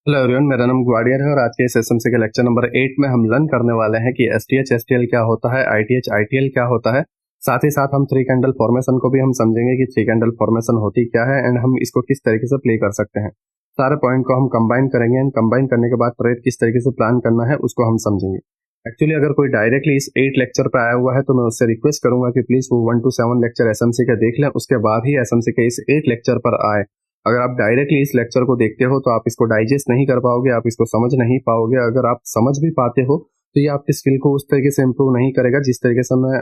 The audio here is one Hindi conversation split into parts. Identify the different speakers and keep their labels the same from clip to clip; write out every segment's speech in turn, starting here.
Speaker 1: हेलो एवरीवन, मेरा नाम ग्वाडियर है और आज के इस एसएमसी के लेक्चर नंबर 8 में हम लर्न करने वाले हैं कि एसटीएच एसटीएल क्या होता है, आईटीएच आईटीएल क्या होता है। साथ ही साथ हम थ्री कैंडल फॉर्मेशन को भी हम समझेंगे कि थ्री कैंडल फॉर्मेशन होती क्या है एंड हम इसको किस तरीके से प्ले कर सकते हैं। सारे पॉइंट को हम कंबाइन करेंगे एंड कंबाइन करने के बाद ट्रेड किस तरीके से प्लान करना है उसको हम समझेंगे। एक्चुअली अगर कोई डायरेक्टली इस 8 लेक्चर पर आया हुआ है तो मैं उससे रिक्वेस्ट करूंगा कि प्लीज वो 1 to 7 लेक्चर एसएमसी के देख लें, उसके बाद ही एसएमसी के इस 8 लेक्चर पर आए। अगर आप डायरेक्टली इस लेक्चर को देखते हो तो आप इसको डाइजेस्ट नहीं कर पाओगे, आप इसको समझ नहीं पाओगे। अगर आप समझ भी पाते हो तो ये आपकी स्किल को उस तरीके से इम्प्रूव नहीं करेगा जिस तरीके से मैं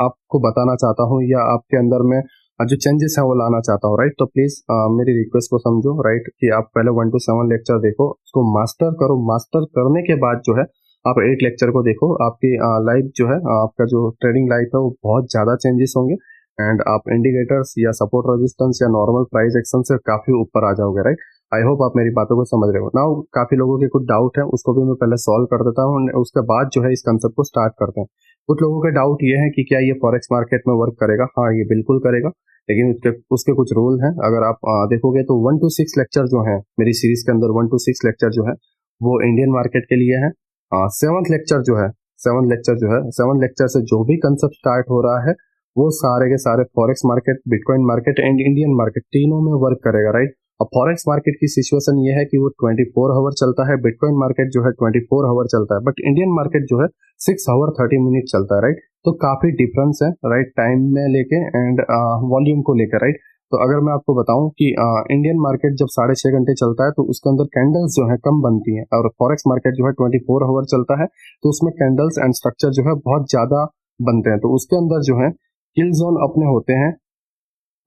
Speaker 1: आपको बताना चाहता हूँ या आपके अंदर में जो चेंजेस है वो लाना चाहता हूँ। राइट, तो प्लीज मेरी रिक्वेस्ट को समझो। राइट, कि आप पहले 1 to 7 लेक्चर देखो, उसको मास्टर करो। मास्टर करने के बाद जो है आप 8 लेक्चर को देखो। आपकी लाइफ जो है, आपका जो ट्रेडिंग लाइफ है वो बहुत ज्यादा चेंजेस होंगे एंड आप इंडिकेटर्स या सपोर्ट रेजिस्टेंस या नॉर्मल प्राइस एक्शन से काफी ऊपर आ जाओगे। राइट, आई होप आप मेरी बातों को समझ रहे हो। नाउ काफी लोगों के कुछ डाउट है, उसको भी मैं पहले सॉल्व कर देता हूँ, उसके बाद जो है इस कंसेप्ट को स्टार्ट करते हैं। कुछ लोगों के डाउट ये है कि क्या ये फॉरेक्स मार्केट में वर्क करेगा। हाँ, ये बिल्कुल करेगा, लेकिन उसके उसके कुछ रूल हैं। अगर आप देखोगे तो 1 to 6 लेक्चर जो है मेरी सीरीज के अंदर, 1 to 6 लेक्चर जो है वो इंडियन मार्केट के लिए है। सेवंथ लेक्चर जो है, सेवन लेक्चर से जो भी कंसेप्ट स्टार्ट हो रहा है वो सारे के सारे forex market, bitcoin market and Indian market तीनों में वर्क करेगा। राइट, अब फॉरेक्स मार्केट की सिचुएशन ये है कि वो 24 आवर चलता है, बिटकॉइन मार्केट जो है 24 आवर चलता है, बट इंडियन मार्केट जो है 6 आवर 30 मिनट चलता है। राइट, तो काफी डिफरेंस है राइट, टाइम में लेके एंड वॉल्यूम को लेकर। राइट, तो अगर मैं आपको बताऊं कि इंडियन मार्केट जब 6.5 घंटे चलता है तो उसके अंदर कैंडल्स जो है कम बनती हैं, और फॉरेक्स मार्केट जो है 24 आवर चलता है तो उसमें कैंडल्स एंड स्ट्रक्चर जो है बहुत ज्यादा बनते हैं। तो उसके अंदर जो है किल जोन अपने होते हैं,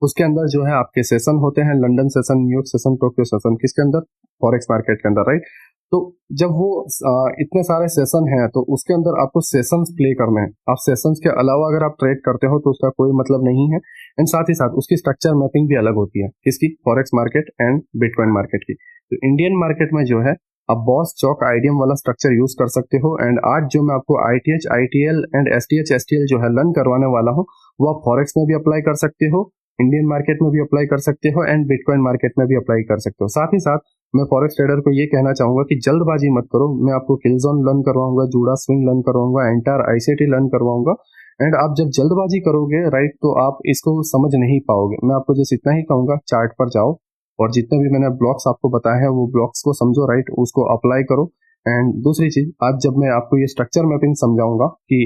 Speaker 1: उसके अंदर जो है आपके सेशन होते हैं, London session, New York session, Tokyo session, किसके अंदर, फॉरेक्स मार्केट के अंदर। राइट, तो जब वो इतने सारे सेशन हैं तो उसके अंदर आपको सेशंस प्ले करने हैं। आप सेशंस के अलावा अगर आप ट्रेड करते हो तो उसका कोई मतलब नहीं है। एंड साथ ही साथ उसकी स्ट्रक्चर मैपिंग भी अलग होती है, किसकी, forex market and bitcoin market की। तो इंडियन मार्केट में जो है आप बॉस चौक आईडीएम वाला स्ट्रक्चर यूज कर सकते हो। एंड आज जो मैं आपको ITH ITL and STH STL जो है लर्न करवाने वाला हूँ वो आप फॉरेक्स में भी अप्लाई कर सकते हो, इंडियन मार्केट में भी अप्लाई कर सकते हो एंड बिटकॉइन मार्केट में भी अप्लाई कर सकते हो। साथ ही साथ मैं फॉरेक्स ट्रेडर को ये कहना चाहूंगा कि जल्दबाजी मत करो। मैं आपको किल जोन लर्न करवाऊंगा, जूड़ा स्विंग लर्न करवाऊंगा, एंटायर आईसीटी लर्न करवाऊंगा। एंड आप जब जल्दबाजी करोगे राइट तो आप इसको समझ नहीं पाओगे। मैं आपको जस्ट इतना ही कहूंगा, चार्ट पर जाओ और जितने भी मैंने ब्लॉक्स आपको बताए हैं वो ब्लॉक्स को समझो। राइट, उसको अप्लाई करो। एंड दूसरी चीज, आज जब मैं आपको ये स्ट्रक्चर मैपिंग समझाऊंगा कि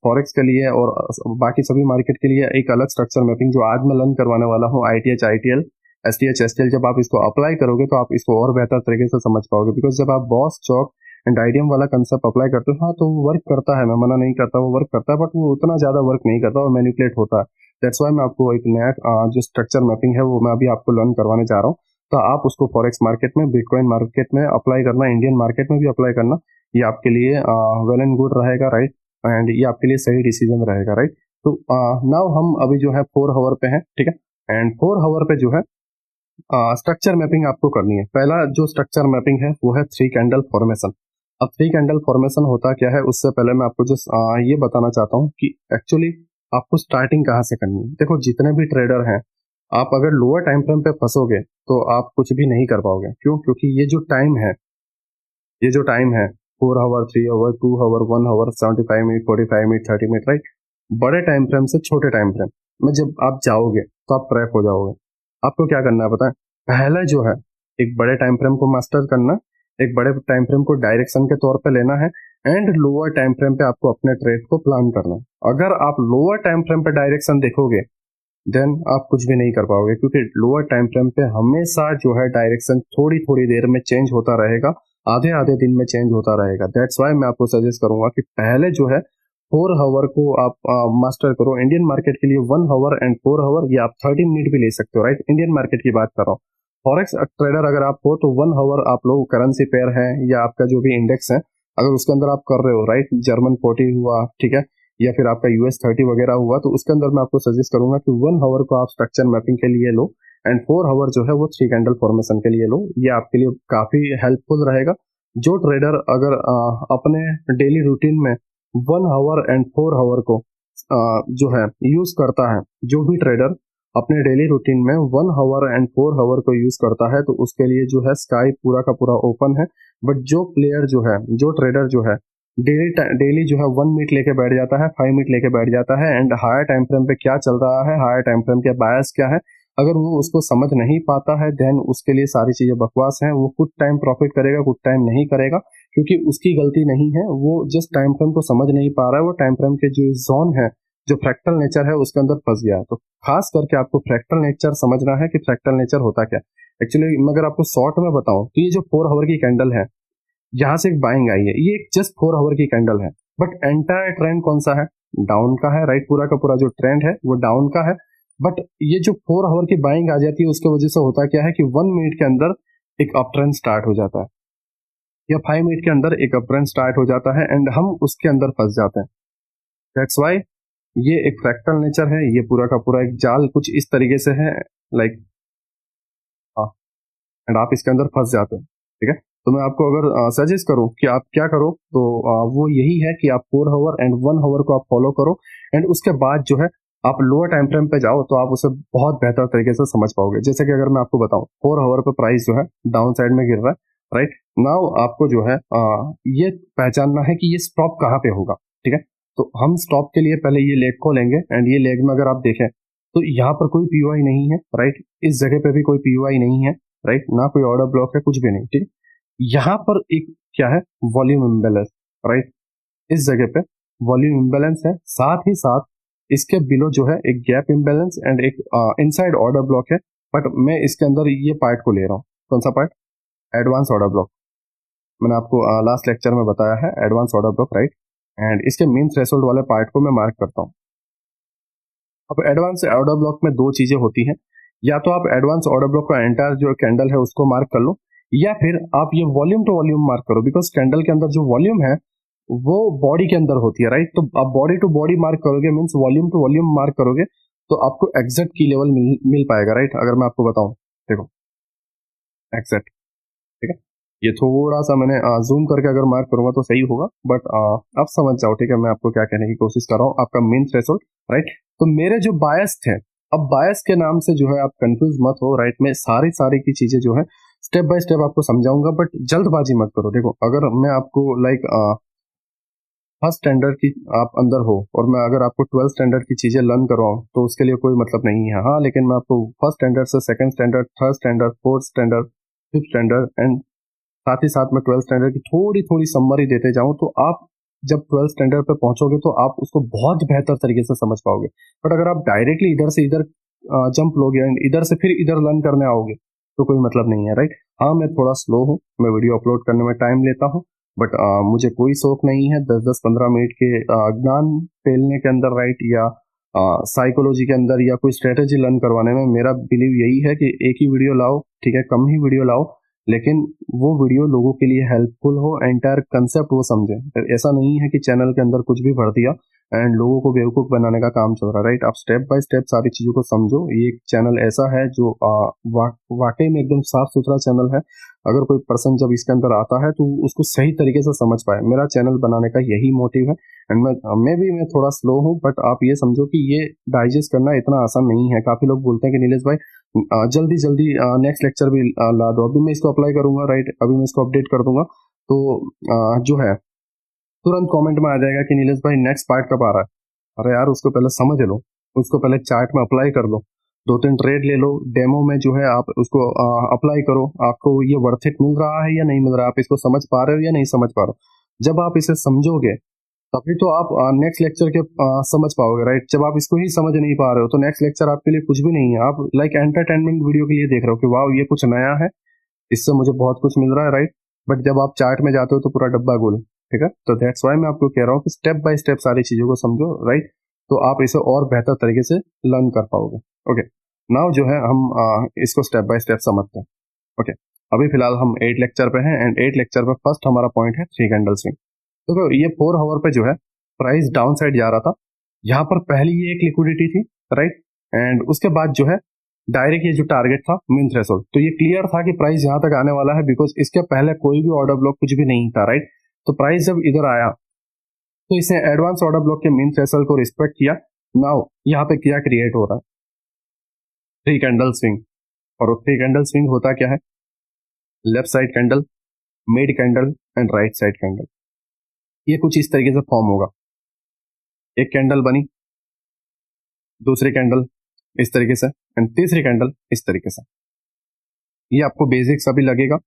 Speaker 1: फॉरेक्स के लिए और बाकी सभी मार्केट के लिए एक अलग स्ट्रक्चर मैपिंग जो आज मैं लर्न करवाने वाला हूँ, आईटीएच आईटीएल एसटीएच एसटीएल, जब आप इसको अप्लाई करोगे तो आप इसको और बेहतर तरीके से समझ पाओगे। बिकॉज जब आप बॉस चौक एंड आईडीएम वाला कंसेप्ट अप्लाई करते हो, हाँ तो वो वर्क करता है, मैं मना नहीं करता, वो वर्क करता है, बट वो उतना ज्यादा वर्क नहीं करता और मैनिपुलेट होता है। दैट्स वाई मैं आपको एक नया जो स्ट्रक्चर मैपिंग है वो मैं अभी आपको लर्न करवाने जा रहा हूँ। तो आप उसको फॉरेक्स मार्केट में, बिटकॉइन मार्केट में अप्लाई करना, इंडियन मार्केट में भी अप्लाई करना, ये आपके लिए वेल एंड गुड रहेगा। राइट, एंड ये आपके लिए सही डिसीजन रहेगा। राइट, तो नाउ हम अभी जो है 4 आवर पे हैं, ठीक है। एंड 4 आवर पे जो है स्ट्रक्चर मैपिंग आपको करनी है। पहला जो स्ट्रक्चर मैपिंग है वो है थ्री कैंडल फॉर्मेशन। अब थ्री कैंडल फॉर्मेशन होता क्या है, उससे पहले मैं आपको जस्ट ये बताना चाहता हूँ कि एक्चुअली आपको स्टार्टिंग कहाँ से करनी है। देखो, जितने भी ट्रेडर हैं, आप अगर लोअर टाइम फ्रेम पे फंसोगे तो आप कुछ भी नहीं कर पाओगे। क्यों? क्योंकि ये जो टाइम है 4 hour, 3 hour, 2 hour, 1 hour, 75 minute, 45 minute, 30 minute, right, बड़े टाइम फ्रेम से छोटे टाइम फ्रेम में जब आप जाओगे तो आप ट्रैप हो जाओगे। आपको क्या करना है पता है, पहले जो है एक बड़े टाइम फ्रेम को मास्टर करना, एक बड़े टाइम फ्रेम को डायरेक्शन के तौर पे लेना है एंड लोअर टाइम फ्रेम पे आपको अपने ट्रेड को प्लान करना है। अगर आप लोअर टाइम फ्रेम पे डायरेक्शन देखोगे देन आप कुछ भी नहीं कर पाओगे, क्योंकि लोअर टाइम फ्रेम पे हमेशा जो है डायरेक्शन थोड़ी थोड़ी देर में चेंज होता रहेगा, आधे आधे दिन में चेंज होता रहेगा। दैट्स वाई मैं आपको सजेस्ट करूंगा कि पहले जो है 4 आवर को आप मास्टर करो। इंडियन मार्केट के लिए 1 आवर एंड 4 आवर, या आप 30 मिनट भी ले सकते हो। राइट, इंडियन मार्केट की बात कर रहा हूँ। फॉरेक्स ट्रेडर अगर आप हो तो 1 आवर आप लोग करेंसी पेयर है या आपका जो भी इंडेक्स है अगर उसके अंदर आप कर रहे हो, राइट, जर्मन 40 हुआ, ठीक है, या फिर आपका US 30 वगैरह हुआ, तो उसके अंदर मैं आपको सजेस्ट करूंगा कि 1 आवर को आप स्ट्रक्चर मैपिंग के लिए लो एंड 4 आवर जो है वो थ्री कैंडल फॉर्मेशन के लिए लो। ये आपके लिए काफी हेल्पफुल रहेगा। जो ट्रेडर अगर अपने डेली रूटीन में 1 आवर एंड 4 आवर को जो है यूज करता है, जो भी ट्रेडर अपने डेली रूटीन में 1 आवर एंड 4 आवर को यूज करता है, तो उसके लिए जो है स्काई पूरा का पूरा ओपन है। बट जो प्लेयर जो है, जो ट्रेडर जो है, डेली जो है 1 मिनट लेके बैठ जाता है, 5 मिनट लेके बैठ जाता है, एंड हायर टाइम फ्रेम पे क्या चल रहा है, हायर टाइम फ्रेम के बायस क्या है, अगर वो उसको समझ नहीं पाता है, देन उसके लिए सारी चीजें बकवास हैं। वो कुछ टाइम प्रॉफिट करेगा, कुछ टाइम नहीं करेगा, क्योंकि उसकी गलती नहीं है, वो जस्ट टाइम फ्रेम को समझ नहीं पा रहा है। वो टाइम फ्रेम के जो जोन है, जो फ्रैक्टल नेचर है, उसके अंदर फंस गया है। तो खास करके आपको फ्रैक्टल नेचर समझना है कि फ्रैक्टल नेचर होता क्या। एक्चुअली मैं अगर आपको शॉर्ट में बताऊं कि ये जो 4 आवर की कैंडल है, यहाँ से एक बाइंग आई है, ये एक जस्ट 4 आवर की कैंडल है, बट एंटायर ट्रेंड कौन सा है, डाउन का है, राइट। पूरा का पूरा जो ट्रेंड है वो डाउन का है। बट ये जो 4 आवर की बाइंग आ जाती है, उसके वजह से होता क्या है कि 1 मिनट के अंदर एक अप ट्रेंड स्टार्ट हो जाता है, या 5 मिनट के अंदर एक अप ट्रेंड स्टार्ट हो जाता है, एंड हम उसके अंदर फंस जाते हैं। दैट्स वाई ये एक फ्रैक्टल नेचर है, ये पूरा का पूरा एक जाल कुछ इस तरीके से है, लाइक, एंड आप इसके अंदर फंस जाते हैं, ठीक है। तो मैं आपको अगर सजेस्ट करूं कि आप क्या करो, तो वो यही है कि आप 4 आवर एंड 1 आवर को आप फॉलो करो, एंड उसके बाद जो है आप लोअर टाइम फ्रेम पे जाओ, तो आप उसे बहुत बेहतर तरीके से समझ पाओगे। जैसे कि अगर मैं आपको बताऊं, 4 आवर पे प्राइस जो है डाउन साइड में गिर रहा है, राइट। नाउ आपको जो है ये पहचानना है कि ये स्टॉप कहाँ पे होगा, ठीक है। तो हम स्टॉप के लिए पहले ये लेग को लेंगे, एंड ये लेग में अगर आप देखें तो यहाँ पर कोई पीओआई नहीं है, राइट। इस जगह पे भी कोई पीओआई नहीं है, राइट, ना कोई ऑर्डर ब्लॉक है, कुछ भी नहीं, ठीक है। यहाँ पर एक क्या है, वॉल्यूम इम्बेलेंस, राइट। इस जगह पे वॉल्यूम इम्बेलेंस है, साथ ही साथ इसके बिलो जो है एक गैप इम्बेलेंस एंड एक इनसाइड ऑर्डर ब्लॉक है। बट मैं इसके अंदर ये पार्ट को ले रहा हूँ, कौन सा पार्ट, एडवांस ऑर्डर ब्लॉक। मैंने आपको लास्ट लेक्चर में बताया है advance order block, right. And इसके मेन थ्रेशोल्ड वाले पार्ट को मैं मार्क करता हूँ। अब एडवांस ऑर्डर ब्लॉक में दो चीजें होती हैं, या तो आप एडवांस ऑर्डर ब्लॉक का एंटायर जो कैंडल है उसको मार्क कर लो, या फिर आप ये वॉल्यूम टू वॉल्यूम मार्क करो, बिकॉज कैंडल के अंदर जो वॉल्यूम है वो बॉडी के अंदर होती है, राइट। तो आप बॉडी टू बॉडी मार्क करोगे, means volume to volume mark करोगे, तो आपको एग्जैक्ट की लेवल मिल पाएगा, राइट। अगर मैं आपको बताऊं, देखो, एग्जैक्ट, ठीक है। ये थोड़ा सा मैंने जूम करके अगर मार्क करूंगा तो सही होगा, बट आप समझ जाओ, ठीक है। मैं आपको क्या कहने की कोशिश कर रहा हूँ, आपका मेन थ्रेशोल्ड, राइट। तो मेरे जो बायस थे, अब बायस के नाम से जो है आप कंफ्यूज मत हो, राइट। मैं सारी सारी की चीजें जो है स्टेप बाय स्टेप आपको समझाऊंगा, बट जल्दबाजी मत करो। देखो, अगर मैं आपको लाइक फर्स्ट स्टैंडर्ड की आप अंदर हो, और मैं अगर आपको 12th स्टैंडर्ड की चीजें लर्न करवाऊं, तो उसके लिए कोई मतलब नहीं है, हाँ। लेकिन मैं आपको फर्स्ट स्टैंडर्ड से second standard, third standard, fourth standard, fifth standard, and साथ ही साथ में 12th स्टैंडर्ड की थोड़ी थोड़ी समरी देते जाऊं, तो आप जब 12th स्टैंडर्ड पे पहुंचोगे तो आप उसको बहुत बेहतर तरीके से समझ पाओगे। बट अगर आप डायरेक्टली इधर से इधर जंप लोगे एंड इधर से फिर इधर लर्न करने आओगे, तो कोई मतलब नहीं है, राइट। हाँ, मैं थोड़ा स्लो हूँ, मैं वीडियो अपलोड करने में टाइम लेता हूँ, बट मुझे कोई शौक नहीं है 10-10-15 मिनट के ज्ञान फैलने के अंदर, राइट, या साइकोलॉजी के अंदर, या कोई स्ट्रेटेजी लर्न करवाने में। मेरा बिलीव यही है कि एक ही वीडियो लाओ, ठीक है, कम ही वीडियो लाओ, लेकिन वो वीडियो लोगों के लिए हेल्पफुल हो, एंटायर कंसेप्ट वो समझे। ऐसा नहीं है कि चैनल के अंदर कुछ भी भर दिया एंड लोगों को बेवकूफ बनाने का काम चल रहा है, राइट। आप स्टेप बाय स्टेप सारी चीजों को समझो। ये एक चैनल ऐसा है जो वाकई में एकदम साफ सुथरा चैनल है। अगर कोई पर्सन जब इसके अंदर आता है तो उसको सही तरीके से समझ पाए, मेरा चैनल बनाने का यही मोटिव है। एंड मैं थोड़ा स्लो हूँ, बट आप ये समझो कि ये डाइजेस्ट करना इतना आसान नहीं है। काफी लोग बोलते हैं कि नीलेश भाई जल्दी जल्दी नेक्स्ट लेक्चर भी ला दो, अभी मैं इसको अप्लाई करूंगा, राइट, अभी मैं इसको अपडेट कर दूंगा, तो जो है तुरंत कमेंट में आ जाएगा कि नीलेश भाई नेक्स्ट पार्ट कब आ रहा है। अरे यार, उसको पहले समझ लो, उसको पहले चार्ट में अप्लाई कर लो, 2-3 ट्रेड ले लो, डेमो में जो है आप उसको अप्लाई करो, आपको ये वर्थ इट मिल रहा है या नहीं मिल रहा है, आप इसको समझ पा रहे हो या नहीं समझ पा रहे हो। जब आप इसे समझोगे तभी तो आप नेक्स्ट लेक्चर के समझ पाओगे, राइट। जब आप इसको ही समझ नहीं पा रहे हो तो नेक्स्ट लेक्चर आपके लिए कुछ भी नहीं है। आप लाइक एंटरटेनमेंट वीडियो के लिए देख रहे हो कि वाह, ये कुछ नया है, इससे मुझे बहुत कुछ मिल रहा है, राइट। बट जब आप चार्ट में जाते हो तो पूरा डब्बा गोल, ठीक है। तो दैट्स वाई मैं आपको कह रहा हूँ कि स्टेप बाय स्टेप सारी चीजों को समझो, राइट। तो आप इसे और बेहतर तरीके से लर्न कर पाओगे। ओके, नाउ जो है हम इसको स्टेप बाय स्टेप समझते हैं। ओके, अभी फिलहाल हम 8 लेक्चर पे हैं, एंड 8 लेक्चर पे फर्स्ट हमारा पॉइंट है 3 कैंडल स्विंग। तो ये 4 आवर पे जो है प्राइस डाउन साइड जा रहा था, यहाँ पर पहली ये एक लिक्विडिटी थी, राइट। एंड उसके बाद जो है डायरेक्ट ये जो टारगेट था मेन थ्रेशोल्ड, तो ये क्लियर था कि प्राइस यहाँ तक आने वाला है, बिकॉज इसके पहले कोई भी ऑर्डर ब्लॉक कुछ भी नहीं था, राइट। तो प्राइस जब इधर आया तो इसने एडवांस ऑर्डर ब्लॉक के मेन थ्रेशोल्ड को रिस्पेक्ट किया। नाउ यहाँ पे क्या क्रिएट हो रहा है, थ्री कैंडल स्विंग। और थ्री कैंडल स्विंग होता क्या है? Left side candle, mid candle and right side candle. ये कुछ इस तरीके से फॉर्म होगा। एक कैंडल बनी, दूसरी कैंडल इस तरीके से एंड तीसरी कैंडल इस तरीके से। ये आपको बेसिक्स अभी लगेगा,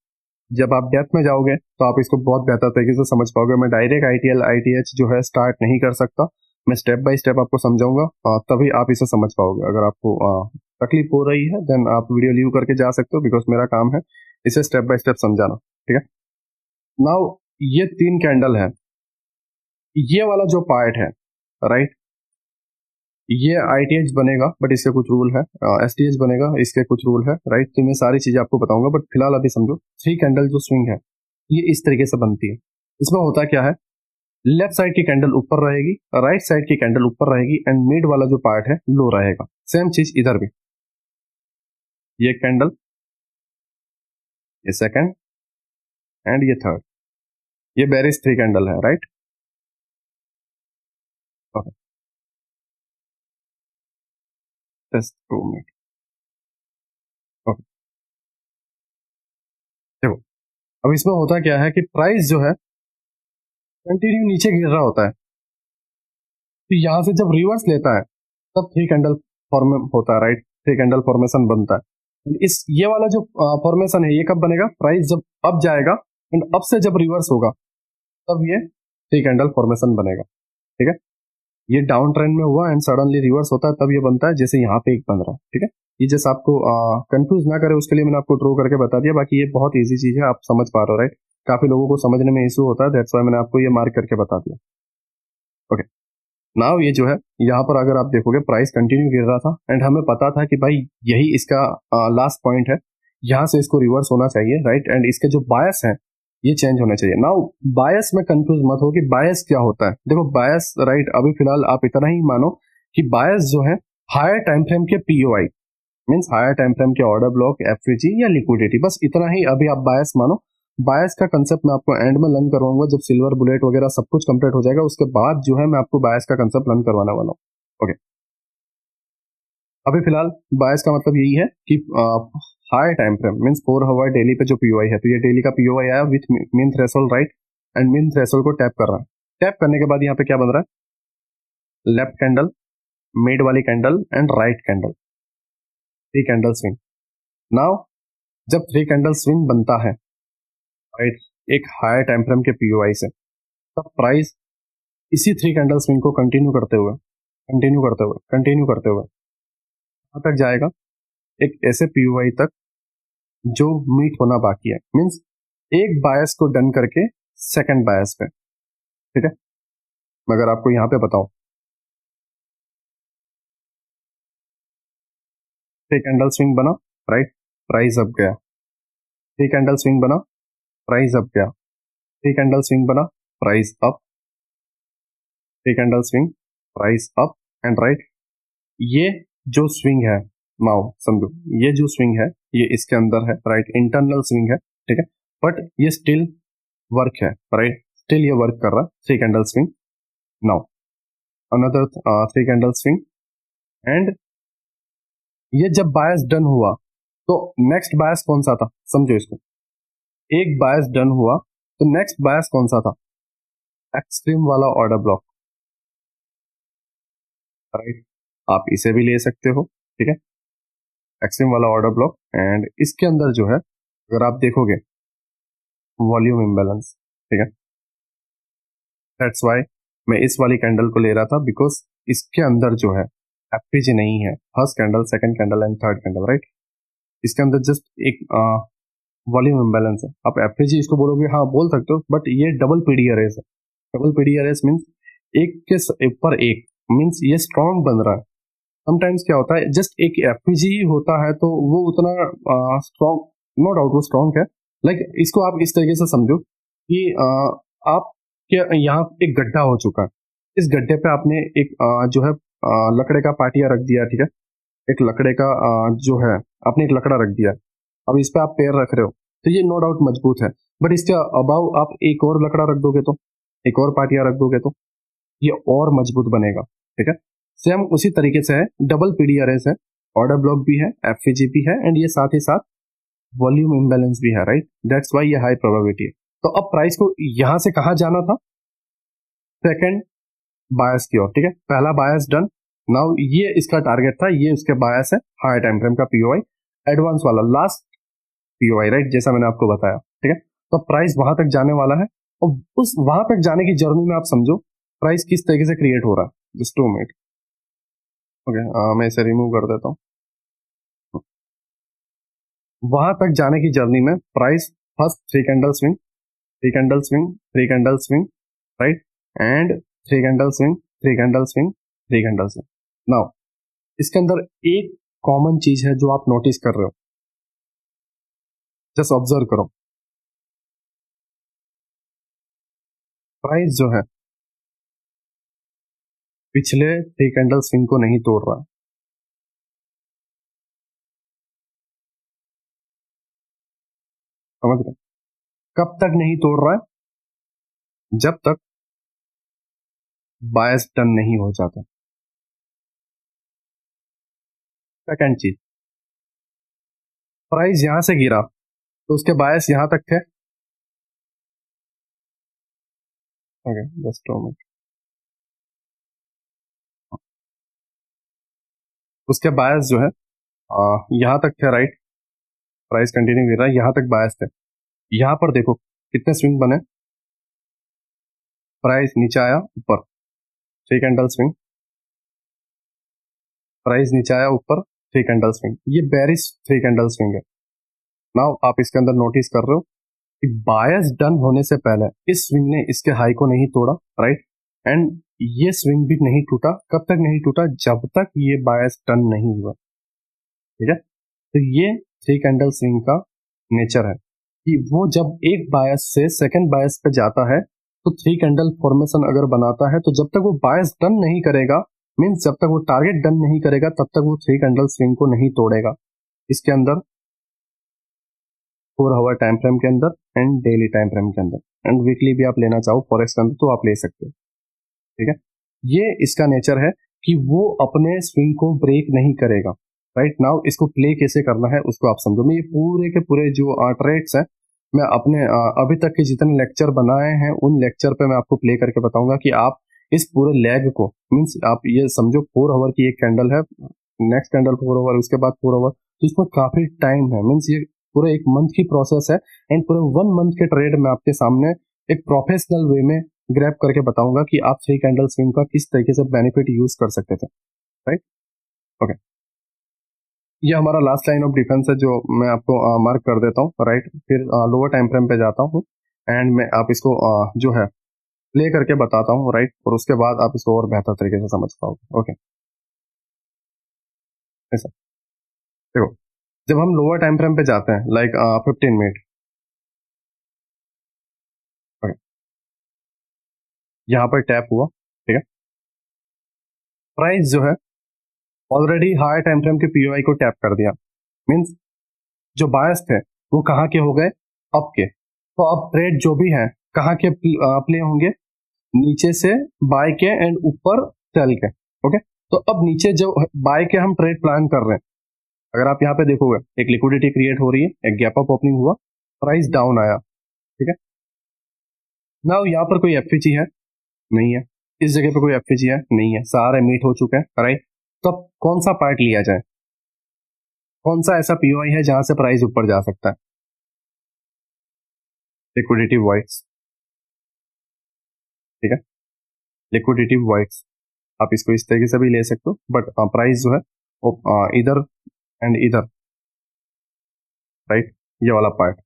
Speaker 1: जब आप डेप्थ में जाओगे तो आप इसको बहुत बेहतर तरीके से समझ पाओगे। मैं डायरेक्ट आईटीएल आईटीएच जो है स्टार्ट नहीं कर सकता, मैं स्टेप बाय स्टेप आपको समझाऊंगा, तभी आप इसे समझ पाओगे। अगर आपको तकलीफ हो रही है देन आप वीडियो लीव करके जा सकते हो, बिकॉज मेरा काम है इसे स्टेप बाय स्टेप समझाना। ठीक है, नाउ ये तीन कैंडल है, ये वाला जो पार्ट है राइट, ये आईटीएच बनेगा बट इसके कुछ रूल है, एसटीएच बनेगा इसके कुछ रूल है राइट। तो मैं सारी चीजें आपको बताऊंगा, बट फिलहाल अभी समझो थ्री कैंडल जो स्विंग है ये इस तरीके से बनती है। इसमें होता क्या है, लेफ्ट साइड की कैंडल ऊपर रहेगी, राइट साइड की कैंडल ऊपर रहेगी एंड मिड वाला जो पार्ट है लो रहेगा। सेम चीज इधर भी, ये कैंडल, ये सेकंड एंड ये थर्ड, ये बेरिस थ्री कैंडल है right. Okay, just 2 minute. Okay, देखो अब इसमें होता क्या है कि प्राइस जो है कंटिन्यू नीचे गिर रहा होता है, तो यहां से जब रिवर्स लेता है तब थ्री कैंडल फॉर्म होता है राइट, थ्री कैंडल फॉर्मेशन बनता है। इस ये वाला जो फॉर्मेशन है ये कब बनेगा, प्राइस जब अप जाएगा एंड अप से जब रिवर्स होगा तब ये थ्री कैंडल फॉर्मेशन बनेगा। ठीक है, ये डाउन ट्रेंड में हुआ एंड सडनली रिवर्स होता है तब ये बनता है, जैसे यहाँ पे एक बन रहा है। ठीक है, ये जैसे आपको कंफ्यूज ना करे उसके लिए मैंने आपको ड्रॉ करके बता दिया, बाकी ये बहुत ईजी चीज है, आप समझ पा रहे हो राइट। काफी लोगों को समझने में इशू होता है, दैट्स व्हाई मैंने आपको ये मार्क करके बता दिया। ओके, नाउ ये जो है यहाँ पर अगर आप देखोगे प्राइस कंटिन्यू गिर रहा था एंड हमें पता था कि भाई यही इसका लास्ट पॉइंट है, यहाँ से इसको रिवर्स होना चाहिए राइट, एंड इसके जो बायस है ये चेंज होने चाहिए। नाउ बायस में कंफ्यूज मत हो कि बायस क्या होता है। देखो बायस राइट, अभी फिलहाल आप इतना ही मानो कि बायस जो है हायर टाइम फ्रेम के POI means higher time frame के ऑर्डर ब्लॉक, एफवीजी या लिक्विडिटी, बस इतना ही अभी आप बायस मानो। बायस का कंसेप्ट मैं आपको एंड में लर्न करवाऊंगा, जब सिल्वर बुलेट वगैरह सब कुछ कंप्लीट हो जाएगा उसके बाद जो है मैं आपको बायस का कंसेप्ट लर्न करवाने वाला हूँ। ओके, अभी फिलहाल बायस का मतलब यही है कि high time frame means 4 hour daily पे जो पीओआई है, तो ये डेली का पीओआई आया with mean threshold right, and mean threshold को टैप कर रहा है। टैप करने के बाद यहाँ पे क्या बन रहा है, लेफ्ट कैंडल, मिड वाली candle and right candle, three candle swing. Now जब थ्री कैंडल स्विंग बनता है राइट एक हायर टाइम फ्रेम के पीओआई से, तब प्राइस इसी थ्री कैंडल स्विंग को कंटिन्यू करते हुए कंटिन्यू करते हुए कंटिन्यू करते हुए कहाँ तक जाएगा, एक ऐसे पीओआई तक जो मीट होना बाकी है, मींस एक बायस को डन करके सेकंड बायस पे। ठीक है, मगर आपको यहां पे बताऊं, थ्री कैंडल स्विंग बना राइट, प्राइस अप गया, थ्री कैंडल स्विंग बना, प्राइस अप गया, थ्री कैंडल स्विंग बना, price up, three candle swing, price up and right. ये जो स्विंग है नाउ समझो, ये जो स्विंग है ये इसके अंदर है राइट, इंटरनल स्विंग है। ठीक है, बट ये स्टिल वर्क है राइट, स्टिल ये वर्क कर रहा है, three candle swing. Now another three candle swing and ये जब बायस डन हुआ तो नेक्स्ट बायस कौन सा था, समझो इसको, एक बायस डन हुआ तो नेक्स्ट बायस कौन सा था, एक्सट्रीम वाला ऑर्डर ब्लॉक राइट, आप इसे भी ले सकते हो। ठीक है, एक्सट्रीम वाला ऑर्डर ब्लॉक एंड इसके अंदर जो है अगर आप देखोगे वॉल्यूम इम्बैलेंस। ठीक है, दैट्स व्हाई मैं इस वाली कैंडल को ले रहा था, बिकॉज इसके अंदर जो है एफपीजी नहीं है, first candle, second candle and third candle right, इसके अंदर जस्ट एक वॉल्यूम इम्बैलेंस है। आप एफपीजी इसको बोलोगे, हाँ बोल सकते हो, बट ये डबल पीडी अरेज है। डबल पीडी अरेज मीन्स एक के ऊपर एक, मीन्स ये स्ट्रॉन्ग बन रहा है। समटाइम्स क्या होता है, जस्ट एक एफपीजी ही होता है तो वो उतना स्ट्रॉन्ग, नो डाउट वो स्ट्रॉन्ग है, लाइक इसको आप इस तरीके से समझो कि आप यहाँ एक गड्ढा हो चुका है, इस गड्ढे पे आपने एक जो है लकड़े का पाटिया रख दिया। ठीक है, एक लकड़े का जो है आपने एक लकड़ा रख दिया, अब इस पे आप पैर रख रहे हो तो ये नो डाउट मजबूत है, बट इसके अबाव आप एक और लकड़ा रख दोगे तो, एक और पाटिया रख दोगे तो ये और मजबूत बनेगा। ठीक है, सेम उसी तरीके से है, डबल पीडी अरेज है। ऑर्डर ब्लॉक भी है, एफवीजी भी है, एंड ये साथ ही साथ वॉल्यूम इम्बैलेंस भी है, राइट। दैट्स व्हाई ये हाई प्रोबेबिलिटी है। तो अब प्राइस को यहां से कहां जाना था, सेकंड बायस की ओर, ठीक है। पहला बायस डन, नाउ ये इसका टारगेट था, ये उसके बायस है हाई टाइम फ्रेम का पीओआई, एडवांस वाला लास्ट पीओआई, राइट, जैसा मैंने आपको बताया, ठीक है। तो प्राइस वहां तक जाने वाला है, और उस वहां तक जाने की जर्नी में आप समझो प्राइस किस तरीके से क्रिएट हो रहा है। जस्ट 2 मिनट, ओके, मैं इसे रिमूव कर देता हूँ। वहां तक जाने की जर्नी में price first 3 candle swing, 3 candle swing, 3 candle swing, right, and 3 candle swing, 3 candle swing, 3 candle swing. Now इसके अंदर एक कॉमन चीज है जो आप नोटिस कर रहे हो, जस्ट ऑब्जर्व करो, प्राइस जो है पिछले 3 कैंडल स्विंग को नहीं तोड़ रहा है। समझ रहे, कब तक नहीं तोड़ रहा है, जब तक बायस टर्न नहीं हो जाता। सेकंड चीज, प्राइस यहां से गिरा तो उसके बायस यहां तक थे, ओके, जस्ट 2 मिनट, उसके बायस जो है यहां तक थे, राइट। प्राइस कंटिन्यू गिर रहा है, यहां तक बायस थे। यहां पर देखो कितने स्विंग बने, प्राइस नीचे आया ऊपर, 3 कैंडल स्विंग, प्राइस नीचे आया ऊपर, 3 कैंडल स्विंग, ये बेरिश 3 कैंडल स्विंग है। नाउ आप इसके अंदर नोटिस कर रहे हो कि बायस डन होने से पहले इस स्विंग ने इसके हाई को नहीं तोड़ा, राइट, एंड ये स्विंग भी नहीं टूटा। कब तक नहीं टूटा, जब तक ये बायस टर्न नहीं हुआ, ठीक है। तो ये 3 कैंडल स्विंग का नेचर है कि वो जब एक बायस से सेकंड बायस पे जाता है तो 3 कैंडल फॉर्मेशन अगर बनाता है, तो जब तक वो बायस डन नहीं करेगा, मीन्स जब तक वो टारगेट डन नहीं करेगा, तब तक वो 3 कैंडल स्विंग को नहीं तोड़ेगा। इसके अंदर 4 आवर टाइम फ्रेम के अंदर एंड डेली टाइम फ्रेम के अंदर एंड वीकली भी आप लेना चाहो फॉरेक्स के अंदर तो आप ले सकते हो, ठीक है। ये इसका नेचर है कि वो अपने स्विंग को ब्रेक नहीं करेगा, राइट। नाउ इसको प्ले कैसे करना है उसको आप समझो। मैं ये पूरे के पूरे जो ट्रेड्स हैं, मैं अपने अभी तक के जितने लेक्चर बनाए हैं उन लेक्चर पे मैं आपको प्ले करके बताऊंगा कि आप इस पूरे लेग को, मीन्स आप ये समझो 4 आवर की एक कैंडल है, नेक्स्ट कैंडल 4 आवर, उसके बाद 4 आवर, तो इसमें काफी टाइम है, मीन्स ये पूरे एक मंथ की प्रोसेस है, एंड पूरे 1 मंथ के ट्रेड में आपके सामने एक प्रोफेशनल वे में ग्रैब करके बताऊंगा कि आप 3 कैंडल स्विंग का किस तरीके से बेनिफिट यूज कर सकते थे, राइट। ओके, ये हमारा लास्ट लाइन ऑफ डिफेंस है जो मैं आपको मार्क कर देता हूँ, राइट। फिर लोअर टाइम फ्रेम पे जाता हूँ एंड मैं आप इसको जो है प्ले करके बताता हूँ, राइट, और उसके बाद आप इसको और बेहतर तरीके से समझ पाओगे। ओके, ऐसा देखो, जब हम लोअर टाइम फ्रेम पे जाते हैं लाइक 15 मिनट, यहाँ पर टैप हुआ, ठीक है। प्राइस जो है ऑलरेडी हाई टाइम फ्रेम के पीओआई को टैप कर दिया, मींस जो बायस थे वो कहाँ के हो गए, अप के। तो अब ट्रेड जो भी है कहाँ के प्ले होंगे, नीचे से बाय के एंड ऊपर सेल के, ओके। तो अब नीचे जो बाय के हम ट्रेड प्लान कर रहे हैं, अगर आप यहाँ पे देखोगे एक लिक्विडिटी क्रिएट हो रही है, एक गैप अप ओपनिंग हुआ, प्राइस डाउन आया, ठीक है। नाउ यहाँ पर कोई एफपीजी है नहीं है, इस जगह पे कोई एफपीजी है नहीं है, सारे मीट हो चुके हैं, राइट। तो अब कौन सा पार्ट लिया जाए, कौन सा ऐसा पीओआई है जहां से प्राइस ऊपर जा सकता है, लिक्विडिटी वाइट्स, ठीक है, लिक्विडिटी वाइट्स। आप इसको इस तरीके से भी ले सकते हो, बट प्राइस जो है वो इधर एंड इधर, राइट, ये वाला पार्ट,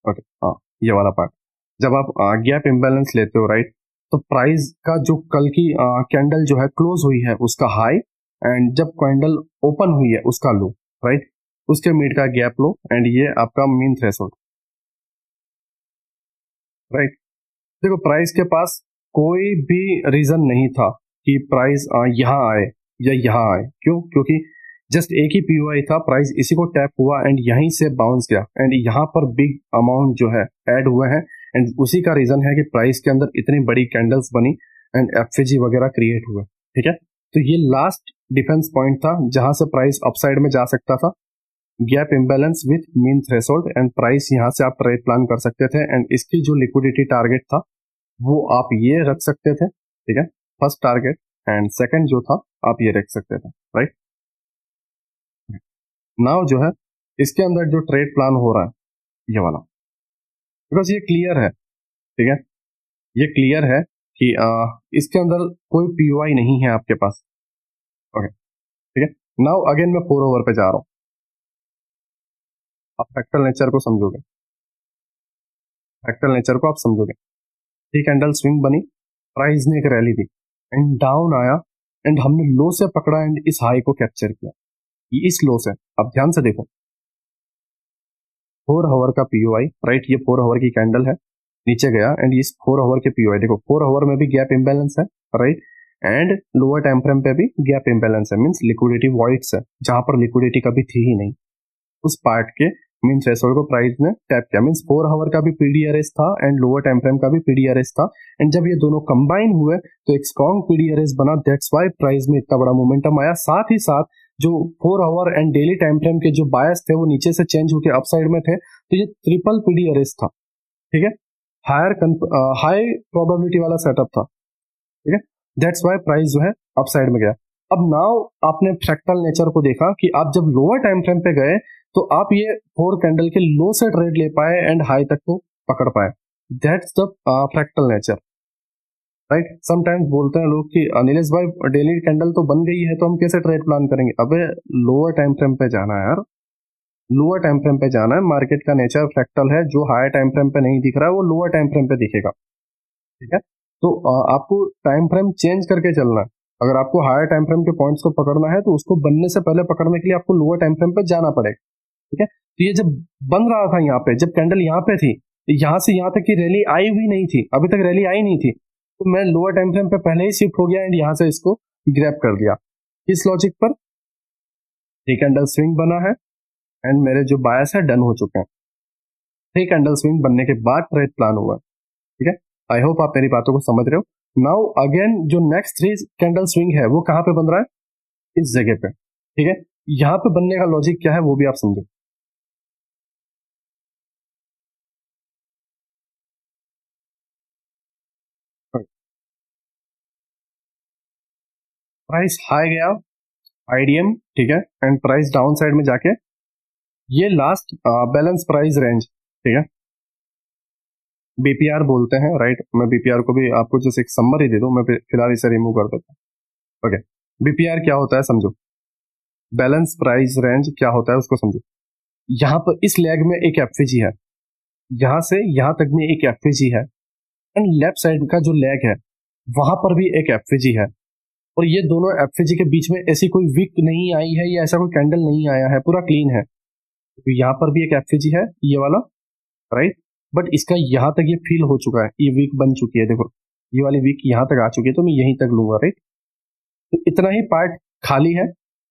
Speaker 1: ओके, हाँ, ये वाला पार्ट। जब आप गैप इम्बैलेंस लेते हो, राइट, तो प्राइस का जो कल की कैंडल जो है क्लोज हुई है उसका हाई, एंड जब कैंडल ओपन हुई है उसका लो, राइट, उसके मीट का गैप लो, एंड ये आपका मीन थ्रेशोल्ड, राइट। देखो प्राइस के पास कोई भी रीजन नहीं था कि प्राइस यहाँ आए या यहाँ आए, क्यों, क्योंकि जस्ट एक ही पीओआई था, प्राइस इसी को टैप हुआ एंड यहीं से बाउंस गया, एंड यहाँ पर बिग अमाउंट जो है ऐड हुए हैं, एंड उसी का रीजन है कि प्राइस के अंदर इतनी बड़ी कैंडल्स बनी एंड एफएजी वगैरह क्रिएट हुए, ठीक है। तो ये लास्ट डिफेंस पॉइंट था जहां से प्राइस अपसाइड में जा सकता था, gap imbalance with mean threshold, and price यहां से आप ट्रेड प्लान कर सकते थे। एंड इसकी जो लिक्विडिटी टारगेट था वो आप ये रख सकते थे, ठीक है, फर्स्ट टारगेट, एंड सेकंड जो था आप ये रख सकते थे, राइट। नाउ जो है इसके अंदर जो ट्रेड प्लान हो रहा है ये वाला, बिकॉज ये क्लियर है, ठीक है, ये क्लियर है कि इसके अंदर कोई पीओआई नहीं है आपके पास, ओके, ठीक है। नाउ अगेन मैं 4 ओवर पे जा रहा हूं, आप फ्रैक्टल नेचर को समझोगे, फ्रैक्टल नेचर को आप समझोगे। थ्री कैंडल स्विंग बनी, प्राइस ने एक रैली दी एंड डाउन आया, एंड हमने लो से पकड़ा एंड इस हाई को कैप्चर किया, ये इस लो से। अब ध्यान से देखो, 4 आवर का पीओआई, राइट, ये 4 आवर की कैंडल है, नीचे गया एंड इस 4 आवर के पीओआई देखो, 4 आवर में भी गैप इम्बैलेंस है, right, and lower time frame पे भी गैप इम्बैलेंस है, मींस लिक्विडिटी वॉइड्स है, जहां पर लिक्विडिटी कभी थी ही नहीं, उस पार्ट के मीन थ्रेशोल्ड को प्राइस ने टैप किया, मींस 4 आवर का भी पीडीआरएस था एंड लोअर टाइम फ्रेम का भी पीडीआरएस था, एंड जब ये दोनों कंबाइन हुए तो एक स्ट्रॉन्ग पीडीआरएस बना, दैट्स व्हाई प्राइस में इतना बड़ा मोमेंटम आया। साथ ही साथ जो 4 our and daily time frame के जो बायस थे वो नीचे से चेंज होकर अपसाइड में थे, तो ये ट्रिपल पीडीआरएस था, ठीक है, हाई प्रोबेबिलिटी वाला सेटअप था, ठीक है, दैट्स व्हाई प्राइस जो है अपसाइड में गया। अब नाउ आपने फ्रैक्टल नेचर को देखा कि आप जब लोअर टाइम फ्रेम पे गए तो आप ये 4 कैंडल के लो से ट्रेड ले पाए एंड हाई तक को पकड़ पाए, that's the fractal nature, right. Sometimes बोलते हैं लोग कि नीलेश भाई डेली कैंडल तो बन गई है तो हम कैसे ट्रेड प्लान करेंगे, अबे लोअर टाइम फ्रेम पे जाना है यार, लोअर टाइम फ्रेम पे जाना है, मार्केट का नेचर फ्रैक्टल है, जो हायर टाइम फ्रेम पे नहीं दिख रहा है वो लोअर टाइम फ्रेम पे दिखेगा, ठीक है। तो आपको टाइम फ्रेम चेंज करके चलना है, अगर आपको हायर टाइम फ्रेम के पॉइंट्स को पकड़ना है तो उसको बनने से पहले पकड़ने के लिए आपको लोअर टाइम फ्रेम पे जाना पड़ेगा, ठीक है। तो ये जब बन रहा था यहाँ पे, जब कैंडल यहाँ पे थी, यहाँ से यहाँ तक की रैली आई हुई नहीं थी, अभी तक रैली आई नहीं थी, तो मैं लोअर टाइम फ्रेम पे पहले ही शिफ्ट हो गया एंड यहाँ से इसको ग्रैब कर दिया, इस लॉजिक पर थ्री कैंडल स्विंग बना है एंड मेरे जो बायस है डन हो चुके हैं, थ्री कैंडल स्विंग बनने के बाद ट्रेड प्लान हुआ, ठीक है। आई होप आप मेरी बातों को समझ रहे हो। नाउ अगेन जो नेक्स्ट 3 कैंडल स्विंग है वो कहां पे बन रहा है, इस जगह पे, ठीक है। यहां पे बनने का लॉजिक क्या है वो भी आप समझो, प्राइस हाई गया आईडीएम, ठीक है, एंड प्राइस डाउन साइड में जाके ये लास्ट बैलेंस प्राइस रेंज, ठीक है, बीपीआर बोलते हैं, राइट। मैं बीपीआर को भी आपको जैसे एक समरी दे दूं, मैं फिलहाल इसे रिमूव कर देता हूं, ओके। बीपीआर क्या होता है समझो, बैलेंस प्राइस रेंज क्या होता है उसको समझो। यहाँ पर इस लेग में एक एफवीजी है, यहां से यहां तक में एक एफवीजी है, एंड लेफ्ट साइड का जो लेग है वहां पर भी एक एफवीजी है, और ये दोनों एफवीजी के बीच में ऐसी कोई विक नहीं आई है या ऐसा कोई कैंडल नहीं आया है, पूरा क्लीन है। तो यहाँ पर भी एक एफवीजी है ये वाला, राइट, बट इसका यहाँ तक ये फील हो चुका है, ये वीक बन चुकी है, देखो ये वाली वीक यहाँ तक आ चुकी है, तो मैं यहीं तक लूंगा, राइट। तो इतना ही पार्ट खाली है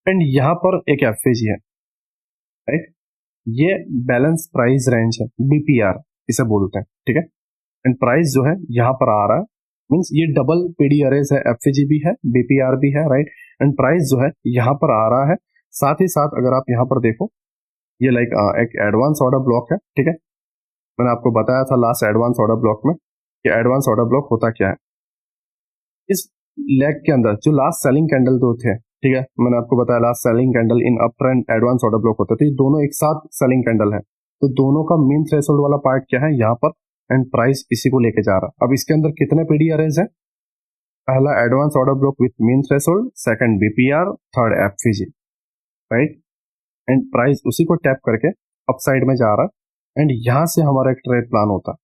Speaker 1: एंड यहाँ पर एक एफवीजी है, राइट। ये बैलेंस प्राइस रेंज है, बीपीआर इसे बोलते हैं, ठीक है। एंड प्राइस जो है यहाँ पर आ रहा है, मीन्स ये डबल पीडीआरएस है, एफवीजी भी है, बीपीआर भी है, राइट। एंड प्राइस जो है यहाँ पर आ रहा है, साथ ही साथ अगर आप यहाँ पर देखो ये लाइक एक एडवांस ऑर्डर ब्लॉक है, ठीक है। मैंने आपको बताया था लास्ट एडवांस ऑर्डर ब्लॉक में कि एडवांस ऑर्डर ब्लॉक होता क्या है। इस लेग के अंदर जो लास्ट सेलिंग कैंडल दो थे, ठीक है, मैंने आपको बताया last selling candle in up trend advance order block होता है, तो ये दोनों एक साथ सेलिंग कैंडल है, तो दोनों का मेन थ्रेशोल्ड वाला पार्ट क्या है यहाँ पर, एंड प्राइस इसी को लेके जा रहा है। अब इसके अंदर कितने पीडीआरएस है, पहला advance order block with main threshold, second BPR, third FVG, right. And price उसी को टैप करके अपसाइड में जा रहा है, एंड यहां से हमारा एक ट्रेड प्लान होता है,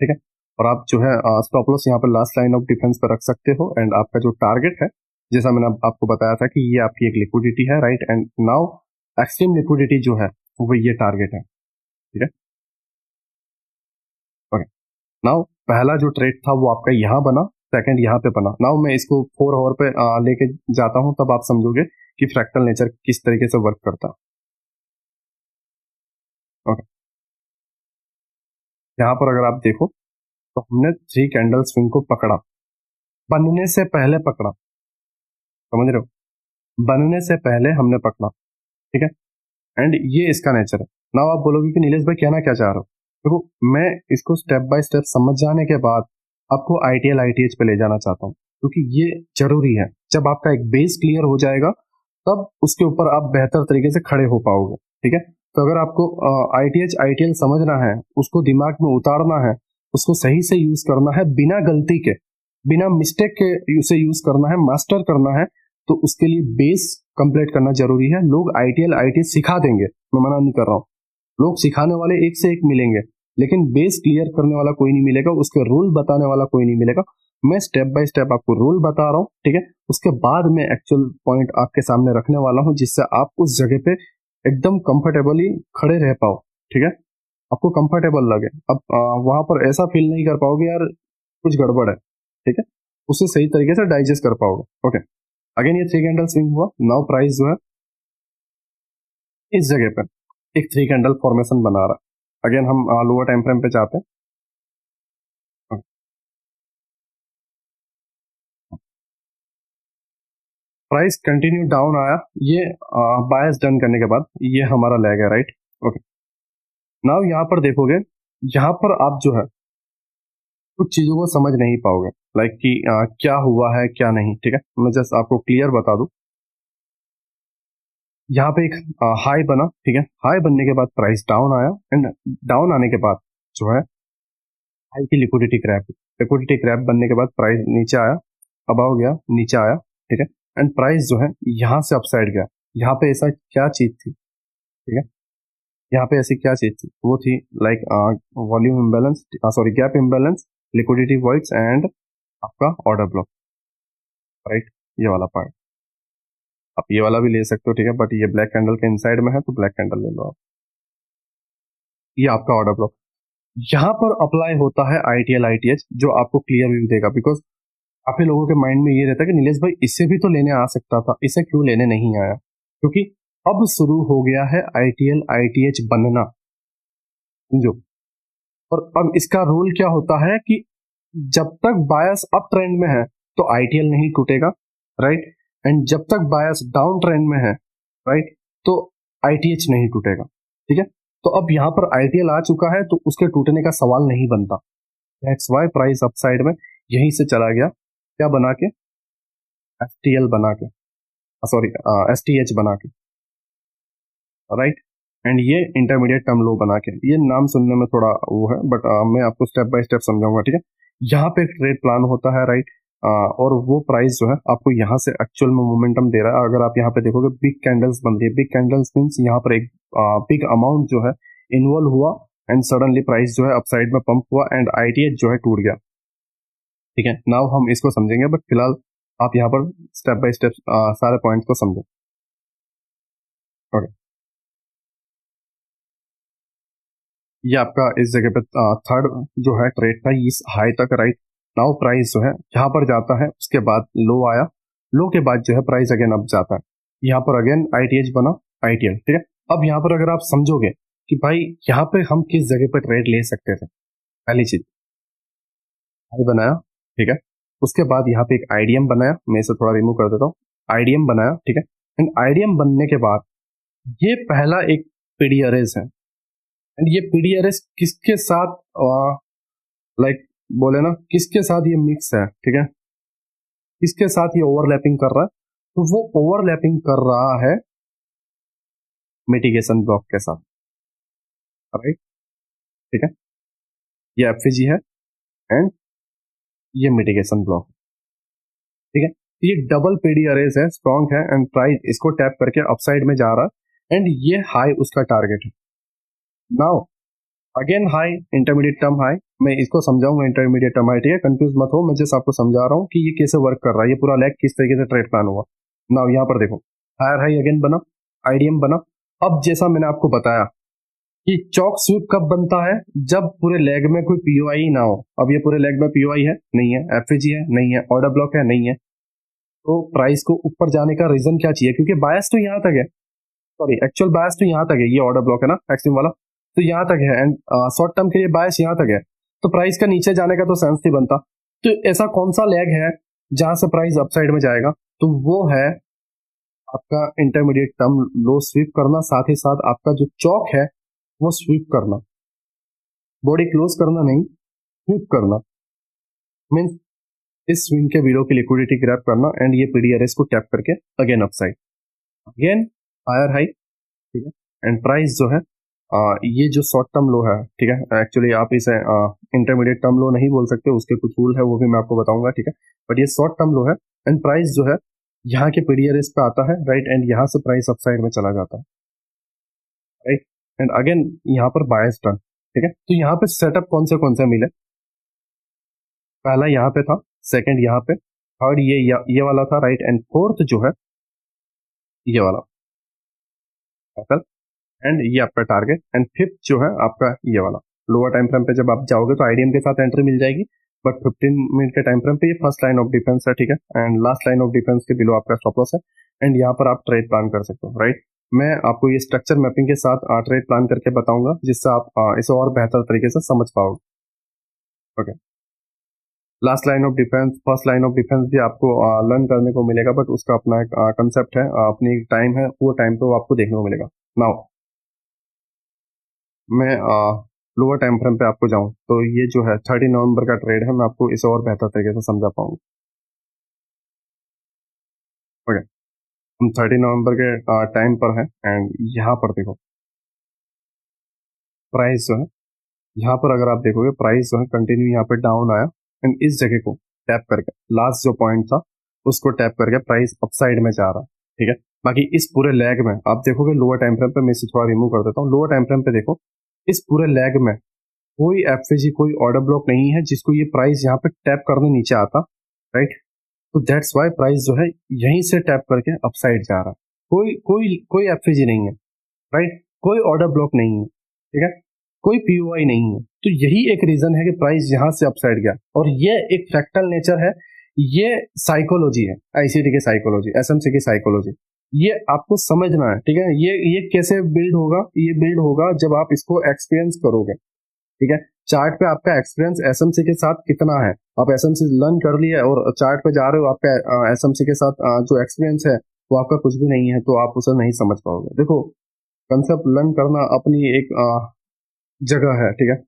Speaker 1: ठीक है। और आप जो है स्टॉप लॉस यहाँ पर लास्ट लाइन ऑफ डिफेंस पर रख सकते हो, एंड आपका जो टारगेट है जैसा मैंने आपको बताया था कि ये आपकी एक लिक्विडिटी है, right. And now extreme liquidity जो है वो ये टारगेट है, ठीक है, ओके। नाउ पहला जो ट्रेड था वो आपका यहाँ बना, सेकंड यहाँ पे बना। नाउ मैं इसको 4 आवर पे लेके जाता हूँ, तब आप समझोगे कि फ्रैक्टल नेचर किस तरीके से वर्क करता है, ओके। यहाँ पर अगर आप देखो तो हमने 3 कैंडल स्विंग को पकड़ा, बनने से पहले पकड़ा, समझ रहे हो, बनने से पहले हमने पकड़ा, ठीक है। एंड ये इसका नेचर है। नाउ आप बोलोगे कि नीलेश भाई कहना क्या चाह रहे हो। देखो, मैं इसको स्टेप बाय स्टेप समझ जाने के बाद आपको आईटीएल आईटीएच पे ले जाना चाहता हूँ, क्योंकि ये जरूरी है। जब आपका एक बेस क्लियर हो जाएगा तब उसके ऊपर आप बेहतर तरीके से खड़े हो पाओगे, ठीक है। तो अगर आपको आईटीएच आईटीएल समझना है, उसको दिमाग में उतारना है, उसको सही से यूज करना है, बिना गलती के, बिना मिस्टेक के उसे यूज करना है, मास्टर करना है, तो उसके लिए बेस कंप्लीट करना जरूरी है। लोग आईटीएल आईटीएच सिखा देंगे, मैं मना नहीं कर रहा हूँ, लोग सिखाने वाले एक से एक मिलेंगे, लेकिन बेस क्लियर करने वाला कोई नहीं मिलेगा, उसके रूल बताने वाला कोई नहीं मिलेगा। मैं स्टेप बाय स्टेप आपको रूल बता रहा हूँ, ठीक है। उसके बाद मैं एक्चुअल पॉइंट आपके सामने रखने वाला हूँ, जिससे आप उस जगह पे एकदम कंफर्टेबली खड़े रह पाओ, ठीक है। आपको कंफर्टेबल लगे। अब वहां पर ऐसा फील नहीं कर पाओगे यार कुछ गड़बड़ है, ठीक है। उसे सही तरीके से डाइजेस्ट कर पाओगे। ओके, अगेन ये 3 कैंडल स्विंग हुआ। नाउ प्राइस जो है इस जगह पर एक 3 कैंडल फॉर्मेशन बना रहा है। अगेन हम लोअर टाइम फ्रेम पे जाते हैं। प्राइस कंटिन्यू डाउन आया, ये बायस डन करने के बाद ये हमारा लैग है, राइट। ओके, नाउ यहाँ पर देखोगे, यहाँ पर आप जो है कुछ चीजों को समझ नहीं पाओगे, लाइक कि क्या हुआ है क्या नहीं, ठीक है। मैं जस्ट आपको क्लियर बता दूं। यहाँ पे एक हाई बना, ठीक है। हाई बनने के बाद प्राइस डाउन आया, एंड डाउन आने के बाद जो है हाई की लिक्विडिटी क्रैप बनने के बाद प्राइस नीचे आया, अबाव गया, नीचे आया, ठीक है। एंड प्राइस जो है यहाँ से अपसाइड गया। यहाँ पे ऐसा क्या चीज थी, ठीक है, यहाँ पे ऐसी क्या चीज थी, वो थी like volume imbalance, sorry gap imbalance, liquidity voids and आपका ऑर्डर ब्लॉक, राइट। ये वाला पार्ट आप ये वाला भी ले सकते हो, ठीक है, बट ये ब्लैक कैंडल के इनसाइड में है तो ब्लैक कैंडल ले लो आप। ये आपका ऑर्डर ब्लॉक यहाँ पर अप्लाई होता है आईटीएल आईटीएच, जो आपको क्लियर व्यू देगा। बिकॉज काफी लोगों के माइंड में ये रहता है कि नीलेश भाई इससे भी तो लेने आ सकता था, इसे क्यों लेने नहीं आया, क्योंकि अब शुरू हो गया है आईटीएल आईटीएच बनना, समझो। और अब इसका रूल क्या होता है कि जब तक बायस अप ट्रेंड में है तो आईटीएल नहीं टूटेगा, राइट। एंड जब तक बायस डाउन ट्रेंड में है, राइट, तो आईटीएच नहीं टूटेगा, ठीक है। तो अब यहाँ पर आईटीएल आ चुका है तो उसके टूटने का सवाल नहीं बनता। दैट्स वाई प्राइस अपसाइड में यहीं से चला गया, क्या बना के, एफटीएल बना के, सॉरी एसटीएच बना के, राइट। एंड ये इंटरमीडिएट टर्म लो बना के, ये नाम सुनने में थोड़ा वो है, बट मैं आपको स्टेप बाय स्टेप समझाऊंगा, ठीक है। यहाँ पे एक ट्रेड प्लान होता है, राइट। और वो प्राइस जो है आपको यहाँ से एक्चुअल में मोमेंटम दे रहा है। अगर आप यहाँ पे देखोगे बिग कैंडल्स बन रही है, बिग कैंडल्स मीन्स यहाँ पर एक बिग अमाउंट जो है इन्वॉल्व हुआ, एंड सडनली प्राइस जो है अपसाइड में पंप हुआ, एंड आईटीएच जो है टूट गया, ठीक है। नाउ हम इसको समझेंगे, बट फिलहाल आप यहाँ पर स्टेप बाय स्टेप सारे पॉइंट्स को समझो। ओके, ये आपका इस जगह पे थर्ड जो है ट्रेड था इस हाई तक, राइट। नाउ प्राइस जो है यहाँ पर जाता है, उसके बाद लो आया, लो के बाद जो है प्राइस अगेन अप जाता है, यहाँ पर अगेन आईटीएच बना, आईटीएल, ठीक है। अब यहाँ पर अगर आप समझोगे कि भाई यहाँ पे हम किस जगह पे ट्रेड ले सकते थे, पहली चीज हाई बनाया, ठीक है। उसके बाद यहाँ पे एक आईडीएम बनाया, मैं इसे थोड़ा रिमूव कर देता हूँ, आईडीएम बनाया, ठीक है। एंड आईडीएम बनने के बाद ये पहला एक पीडीआरएस है, एंड ये पीडीआरएस किसके साथ लाइक बोले ना किसके साथ ये मिक्स है, ठीक है, किसके साथ ये ओवरलैपिंग कर रहा है, तो वो ओवरलैपिंग कर रहा है मिटिगेशन ब्लॉक के साथ, राइट, ठीक है। ये एफजी है एंड ये मिटिगेशन ब्लॉक, ठीक है। तो ये डबल पीडीआरएस है, स्ट्रॉन्ग है, एंड प्राइस इसको टैप करके अपसाइड में जा रहा है, एंड ये हाई उसका टारगेट है। Now again high, intermediate term high, मैं इसको समझाऊंगा इंटरमीडिएट टर्म हाई, ठीक है, कंफ्यूज मत हो, मैं जस्ट आपको समझा रहा हूँ कि ये कैसे वर्क कर रहा है, ये पूरा लैग किस तरीके से ट्रेड प्लान हुआ। नाउ यहाँ पर देखो, हायर हाई अगेन बना, आईडीएम बना। अब जैसा मैंने आपको बताया कि चौक स्वीप कब बनता है, जब पूरे लेग में कोई पीओआई ना हो। अब ये पूरे लेग में पीओआई है नहीं है, एफजी है नहीं है, ऑर्डर ब्लॉक है नहीं है, तो प्राइस को ऊपर जाने का रीजन क्या चाहिए, क्योंकि बायस तो यहाँ तक है, सॉरी एक्चुअल बायस तो यहाँ तक है, ये ऑर्डर ब्लॉक है ना एक्सट्रीम वाला, तो यहाँ तक है, एंड शॉर्ट टर्म के लिए बायस यहाँ तक है, तो प्राइस का नीचे जाने का तो सेंस नहीं बनता। तो ऐसा कौन सा लेग है जहां से प्राइस अपसाइड में जाएगा, तो वो है आपका इंटरमीडिएट टर्म लो स्वीप करना, साथ ही साथ आपका जो चौक है वो स्वीप करना, बॉडी क्लोज करना नहीं, स्वीप करना मीन्स इस स्विंग के बिलो की लिक्विडिटी ग्रैब करना एंड ये पीडीआरएस को टैप करके again upside, again higher high, ठीक है। एंड प्राइस जो है ये जो शॉर्ट टर्म लो है, ठीक है, एक्चुअली आप इसे इंटरमीडिएट टर्म लो नहीं बोल सकते, उसके कुछ रूल है वो भी मैं आपको बताऊंगा, ठीक है। बट ये शॉर्ट टर्म लो है एंड प्राइस जो है यहाँ के पीडीआरएस पे आता है, राइट, एंड यहाँ से प्राइस अपसाइड में चला जाता है, राइट, एंड अगेन यहाँ पर बायस टर्न, ठीक है। तो यहाँ पे सेटअप कौन से मिले, पहला यहाँ पे था, सेकंड यहाँ पे, थर्ड ये वाला था, राइट, एंड फोर्थ जो है ये वाला पैटर्न, एंड ये आपका टारगेट, एंड फिफ्थ जो है आपका ये वाला लोअर टाइम फ्रेम पे जब आप जाओगे तो आईडीएम के साथ एंट्री मिल जाएगी, बट 15 मिनट के टाइम फ्रेम पे ये फर्स्ट लाइन ऑफ डिफेंस है, ठीक है, and last line of defence के बिलो आपका स्टॉप लॉस है, एंड यहाँ पर आप ट्रेड प्लान कर सकते हो, राइट। मैं आपको ये स्ट्रक्चर मैपिंग के साथ ट्रेड प्लान करके बताऊंगा, जिससे आप इसे और बेहतर तरीके से समझ पाओगे, okay. Last line of defence, first line of defence भी आपको लर्न करने को मिलेगा, बट उसका अपना एक कंसेप्ट है, अपनी टाइम है, वो टाइम पे वो आपको देखने को मिलेगा। नाउ मैं लोअर टाइम फ्रेम पे आपको जाऊं तो ये जो है 30 नवंबर का ट्रेड है, मैं आपको इसे और बेहतर तरीके से समझा पाऊंगा, ओके। हम 30 नवंबर के टाइम पर हैं एंड यहाँ पर देखो प्राइस जो है, यहाँ पर अगर आप देखोगे प्राइस जो है कंटिन्यू यहाँ पे डाउन आया एंड इस जगह को टैप करके लास्ट जो पॉइंट था उसको टैप करके प्राइस अपसाइड में जा रहा है, ठीक है। बाकी इस पूरे लेग में आप देखोगे लोअर टाइम फ्रेम पे, मैं इसे थोड़ा रिमूव कर देता हूँ, लोअर टाइम फ्रेम पे देखो इस पूरे लेग में कोई एफएजी कोई ऑर्डर ब्लॉक नहीं है जिसको ये प्राइस यहाँ पे टैप करने नीचे आता, राइट। तो दैट्स वाई प्राइस जो है यहीं से टैप करके अपसाइड जा रहा है, कोई कोई कोई एफएजी नहीं है, राइट, कोई ऑर्डर ब्लॉक नहीं है, ठीक है, कोई पीओआई नहीं है। तो यही एक रीजन है कि प्राइस यहां से अपसाइड गया, और ये एक फ्रैक्टल नेचर है, ये साइकोलॉजी है, आईसीटी की साइकोलॉजी, एसएमसी की साइकोलॉजी, ये आपको समझना है, ठीक है। ये कैसे बिल्ड होगा, ये बिल्ड होगा जब आप इसको एक्सपीरियंस करोगे, ठीक है। चार्ट पे आपका एक्सपीरियंस एसएमसी के साथ कितना है, आप एसएमसी लर्न कर लिया और चार्ट पे जा रहे हो, आपका एसएमसी के साथ जो एक्सपीरियंस है वो आपका कुछ भी नहीं है, तो आप उसे नहीं समझ पाओगे। देखो कंसेप्ट लर्न करना अपनी एक जगह है, ठीक है,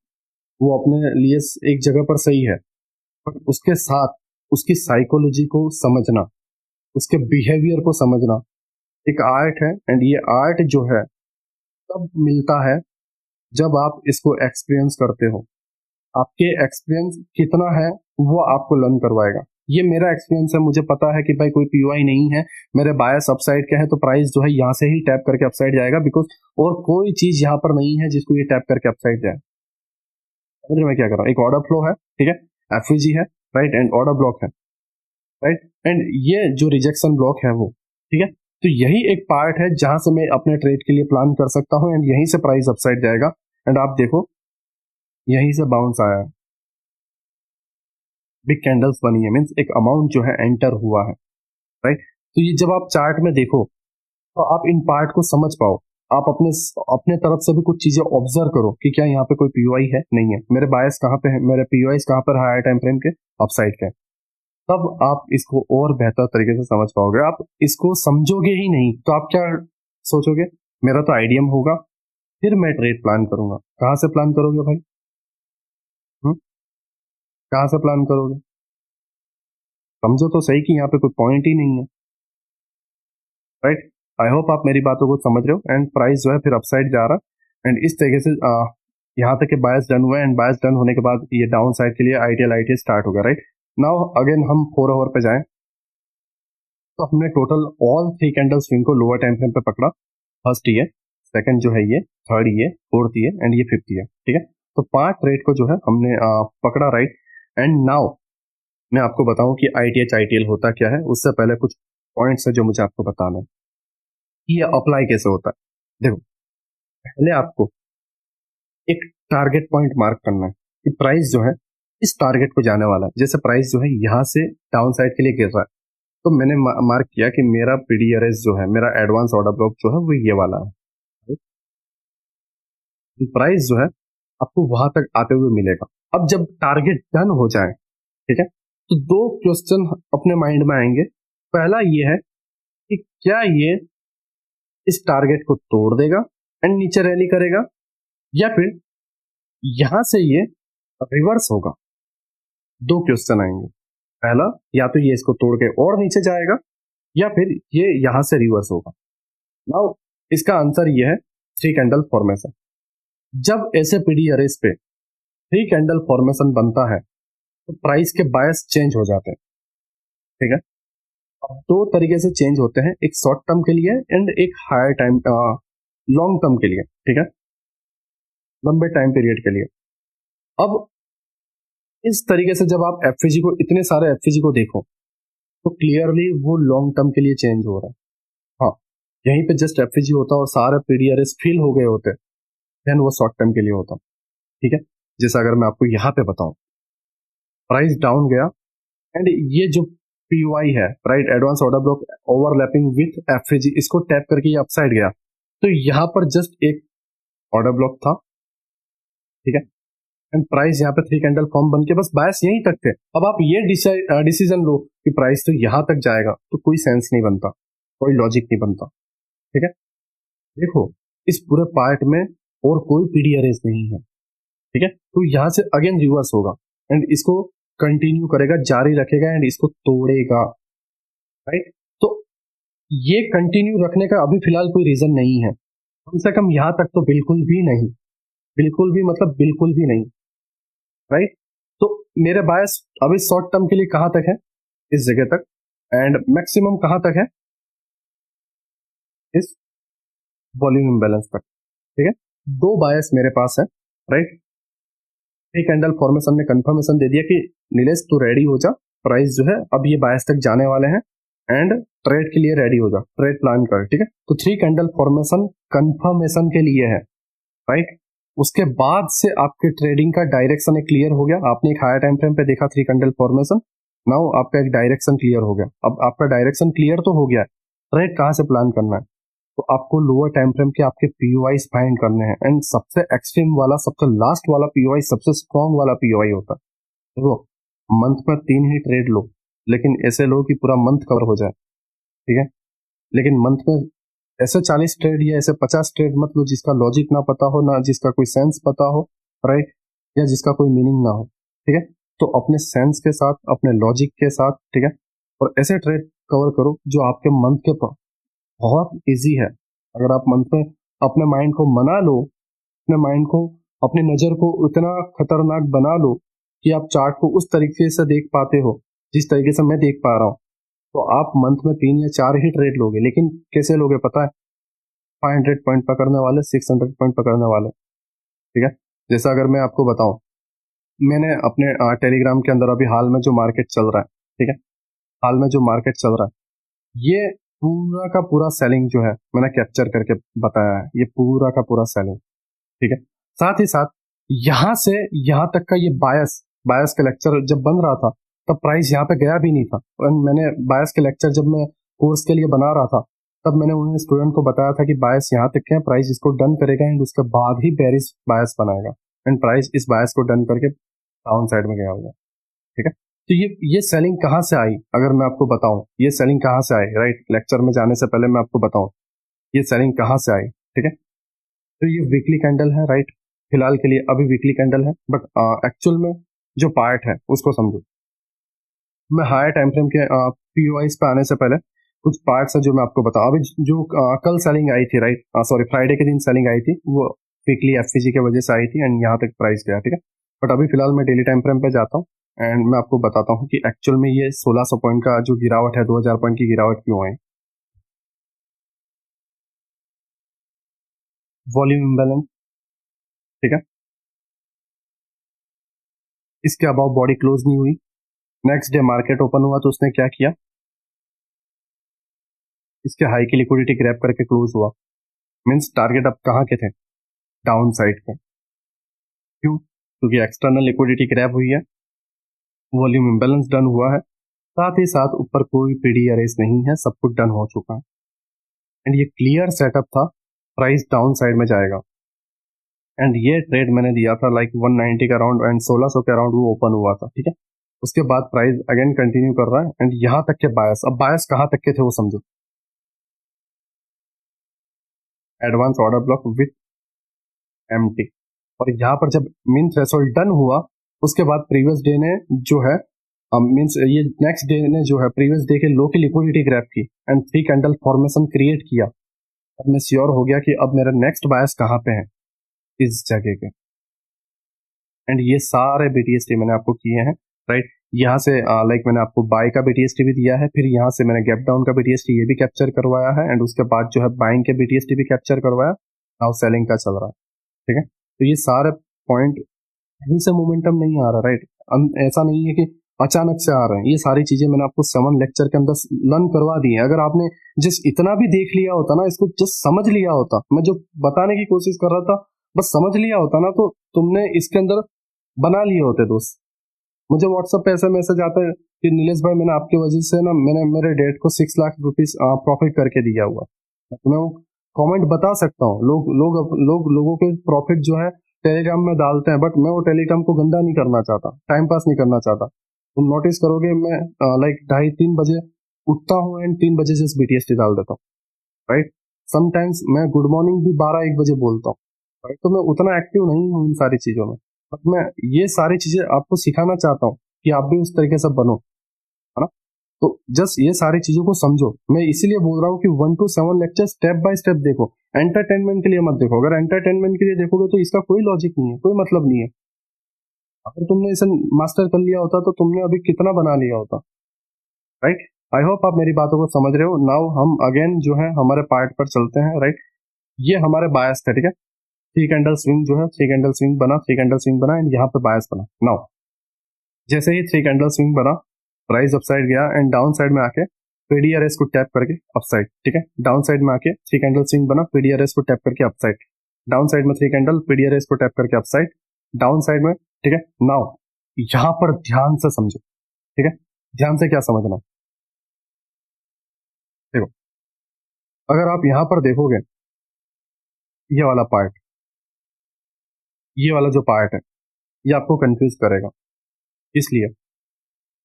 Speaker 1: वो अपने लिए एक जगह पर सही है, पर उसके साथ उसकी साइकोलॉजी को समझना, उसके बिहेवियर को समझना एक आर्ट है, एंड ये आर्ट जो है तब मिलता है जब आप इसको एक्सपीरियंस करते हो। आपके एक्सपीरियंस कितना है वो आपको लर्न करवाएगा। ये मेरा एक्सपीरियंस है, मुझे पता है कि भाई कोई पीओआई नहीं है, मेरे बायस अपसाइड के है, तो प्राइस जो है यहाँ से ही टैप करके अपसाइड जाएगा, बिकॉज और कोई चीज यहाँ पर नहीं है जिसको ये टैप करके अपसाइड जाए। समझ रहे मैं क्या कर रहा हूँ, एक ऑर्डर फ्लो है, ठीक है, एफईजी है, राइट, एंड ऑर्डर ब्लॉक है, राइट, एंड ये जो रिजेक्शन ब्लॉक है वो, ठीक है। तो यही एक पार्ट है जहां से मैं अपने ट्रेड के लिए प्लान कर सकता हूँ, एंड यहीं से प्राइस अपसाइड जाएगा, एंड आप देखो यहीं से बाउंस आया है, बिग कैंडल्स बनी है, मीन्स एक अमाउंट जो है एंटर हुआ है, राइट। तो ये जब आप चार्ट में देखो तो आप इन पार्ट को समझ पाओ, आप अपने अपने तरफ से भी कुछ चीजें ऑब्जर्व करो कि क्या यहाँ पे कोई पीओआई है, नहीं है, मेरे बायस कहाँ पे है, मेरे पीओआई कहाँ पर हायर टाइम फ्रेम के अपसाइड के, तब आप इसको और बेहतर तरीके से समझ पाओगे। आप इसको समझोगे ही नहीं तो आप क्या सोचोगे, मेरा तो आईडीएम होगा, फिर मैं ट्रेड प्लान करूंगा। कहाँ से प्लान करोगे भाई, हम्म, कहाँ से प्लान करोगे, समझो तो सही कि यहाँ पे कोई पॉइंट ही नहीं है, राइट। आई होप आप मेरी बातों को समझ रहे हो, एंड प्राइस जो है फिर अपसाइड जा रहा है, एंड इस तरीके से यहाँ तक के बायस डन हुआ है, एंड बायस डन होने के बाद ये डाउन साइड के लिए आईटीएल स्टार्ट होगा, राइट। नाउ अगेन हम 4 आवर पे जाएं तो हमने टोटल ऑल 3 कैंडल स्विंग को लोअर टाइम फ्रेम पे पकड़ा, फर्स्ट ये, सेकंड जो है ये, थर्ड ये, फोर्थ ये, एंड ये फिफ्थ ये, ठीक है। तो 5 ट्रेड को जो है हमने पकड़ा, राइट। एंड नाउ मैं आपको बताऊं कि आईटीएच आईटीएल होता क्या है, उससे पहले कुछ पॉइंट्स है जो मुझे आपको बताना है, ये अप्लाई कैसे होता है। देखो पहले आपको एक टारगेट पॉइंट मार्क करना है कि प्राइस जो है इस टारगेट को जाने वाला है, जैसे प्राइस जो है यहाँ से डाउन साइड के लिए गिर रहा है, तो मैंने मार्क किया कि मेरा पीडीआरएस जो है, मेरा एडवांस ऑर्डर ब्लॉक जो है वो ये वाला है, प्राइस जो है आपको वहां तक आते हुए मिलेगा। अब जब टारगेट डन हो जाए, ठीक है, तो 2 क्वेश्चन अपने माइंड में आएंगे, पहला ये है कि क्या ये इस टारगेट को तोड़ देगा एंड नीचे रैली करेगा, या फिर यहां से ये रिवर्स होगा। दो क्वेश्चन आएंगे, पहला या तो ये इसको तोड़ के और नीचे जाएगा, या फिर ये यहां से रिवर्स होगा। नाउ इसका आंसर ये है थ्री कैंडल फॉर्मेशन। जब ऐसे पीडी अरेज पे थ्री कैंडल फॉर्मेशन बनता है तो प्राइस के बायस चेंज हो जाते हैं, ठीक है। अब दो तरीके से चेंज होते हैं, एक शॉर्ट टर्म के लिए एंड एक हायर टाइम लॉन्ग टर्म के लिए, ठीक है, लंबे टाइम पीरियड के लिए। अब इस तरीके से जब आप एफवीजी को, इतने सारे एफवीजी को देखो तो क्लियरली वो लॉन्ग टर्म के लिए चेंज हो रहा है। हाँ, यहीं पे जस्ट एफवीजी होता और सारे पीडीआरएस फिल हो गए होते, देन वो शॉर्ट टर्म के लिए होता, ठीक है। जैसे अगर मैं आपको यहाँ पे बताऊं, प्राइस डाउन गया एंड ये जो पीवाई है, right, advance order block overlapping with FVG, इसको टैप करके ये अपसाइड गया, तो यहाँ पर जस्ट एक ऑर्डर ब्लॉक था, ठीक है, एंड प्राइस यहाँ पे थ्री कैंडल फॉर्म बन के बस बायस यहीं तक थे। अब आप ये डिसीजन लो कि प्राइस तो यहां तक जाएगा, तो कोई सेंस नहीं बनता, कोई लॉजिक नहीं बनता, ठीक है। देखो इस पूरे पार्ट में और कोई पीडीआरएस नहीं है, ठीक है, तो यहां से अगेन रिवर्स होगा एंड इसको कंटिन्यू करेगा, जारी रखेगा एंड इसको तोड़ेगा, राइट। तो ये कंटिन्यू रखने का अभी फिलहाल कोई रीजन नहीं है, कम से कम यहां तक तो बिल्कुल भी नहीं, बिल्कुल भी मतलब बिल्कुल भी नहीं, राइट। तो मेरे बायस अभी शॉर्ट टर्म के लिए कहां तक है, इस जगह तक, एंड मैक्सिमम कहां तक है, इस वॉल्यूम इम्बैलेंस तक, ठीक है। दो बायस मेरे पास है, राइट। थ्री कैंडल फॉर्मेशन ने कंफर्मेशन दे दिया कि नीलेश तू रेडी हो जा, प्राइस जो है अब ये बायस तक जाने वाले हैं एंड ट्रेड के लिए रेडी हो जा, ट्रेड प्लान कर, ठीक है। तो थ्री कैंडल फॉर्मेशन कंफर्मेशन के लिए है, राइट। उसके बाद से आपके ट्रेडिंग का डायरेक्शन एक क्लियर हो गया, आपने एक हायर टाइम फ्रेम पे देखा थ्री कैंडल फॉर्मेशन, नाउ आपका एक डायरेक्शन क्लियर हो गया। अब आपका डायरेक्शन क्लियर तो हो गया, ट्रेड कहां से प्लान करना है, तो आपको लोअर टाइम फ्रेम के आपके पीओआई फाइंड करने हैं एंड सबसे एक्सट्रीम वाला, सबसे लास्ट वाला पीओआई सबसे स्ट्रॉन्ग वाला पीओआई होता है। देखो मंथ में 3 ही ट्रेड लो, लेकिन ऐसे लो कि पूरा मंथ कवर हो जाए, ठीक है। लेकिन मंथ में ऐसे 40 ट्रेड या ऐसे 50 ट्रेड मत लो जिसका लॉजिक ना पता हो, ना जिसका कोई सेंस पता हो, राइट, या जिसका कोई मीनिंग ना हो, ठीक है। तो अपने सेंस के साथ, अपने लॉजिक के साथ, ठीक है, और ऐसे ट्रेड कवर करो जो आपके मंथ के बहुत इजी है। अगर आप मंथ में अपने माइंड को मना लो, अपने माइंड को, अपनी नजर को इतना खतरनाक बना लो कि आप चार्ट को उस तरीके से देख पाते हो जिस तरीके से मैं देख पा रहा हूँ, तो आप मंथ में 3 या 4 ही ट्रेड लोगे। लेकिन कैसे लोगे पता है, 500 पॉइंट पकड़ने वाले, 600 पॉइंट पकड़ने वाले, ठीक है। जैसा अगर मैं आपको बताऊं, मैंने अपने टेलीग्राम के अंदर अभी हाल में जो मार्केट चल रहा है, ठीक है, हाल में जो मार्केट चल रहा है, ये पूरा का पूरा सेलिंग जो है मैंने कैप्चर करके बताया है, ये पूरा का पूरा सेलिंग, ठीक है। साथ ही साथ यहां से यहां तक का ये बायस बायस का लेक्चर जब बन रहा था तब प्राइस यहाँ पे गया भी नहीं था, और मैंने बायस के लेक्चर जब मैं कोर्स के लिए बना रहा था तब मैंने उन स्टूडेंट को बताया था कि बायस यहाँ तक है, प्राइस इसको डन करेगा एंड उसके बाद ही बेरिश बायस बनाएगा, एंड प्राइस इस बायस को डन करके डाउन साइड में गया होगा, ठीक है। तो ये सेलिंग कहाँ से आई, अगर मैं आपको बताऊं ये सेलिंग कहाँ से आई, राइट, लेक्चर में जाने से पहले मैं आपको बताऊं ये सेलिंग कहाँ से आई, ठीक है। तो ये वीकली कैंडल है, राइट, फिलहाल के लिए अभी वीकली कैंडल है, बट एक्चुअल में जो पार्ट है उसको समझो। मैं हायर टाइम फ्रेम के पीओआईस पे आने से पहले कुछ पार्ट्स है जो मैं आपको बताऊं। अभी जो कल सेलिंग आई थी, राइट, सॉरी फ्राइडे के दिन सेलिंग आई थी, वो वीकली एफसीजी की वजह से आई थी एंड यहाँ तक प्राइस गया, ठीक है। बट अभी फिलहाल मैं डेली टाइम फ्रेम पे जाता हूँ एंड मैं आपको बताता हूँ कि एक्चुअल में ये 1600 पॉइंट का जो गिरावट है, 2000 पॉइंट की गिरावट क्यों आई। वॉल्यूम इम्बैलेंस, ठीक है, इसके अबाव बॉडी क्लोज नहीं हुई, नेक्स्ट डे मार्केट ओपन हुआ तो उसने क्या किया, इसके हाई की लिक्विडिटी ग्रैब करके क्लोज हुआ, मींस टारगेट अब कहाँ के थे, डाउन साइड पे। क्यों, क्योंकि एक्सटर्नल लिक्विडिटी ग्रैब हुई है, वॉल्यूम इम्बैलेंस डन हुआ है, साथ ही साथ ऊपर कोई पीडी अरेज नहीं है, सब कुछ डन हो चुका है एंड ये क्लियर सेटअप था, प्राइस डाउन साइड में जाएगा। एंड ये ट्रेड मैंने दिया था लाइक 190 के अराउंड एंड 1600 के अराउंड वो ओपन हुआ था, ठीक है। उसके बाद प्राइस अगेन कंटिन्यू कर रहा है एंड यहाँ तक के बायस, अब बायस कहाँ तक के थे वो समझो, advance order block with empty, और यहाँ पर जब मीन थ्रेशोल्ड डन हुआ उसके बाद प्रीवियस डे ने जो है मीन्स ये नेक्स्ट डे ने जो है प्रीवियस डे के लो की लिक्विडिटी ग्रैब की एंड 3 कैंडल फॉर्मेशन क्रिएट किया। अब मैं श्योर हो गया कि अब मेरा नेक्स्ट बायस कहाँ पे है, इस जगह पे, एंड ये सारे बीटीएसटी मैंने आपको किए हैं, राइट। यहाँ से लाइक मैंने आपको बाय का बीटीएसटी भी दिया है, फिर यहाँ से मैंने गैप डाउन का बीटीएसटी ये भी कैप्चर करवाया है एंड उसके बाद जो है बाइंग के बीटीएसटी भी कैप्चर करवाया, नाउ सेलिंग का चल रहा है, ठीक है। तो ये सारे पॉइंट कहीं से मोमेंटम नहीं आ रहा, राइट। ऐसा नहीं है कि अचानक से आ रहे हैं, ये सारी चीजें मैंने आपको 7 लेक्चर के अंदर लर्न करवा दी है। अगर आपने जस्ट इतना भी देख लिया होता ना, इसको जस्ट समझ लिया होता, मैं जो बताने की कोशिश कर रहा था बस समझ लिया होता ना, तो तुमने इसके अंदर बना लिए होते दोस्त। मुझे व्हाट्सएप पे ऐसे मैसेज आता है कि नीलेश भाई मैंने आपकी वजह से ना मैंने मेरे डेट को 6 लाख रुपीस प्रॉफिट करके दिया हुआ, तो मैं वो कमेंट बता सकता हूँ। लोगों के प्रॉफिट जो है टेलीग्राम में डालते हैं, बट मैं वो टेलीग्राम को गंदा नहीं करना चाहता, टाइम पास नहीं करना चाहता। तुम नोटिस करोगे मैं लाइक 2:30-3 बजे उठता हूँ एंड 3 बजे से बीटीएसटी डाल देता हूँ, राइट। समटाइम्स मैं गुड मॉर्निंग भी 12-1 बजे बोलता हूँ, राइट। तो मैं उतना एक्टिव नहीं हूँ इन सारी चीजों में, बट मैं ये सारी चीजें आपको सिखाना चाहता हूँ कि आप भी उस तरीके से बनो, है ना। तो जस्ट ये सारी चीजों को समझो, मैं इसीलिए बोल रहा हूँ कि 1 to 7 lecture step by step देखो, एंटरटेनमेंट के लिए मत देखो। अगर एंटरटेनमेंट के लिए देखोगे तो इसका कोई लॉजिक नहीं है, कोई मतलब नहीं है। अगर तुमने इसे मास्टर कर लिया होता तो तुमने अभी कितना बना लिया होता, राइट। आई होप आप मेरी बातों को समझ रहे हो। नाउ हम अगेन जो है हमारे पार्ट पर चलते हैं, राइट। ये हमारे बायस थे, ठीक है। 3 कैंडल स्विंग जो है 3 कैंडल स्विंग बना, 3 कैंडल स्विंग बना एंड यहाँ पे बायस बना। नाउ जैसे ही 3 कैंडल स्विंग बना, प्राइस अपसाइड गया एंड डाउन साइड में आके पीडीआरएस को टैप करके अपसाइड, ठीक है। डाउन साइड में आके 3 कैंडल स्विंग बना, पीडीआरएस को टैप करके अपसाइड, डाउन साइड में 3 कैंडल, पीडीआरएस को टैप करके अपसाइड, डाउन साइड में, ठीक है। नाउ यहां पर ध्यान से समझो, ठीक है। ध्यान से क्या समझना, देखो अगर आप यहां पर देखोगे ये वाला पार्ट, ये वाला जो पार्ट है ये आपको कंफ्यूज करेगा, इसलिए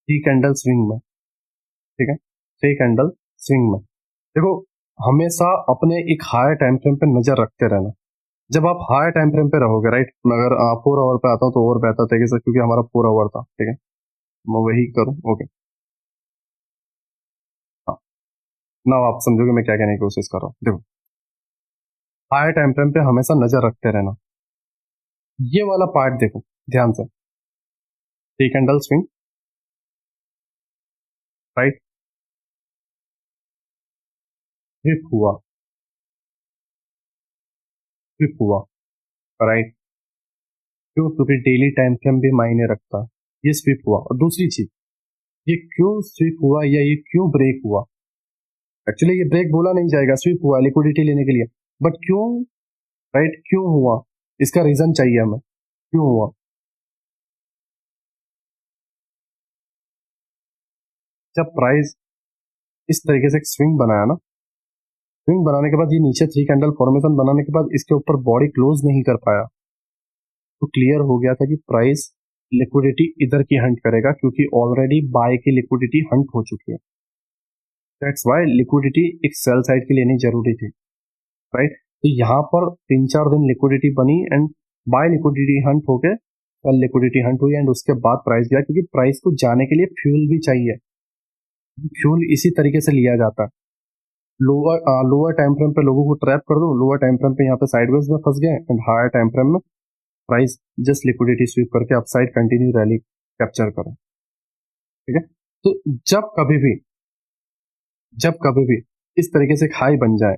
Speaker 1: 3 कैंडल स्विंग में, ठीक है, 3 कैंडल स्विंग में देखो, हमेशा अपने एक हायर टाइम फ्रेम पे नजर रखते रहना। जब आप हायर टाइम फ्रेम पे रहोगे, राइट, मैं अगर 4 आवर पे आता हूँ तो और बेहतर तरीके से, क्योंकि हमारा 4 आवर था, ठीक है, मैं वही करूँ, ओके। हाँ, ना आप समझोगे मैं क्या कहने की कोशिश कर रहा हूँ। देखो हायर टाइम फ्रेम पे हमेशा नजर रखते रहना। ये वाला पार्ट देखो ध्यान से, 3 कैंडल स्विंग, राइट, स्विप हुआ, स्विप हुआ, राइट। क्यों? क्योंकि डेली टाइम फ्रेम भी मायने रखता है। ये स्विप हुआ, और दूसरी चीज, ये क्यों स्विप हुआ या ये क्यों ब्रेक हुआ, एक्चुअली ये ब्रेक बोला नहीं जाएगा, स्विप हुआ लिक्विडिटी लेने के लिए, बट क्यों, राइट, क्यों हुआ, इसका रीजन चाहिए हमें, क्यों हुआ। जब प्राइस इस तरीके से स्विंग बनाया ना, स्विंग बनाने के बाद ये नीचे 3 कैंडल फॉर्मेशन बनाने के बाद इसके ऊपर बॉडी क्लोज नहीं कर पाया, तो क्लियर हो गया था कि प्राइस लिक्विडिटी इधर की हंट करेगा, क्योंकि ऑलरेडी बाय की लिक्विडिटी हंट हो चुकी है। दैट्स वाई लिक्विडिटी एक सेल साइड की लेनी जरूरी थी, राइट। तो यहाँ पर 3-4 दिन लिक्विडिटी बनी एंड बाय लिक्विडिटी हंट हो गए, कल लिक्विडिटी हंट हुई एंड उसके बाद प्राइस गया, क्योंकि प्राइस को जाने के लिए फ्यूल भी चाहिए। फ्यूल इसी तरीके से लिया जाता है, लोअर टाइम फ्रेम पे लोगों को ट्रैप कर दो, लोअर टाइम फ्रेम पे यहाँ पे साइडवेज में फंस गए एंड हायर टाइम फ्रेम में प्राइस जस्ट लिक्विडिटी स्वीप करके अपसाइड कंटिन्यू रैली कैप्चर करें, ठीक है। तो जब कभी भी इस तरीके से एक हाई बन जाए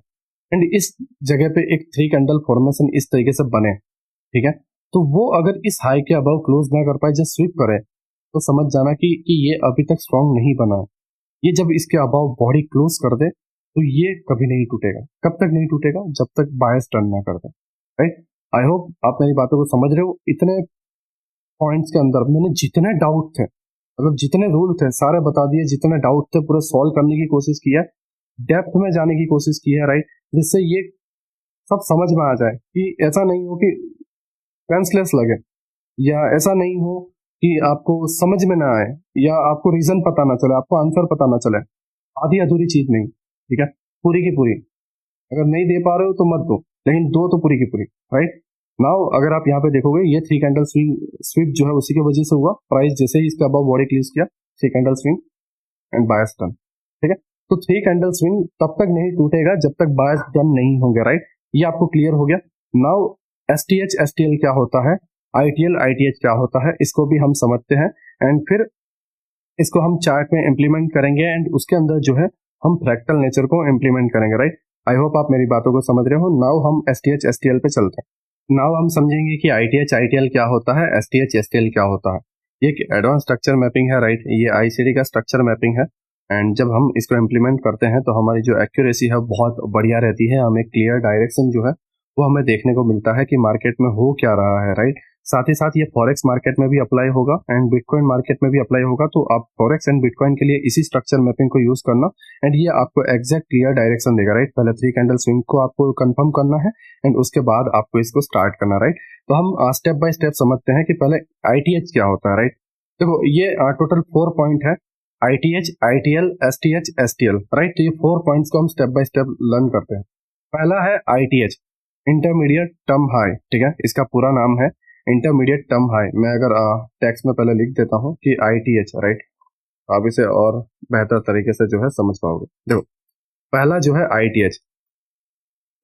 Speaker 1: एंड इस जगह पे एक 3 कैंडल फॉर्मेशन इस तरीके से बने, ठीक है, तो वो अगर इस हाई के अबव क्लोज ना कर पाए, जस्ट स्वीप करे, तो समझ जाना कि ये अभी तक स्ट्रांग नहीं बना है। ये जब इसके अबाव बॉडी क्लोज कर दे तो ये कभी नहीं टूटेगा। कब तक नहीं टूटेगा? जब तक बायस टर्न ना कर दे, राइट। आई होप आप मेरी बातों को समझ रहे हो। इतने पॉइंट्स के अंदर मैंने जितने डाउट थे, मतलब जितने रूल थे सारे बता दिए, जितने डाउट थे पूरे सॉल्व करने की कोशिश की है, डेप्थ में जाने की कोशिश की है, राइट, जिससे ये सब समझ में आ जाए कि ऐसा नहीं हो कि सेंसलेस लगे, या ऐसा नहीं हो कि आपको समझ में ना आए या आपको रीजन पता ना चले, आपको आंसर पता ना चले, आधी अधूरी चीज नहीं, ठीक है, पूरी की पूरी। अगर नहीं दे पा रहे हो तो मत दो, लेकिन दो तो पूरी की पूरी, राइट। नाउ अगर आप यहाँ पे देखोगे ये 3 कैंडल स्विप जो है उसी की वजह से हुआ, प्राइस जैसे ही इसके अबव बॉडी क्लोज किया 3 candle swing and bias done, ठीक है। तो 3 कैंडल स्विंग तब तक नहीं टूटेगा जब तक बायस डन नहीं होंगे, राइट। ये आपको क्लियर हो गया। नाउ एसटीएच एसटीएल क्या होता है, आईटीएल आईटीएच क्या होता है, इसको भी हम समझते हैं एंड फिर इसको हम चार्ट में इंप्लीमेंट करेंगे एंड उसके अंदर जो है हम फ्रैक्टल नेचर को इंप्लीमेंट करेंगे, राइट। आई होप आप मेरी बातों को समझ रहे हो। नाउ हम एसटीएच एसटीएल पे चलते हैं। नाउ हम समझेंगे कि आईटीएच आईटीएल क्या होता है, एसटीएच एसटीएल क्या होता है। ये एक एडवांस स्ट्रक्चर मैपिंग है, राइट। ये आईसीडी का स्ट्रक्चर मैपिंग है एंड जब हम इसको इम्प्लीमेंट करते हैं तो हमारी जो एक्यूरेसी है बहुत बढ़िया रहती है, हमें क्लियर डायरेक्शन जो है वो हमें देखने को मिलता है कि मार्केट में हो क्या रहा है, राइट। साथ ही साथ ये फॉरेक्स मार्केट में भी अप्लाई होगा एंड बिटकॉइन मार्केट में भी अप्लाई होगा। तो आप फॉरेक्स एंड बिटकॉइन के लिए इसी स्ट्रक्चर मैपिंग को यूज करना एंड ये आपको एग्जैक्ट क्लियर डायरेक्शन देगा, राइट। पहले 3 कैंडल स्विंग को आपको कंफर्म करना है एंड उसके बाद आपको इसको स्टार्ट करना, राइट। तो हम स्टेप बाय स्टेप समझते हैं कि पहले आईटीएच क्या होता है, राइट। देखो ये टोटल 4 पॉइंट है, ITH ITL STH STL, right. तो ये 4 पॉइंट्स को हम स्टेप बाय स्टेप लर्न करते हैं। पहला है आईटीएच, इंटरमीडिएट टर्म हाई, ठीक है, इसका पूरा नाम है इंटरमीडिएट टर्म हाई। मैं अगर टेक्स्ट में पहले लिख देता हूं कि आईटीएच, राइट, आप इसे और बेहतर तरीके से जो है समझ पाओगे। देखो पहला जो है आईटीएच,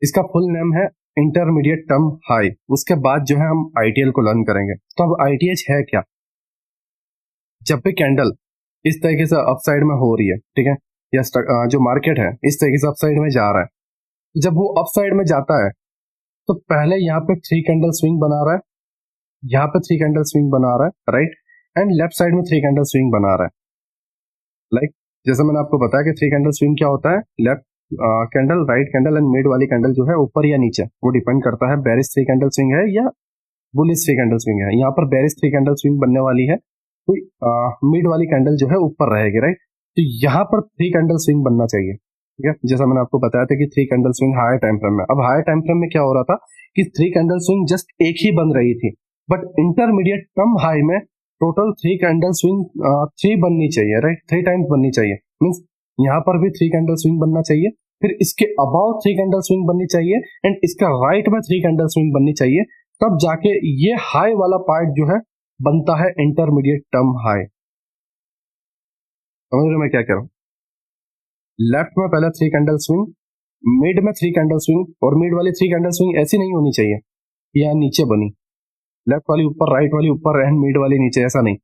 Speaker 1: इसका फुल नेम है इंटरमीडिएट टर्म हाई। उसके बाद जो है हम आईटीएल को लर्न करेंगे। तो अब आईटीएच है क्या, जब भी कैंडल इस तरीके से अपसाइड में हो रही है, ठीक है, या जो मार्केट है इस तरीके से अपसाइड में जा रहा है, जब वो अपसाइड में जाता है तो पहले यहाँ पे 3 कैंडल स्विंग बना रहा है, यहाँ पे 3 कैंडल स्विंग बना रहा है, राइट, एंड लेफ्ट साइड में 3 कैंडल स्विंग बना रहा है। लाइक जैसे मैंने आपको बताया कि 3 कैंडल स्विंग क्या होता है, left candle, right candle and mid वाली कैंडल जो है ऊपर या नीचे, वो डिपेंड करता है बेरिश 3 कैंडल स्विंग है या बुलिश 3 कैंडल स्विंग है। यहाँ पर बेरिश 3 कैंडल स्विंग बनने वाली है तो मिड वाली कैंडल जो है ऊपर रहेगी, राइट। तो यहाँ पर 3 कैंडल स्विंग बनना चाहिए, ठीक है। जैसा मैंने आपको बताया था कि 3 candle swing higher time frame में। अब हायर टाइम फ्रेम में क्या हो रहा था कि 3 कैंडल स्विंग जस्ट एक ही बन रही थी, बट इंटरमीडिएट टर्म हाई में टोटल 3 कैंडल स्विंग 3 बननी चाहिए, राइट, 3 टाइम्स बननी चाहिए। मीन्स यहाँ पर भी 3 कैंडल स्विंग बनना चाहिए, फिर इसके अबाउ 3 कैंडल स्विंग बननी चाहिए एंड इसका राइट में 3 कैंडल स्विंग बननी चाहिए, तब जाके ये हाई वाला पार्ट जो है बनता है इंटरमीडिएट टर्म हाई। समझ रहे हो मैं क्या कह रहा हूँ? लेफ्ट में पहले 3 कैंडल स्विंग, मिड में 3 कैंडल स्विंग, और मिड वाली 3 कैंडल स्विंग ऐसी नहीं होनी चाहिए यहाँ नीचे बनी, लेफ्ट वाली ऊपर, राइट वाली ऊपर एंड मिड वाली नीचे, ऐसा नहीं,